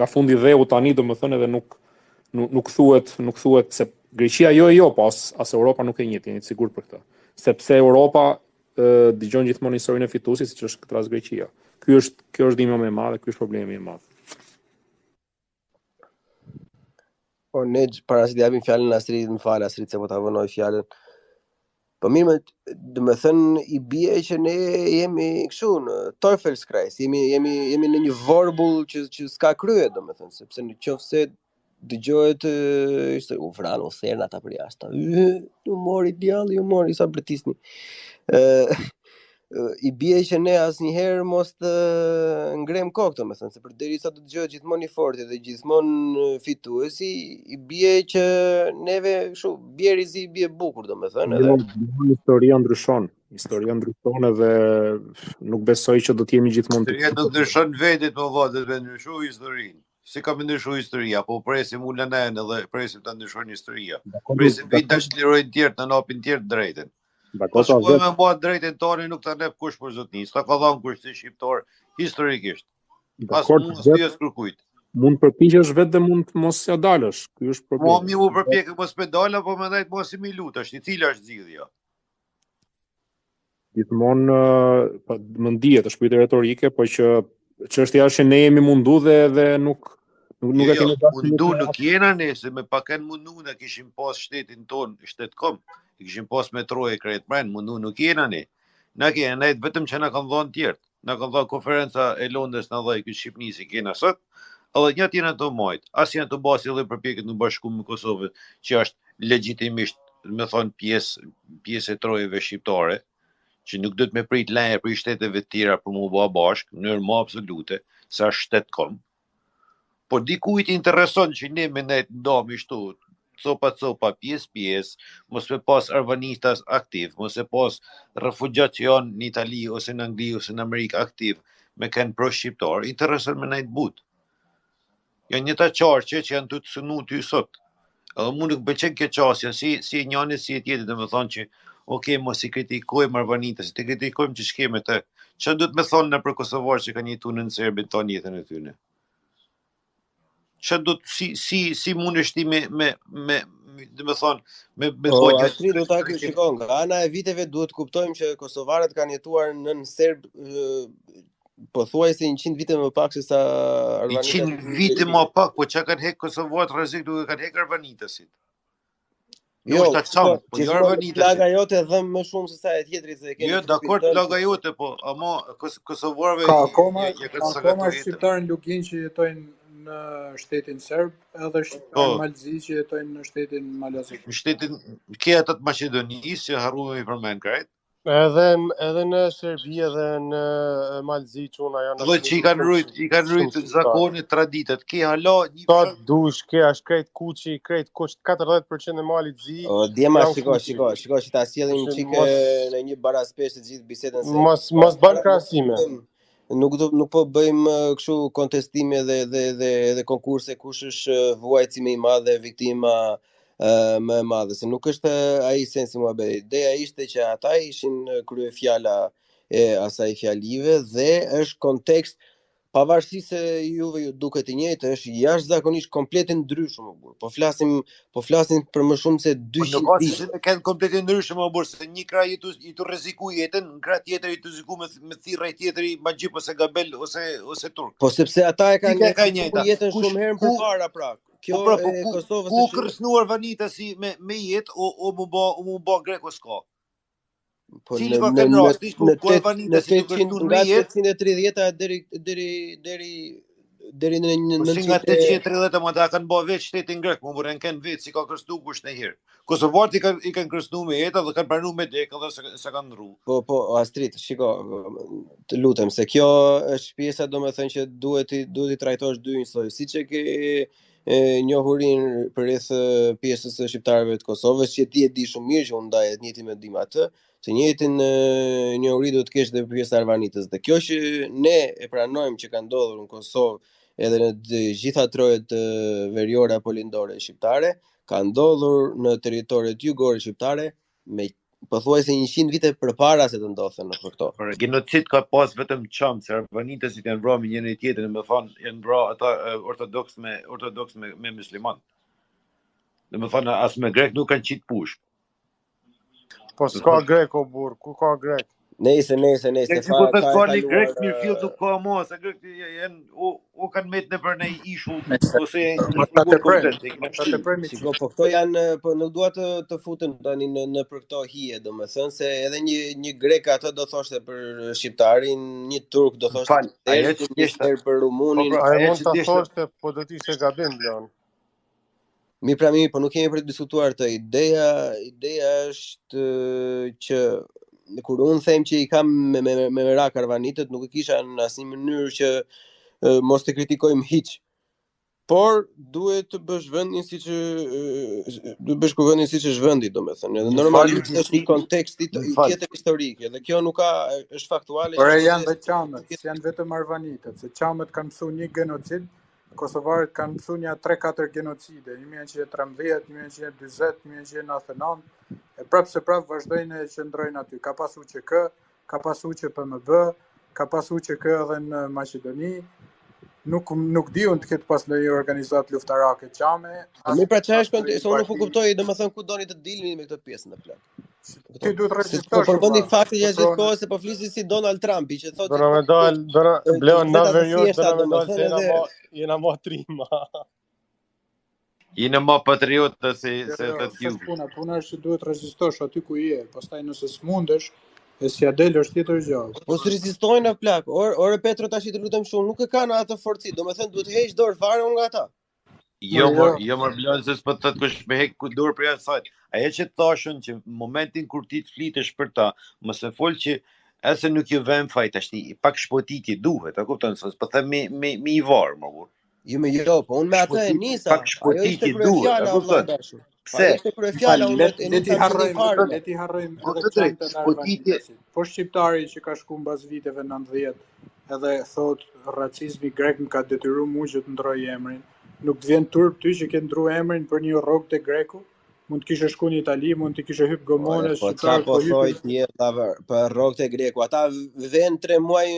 S5: fundi i dheu tani, domethënë edhe nuk thuhet se Greqia jo, po as Europa nuk e njeh, jeni të sigurt për këtë. Sepse Europa dëgjon gjithmonë historinë e fituesit, siç është këtë rast Greqia. Kjo është dhimbja më e madhe, ky është problemi më i madh.
S3: Po ne para se të japim fjalën Astrid, më fal Astrid se po ta vënoj fjalën. Po mirë, domethënë i bie që ne jemi kështu në Teufelskreis, jemi në një vorbull që s'ka krye, domethënë, sepse në qoftë se dëgjohet ishte u vran u thern ata për jashtë. Ju mori djalli, ju mori sa bretisni. I bie që ne asnjëherë mos të ngrem kokë, domethënë, se përderisa të dëgjohet gjithmonë i fortë dhe gjithmonë fituesi, i bie që neve kështu bie rizi, bie bukur, domethënë, edhe
S5: Historia ndryshon edhe nuk besoj që do të jemi gjithmonë.
S7: Historia nuk ndryshon vetit, po vallë, do të ndryshoj historinë. Si ka më ndryshuar historia, po presim ulën edhe presim ta ndryshojnë historia. Presim vitë tash lirojnë tjerë, të napin tjerë drejtën. Po shkojmë me mua drejtën tonë, nuk ta lep kush për zotni. S'ta ka dhënë kush si shqiptar historikisht. Pas mund të jes kërkujt.
S5: Mund përpiqesh vetë dhe mund mos ja dalësh. Ky është problemi.
S7: Po mi u përpjek mos me dalë, po më ndajt mos i mi lutesh, i cila është zgjidhja?
S5: Gjithmonë më ndihet, është pyetje retorike, po që çështja është që ne jemi mundu dhe nuk e kemi
S7: mundu, nuk jena ne, se me paken mundu ne kishim pas shtetin ton, shtetkom, kishim pas metroje krejt mren, mundu nuk jena ne. Na kena nejt vetëm që na kanë dhënë tjertë. Na kanë dhënë konferenca e Londres na dhaj këtë Shqipërisë kena sot, edhe një tjena të majt. As janë të basi edhe përpjekjet në Bashkimin e Kosovës, që është legitimisht, me thonë pjesë e trojeve shqiptare, që nuk do të me prit leje për shteteve të tjera për mu bë bashkë, në mënyrë më absolute, sa shtetkom. Po dikujt intereson që ne me nejt ndami shtu, copa, pjesë, mos me pas arvanistas aktiv, mos e pas refugjat që janë në Itali, ose në Angli, ose në Amerikë aktiv, me kanë pro shqiptar, intereson me nejt but. Janë një ta qarqe që janë të të sënu ty sot. Edhe mu nuk bëqen kjo qasja, si e njani, si e tjetit, dhe me thonë që mos i kritikojmë arvanitas, të kritikojmë që shkeme të, që du të me thonë në për Kosovar që ka jetu në Serbin tonë jetën e tyne. Që do të si mund është ti me dhe me thonë me thonë
S3: Astrid, do ta shikon, nga ana e viteve duhet kuptojmë që kosovarët kanë jetuar nën serb pothuajse 100 vite më pak se sa arvanitët.
S7: 100 vite më pak, po çka kanë hek kosovarët rrezik duke kanë hek arvanitasit. Jo, po jo arvanitasit.
S3: Plaga jote dhëm më shumë se sa e tjetrit se e keni.
S7: Jo, dakord, plaga jote, po ama kosovarëve
S4: ka akoma shqiptarë në Lugin që jetojnë në shtetin serb, edhe shqiptarë malzi që jetojnë në shtetin malazik.
S7: Në shtetin ke atë të Maqedonisë që harruam i përmend krejt.
S6: Edhe në Serbi edhe në Malzi çuna janë.
S7: Edhe që i kanë rrit zakonet, traditat. Ke hala një
S6: ta dush, ke as krejt kuçi, krejt kuç 40% e malit zi.
S3: Djema shiko që ta sjellim çike në një baraspesë të gjithë bisedën se.
S6: Mos bën krahasime.
S3: Nuk po bëjmë kështu kontestime dhe konkurse kush është vuajtësi më i madh dhe viktima më e madhe, se nuk është ai sensi muhabeti. Ideja ishte që ata ishin kryefjala e asaj fjalive dhe është kontekst, pavarësisht se juve ju duket i njëjtë, është jashtëzakonisht komplet e ndryshëm. Po flasim për më shumë se 200
S7: vite. Ne kanë komplet e ndryshëm, se një krah i tu rreziku jetën, në krah tjetër i tu rreziku me thirrë tjetri magjip ose gabel ose turk.
S3: Po sepse ata e kanë jetën shumë herë përpara pra. kjo
S7: pra,
S3: e Kosovës
S7: ku
S3: është
S7: kërcënuar Vanita si me jetë o mu bë greko s'ka.
S3: po
S7: Cili ka kënë rastisht, ku e Vanita si të kërcënuar me
S3: nga
S7: jetë,
S3: 830 deri në
S7: po si nga 830 më ta kanë bë vetë shtetin grek, më burën kanë vetë si ka kërcënuar kush në herë. Kosovarët i kanë kërcënuar me jetë dhe kanë pranuar me dekë dhe se kanë ndru.
S3: Po Astrid, shiko, të lutem se kjo është pjesa domethënë që duhet i trajtosh dy njësoj, siç e ke njohurin përreth pjesës së shqiptarëve të Kosovës, që ti e di shumë mirë që unë ndaj të njëjtin mendim atë, se njëjtin njohuri do të kesh dhe pjesa e Arvanitës. Dhe kjo që ne e pranojmë që ka ndodhur në Kosovë edhe në të gjitha trojet veriore apo lindore shqiptare, ka ndodhur në territoret jugore shqiptare me pothuajse 100 vite përpara se të ndodhen në këto.
S7: Por genocid ka pas vetëm çam, se arvanitësit janë vrarë njëri tjetrin, më thon janë vrarë ata ortodoks me musliman. Më thon as me grek nuk kanë qit push.
S6: Po s'ka grek o burr, ku ka grek?
S3: Nëse
S7: Ka grek mirëfill nuk ka më, se grek janë o kanë met në për në ishull ose
S3: Shiko, po këto janë, po nuk dua të futen tani në për këto hije, domethënë se edhe një grek atë do thoshte për shqiptarin, një turk do thoshte për rumunin.
S6: Ai mund ta thoshte, po do të ishte gabim Blan.
S3: Mirë, po nuk kemi për të diskutuar të ideja është që kur unë them që i kam me merak arvanitët, nuk e kisha në asnjë mënyrë që mos të kritikojmë hiç. Por duhet të bësh vendin siç është vendi, domethënë. Edhe normalisht është një kontekst tjetër historik, dhe kjo nuk është faktuale.
S4: Por janë dhe çamët, janë vetëm arvanitët, se çamët kanë mësuar një genocid, kosovarët kanë mësuar një 3-4 genocide, 1913, 1940, 1999, e prapë vazhdojnë e qëndrojnë aty. Ka pasu UÇK, ka pasu UÇPMB, ka pasu UÇK edhe në Maqedoni. Nuk di unë të ketë pas në një organizat luftarake qame.
S3: Mirë, pra çfarë është se unë nuk e kuptoj, domethënë ku doni të dilni me këtë pjesën e plak.
S4: Ti duhet të regjistosh.
S3: Po përmendi faktin që gjithë kohë se po flisin si Donald Trumpi, që thotë
S6: do na dal, Bleon na verior, do na dal se jena më trima.
S7: Jena më patriotë se të tju.
S4: Puna është që duhet të regjistosh aty ku je, pastaj nëse s'mundesh, e si del është tjetër gjë.
S3: Po s'rezistojnë në plak. Ore Petro tash të lutem shumë, nuk e kanë atë forci, domethënë duhet heq dorë fare nga ata.
S7: Jo më Blan se s'po të kush me hek dorë për asaj. Ajo që thashën që në momentin kur ti të flitesh për ta, mos e fol që ase nuk ju vën fajt tash, pak shpotitje duhet, a kupton se po them me i var më burr.
S3: Jo, po unë me atë e nisa.
S7: Pak shpotitje duhet, a kupton? Pse?
S4: Le ti harrojmë edhe çantën e arvanitësit. Po shqiptari që ka shkuar mbas viteve 90 edhe thot racizmi grek më ka detyruar mua që të ndroj emrin. Nuk të vjen turp ty që ke ndruar emrin për një rrog te greku? Mund të kishe shkuar në Itali, mund të kishe hyp gomone shqiptar.
S3: Po thoj ti për rrogët e greku. Ata vën 3 muaj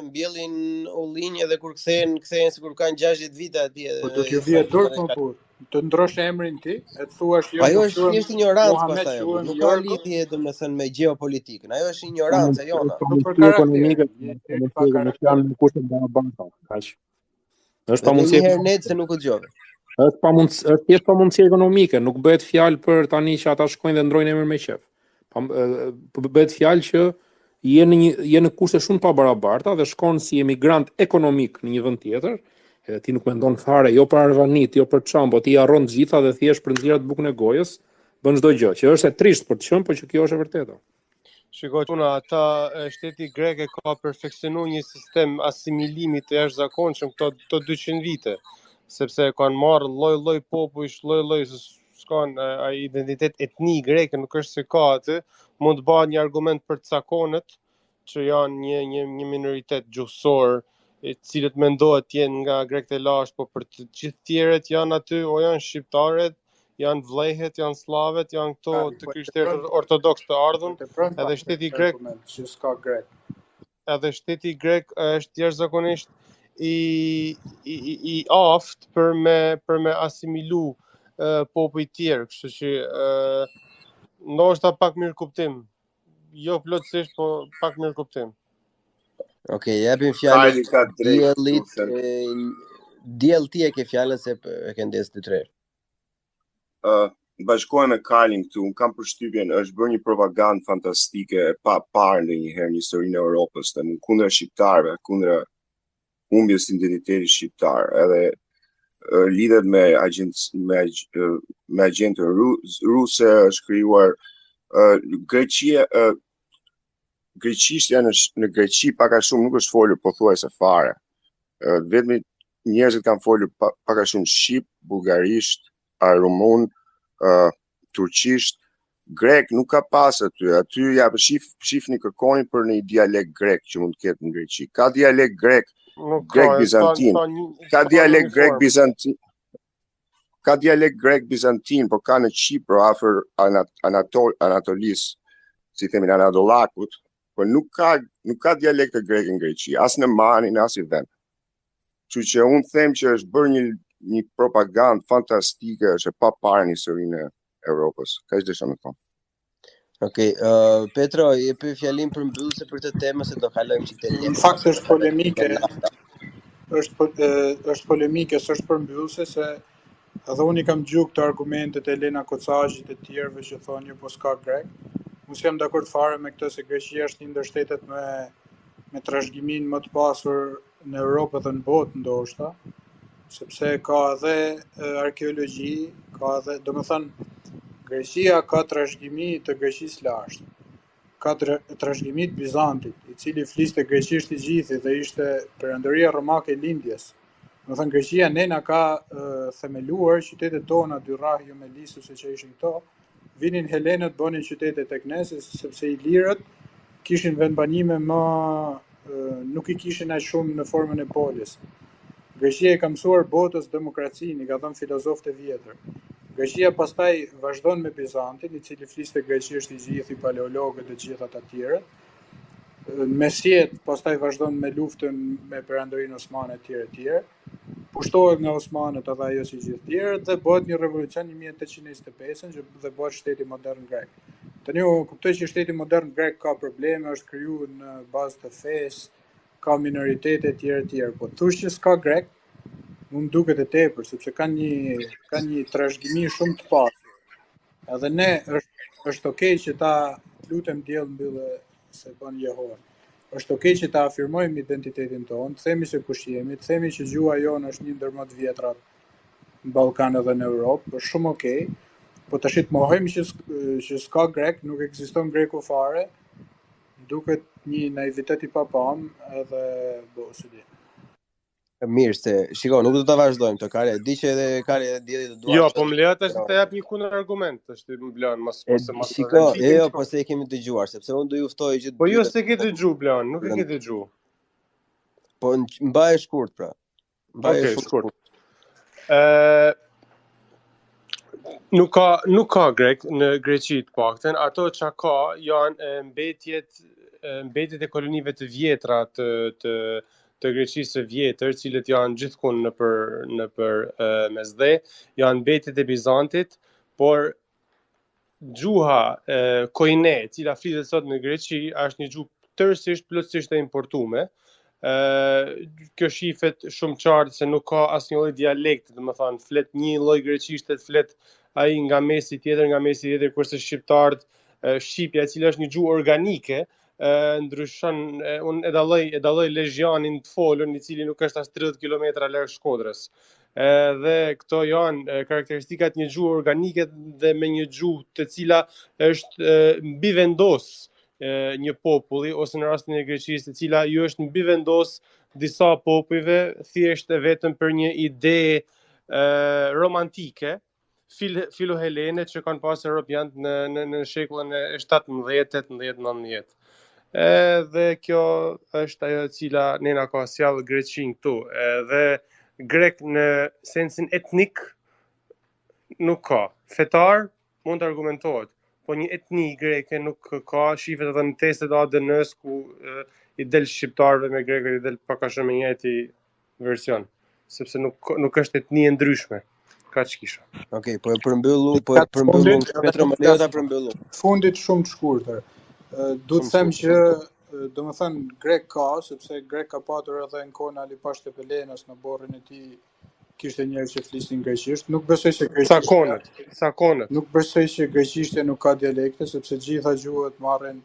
S3: mbjellin ullinj edhe kur kthehen sikur kanë 60 vite atje.
S4: Po do t'ju vije turp më burr. Të ndrosh emrin ti, e të thuash jo.
S3: Ajo është thjesht ignorancë pastaj. Nuk ka lidhje domethënë me gjeopolitikën. Ajo është ignorancë jona.
S5: Ekonomike, nuk janë në kushte barabarta. Kaq. Është pamundësi
S3: herë se nuk u dëgjove.
S5: Është thjesht pamundësi ekonomike, nuk bëhet fjalë për tani që ata shkojnë dhe ndrojnë emrin me qef. Bëhet fjalë që je në kushte shumë pa barabarta dhe shkon si emigrant ekonomik në një vend tjetër, edhe ti nuk mendon fare jo për arvanit, jo për çam, po ti harron të gjitha dhe thjesht për nxjerrat bukën e gojës, bën çdo gjë, që është e trisht për të qenë, por që kjo është e vërtetë.
S6: Shikoj puna, ata shteti grek e ka perfeksionuar një sistem asimilimi të jashtëzakonshëm këto 200 vite, sepse kanë marrë lloj-lloj popujsh, lloj-lloj s'kan identitet etni greke, nuk është se ka aty, mund të bëhet një argument për të sakonët që janë një minoritet gjuhësor, i cilët mendohet të jenë nga grekët e lashtë, po për të gjithë tjerët janë aty, o janë shqiptarët, janë vllejhet, janë slavet, janë këto të krishterët ortodoks të ardhur, edhe shteti grek
S4: që s'ka grek.
S6: Edhe shteti grek është jashtëzakonisht i aft për me asimilu popuj tjerë, kështu që ndoshta pak mirë kuptim. Jo plotësisht, po pak mirë kuptim.
S3: Okej, japim fjalën diellit Diell ti e ke fjalën se e ke ndes 2-3 herë.
S8: Bashkohem me Karlin këtu, unë kam përshtypjen, është bërë një propagandë fantastike e pa parë ndonjëherë në historinë e Europës, të kundër shqiptarëve, kundër humbjes së identitetit shqiptar, edhe lidhet me agjentë ruse, është krijuar greqishtja në Greqi pak a shumë nuk është folur pothuajse fare. Vetëm njerëzit kanë folur pak a shumë shqip, bullgarisht, rumun, turqisht, grek nuk ka pas aty. Aty ja shifni kërkoni për një dialekt grek që mund të ketë në Greqi. Ka dialekt grek bizantin. Ka dialekt grek bizantin. Ka dialekt grek bizantin, por ka në Qipër afër Anatolis, si themin Anadolakut, por nuk ka dialekte greke në Greqi, as në Manin, as i vend. Kështu që unë them që është bërë një propagandë fantastike, është e pa parë në historinë e Europës. Kaq desha të them.
S3: Okej, Petro, jepi fjalin për mbyllje për këtë temë se do kalojmë çik tjetër.
S4: Në fakt është polemike. Është polemike, s'është përmbyllse se edhe unë kam gjuar këto argumentet e Elena Kocazhit e tjerëve që thonë jo po s'ka grek. Unë jam dakord fare me këtë se Greqia është një ndër shtetet me trashëgimin më të pasur në Europë dhe në botë ndoshta, sepse ka edhe arkeologji, ka edhe, domethënë Greqia ka trashëgimi të Greqisë lashtë. Ka trashëgimi të Bizantit, i cili fliste greqisht i gjithë dhe ishte perëndëria romake e lindjes. Domethënë Greqia nena ka themeluar qytetet tona, Dyrrhahi, Melissus që ishin këto, vinin Helenët bënin qytete tek ne, sepse ilirët kishin vendbanime nuk i kishin aq shumë në formën e polis. Greqia e ka mësuar botës demokracinë, i ka thënë filozofët e vjetër. Greqia pastaj vazhdon me Bizantin, i cili fliste greqisht i gjithë, i paleologët e gjithë ata të tjerë. Mesjet pastaj vazhdon me luftën me perandorinë osmane e tjerë. Pushtohet nga osmanët edhe ajo si gjithë tjerë dhe bëhet një revolucion 1825 që dhe bëhet shteti modern grek. Tani u kuptoj që shteti modern grek ka probleme, është krijuar në bazë të fesë, ka minoritete e tjerë, po thush që s'ka grek, mund duket e tepër, sepse ka një trashëgimi shumë të pasur. Edhe ne është okay që ta lutem diell mbyllë se bën Jehova. Është okay që ta afirmojmë identitetin tonë, të themi se kush jemi, të themi që gjuha jonë është një ndër më të vjetrat në Ballkan edhe në Europë, është shumë okay. Po tash të mohojmë që s'ka grek, nuk ekziston greku fare, duket një naivitet i papam edhe si di.
S3: Mirë, se shiko, nuk do ta vazhdojmë të Kare. Di që edhe Kare dielli të duan.
S6: Jo, po më lejo tash të jap një kundër argument, është më blan mas.
S3: Shiko, jo, po se e kemi dëgjuar, sepse unë do ju ftoj që
S6: po jo se ke dëgjuar blan, nuk e ke dëgjuar.
S3: Po mbaje shkurt pra. Mbaje
S6: shkurt. Nuk ka grek në Greqi të paktën, ato që ka janë mbetjet e kolonive të vjetra të Greqisë së vjetër, cilët janë gjithkund nëpër mesdhe, janë mbetjet e Bizantit, por gjuha koine, e cila flitet sot në Greqi, është një gjuhë tërësisht plotësisht e importuar. Kjo shifet shumë qartë se nuk ka asnjë lloj dialekti, domethënë flet një lloj greqishte, flet ai nga mesi tjetër, kurse shqiptarët shqipja, e cila është një gjuhë organike, ndryshon, unë e dalloj Lezhjanin të folën, i cili nuk është as 30 kilometra larg Shkodrës. Dhe këto janë karakteristikat një gjuhë organike dhe me një gjuhë të cila është mbivendos një populli, ose në rastin e Greqisë, e cila ju është mbivendos disa popujve thjesht e vetëm për një ide romantike, filohelene që kanë pasur europianët në shekullin e 17, 18, 19. Dhe kjo është ajo e cila nena ka sjell Greqin këtu. Dhe grek në sensin etnik nuk ka. Fetar mund të argumentohet, po një etni greke nuk ka, shifet edhe në testet ADN-s ku i del shqiptarëve me grekët, i del pak a shumë njëjti version, sepse nuk është etni e ndryshme. Kaq kisha.
S3: Okej, po e përmbyllu, Petro, më lejo ta përmbyllu.
S4: Fundit shumë të shkurtër. Du të them që domethënë grek ka, sepse grek ka patur edhe në kohën e Alipashtë Pelenës në borrin e tij kishte njerëz që flisin greqisht, nuk besoj se
S6: Sakonet.
S4: nuk besoj që greqishtja nuk ka dialekte, sepse gjitha gjuhët marrin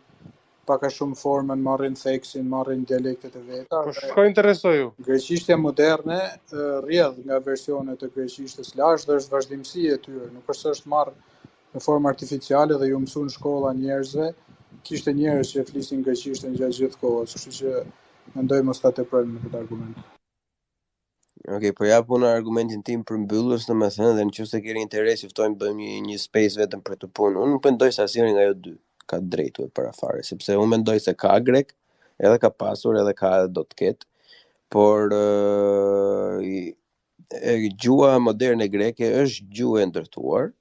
S4: pak a shumë formën, marrin theksin, marrin dialektet e veta.
S6: Po shko interesoj ju.
S4: Greqishtja moderne rrjedh nga versionet e greqishtës lashtë dhe është vazhdimsi e tyre, nuk është marrë në formë artificiale dhe ju mësuan në shkolla njerëzve, kishte njerëz që flisin greqishtën gjatë gjithë kohës, kështu që mendoj mos ta teprojmë në këtë argument.
S3: Okej, po jap unë argumentin tim për mbyllës, domethënë, dhe nëse keni interes, ftojmë bëjmë një space vetëm për këtë punë. Unë nuk mendoj se asnjëri nga ju dy ka drejtë para fare, sepse unë mendoj se ka grek, edhe ka pasur, edhe ka do të ketë, por gjua moderne greke është gjuhë e ndërtuar.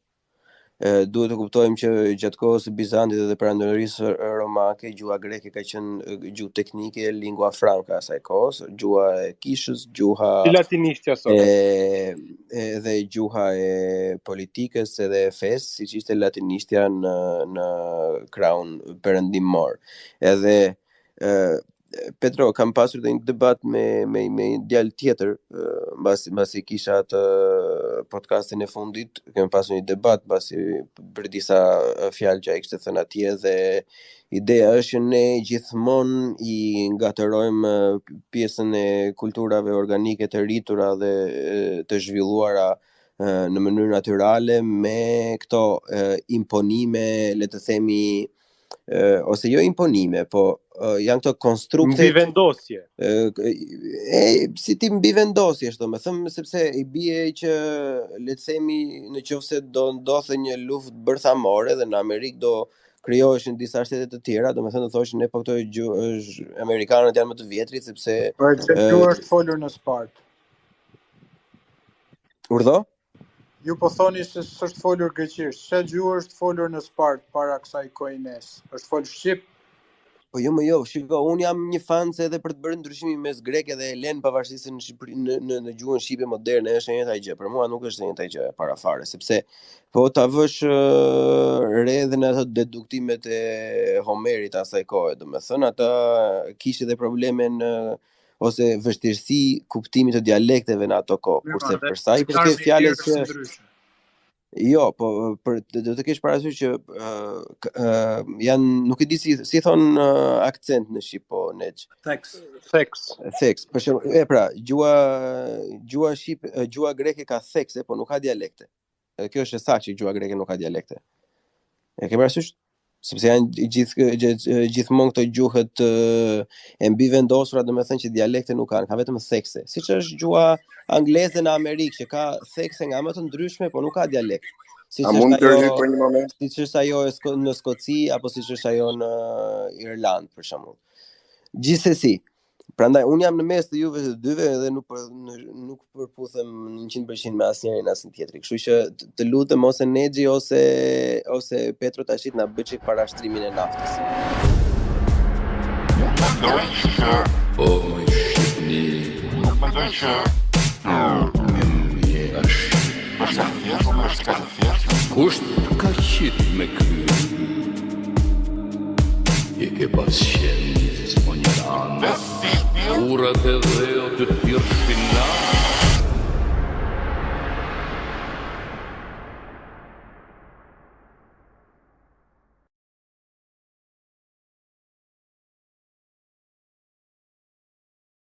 S3: Duhet të kuptojmë që gjatë kohës së Bizantit dhe perandorisë romake, gjua greke ka qenë gjuhë teknike, lingua franca asaj kohës, gjuha e kishës, gjuha
S6: Si latinishtja sot.
S3: edhe gjuha e politikës edhe e fesë, siç ishte latinishtja në krahun perëndimor. Edhe Petro, kam pasur dhe një debat me një djalë tjetër, mbasi kisha atë podcastin e fundit, kemi pasur një debat për disa fjalë që ai kishte thënë atje, dhe ideja është që ne gjithmonë i ngatërojmë pjesën e kulturave organike të rritura dhe të zhvilluara në mënyrë natyrale me këto imponime, le të themi, ose jo imponime, po janë këto konstrukte
S6: Mbivendosje.
S3: Si ti mbivendosje, domethënë, sepse i bie që le të themi nëse do ndodhte një luftë bërthamore dhe në Amerikë do krijoheshin disa shtete të tjera, domethënë do thoshin ne po këto amerikanët janë më të vjetrit sepse
S4: Por gjuha është folur në Spartë.
S3: Urdhë?
S4: Ju po thoni se s'është folur greqisht. Çfarë gjuhë është folur në Spartë para kësaj koines? Është folur shqip?
S3: Po jo, shiko, unë jam një fan se edhe për të bërë ndryshimin mes greke dhe helen, pavarësisht se në Shqipëri në gjuhën shqipe moderne është e njëjta gjë. Për mua nuk është e njëjta gjë para fare, sepse po ta vësh re edhe në ato deduktimet e Homerit asaj kohe, domethënë ata kishin edhe probleme ose vështirësi kuptimit të dialekteve në ato kohë, kurse për sa i përket fjalës që jo, po do të kesh parasysh që janë, nuk e di si thon akcent në shqip, po neç. Theks. Për shembull, pra, gjua shqipe, gjua greke ka thekse, po nuk ka dialekte. Kjo është e saktë që gjua greke nuk ka dialekte. E ke parasysh? Sepse janë gjithmonë këto gjuhët e mbivendosura, domethënë që dialekte nuk kanë, ka vetëm thekse. Siç është gjua angleze në Amerikë, që ka thekse nga më të ndryshme, po nuk ka dialekt. Siç është ajo në Skoci apo siç është ajo në Irland për shembull. Gjithsesi, prandaj unë jam në mes të juve të dyve dhe nuk përputhem 100% me asnjërin asnjë tjetri. Kështu që të lutem ose Nexhi ose Petro tashit na bëj çik parashtrimin e naftës.
S2: Mendoj që
S1: O më shqipni,
S2: mendoj që është ka të thjeshtë.
S1: kusht ka qit me krye. I ke pas qenë po një anë, urat e dheu të tjërë shpinar.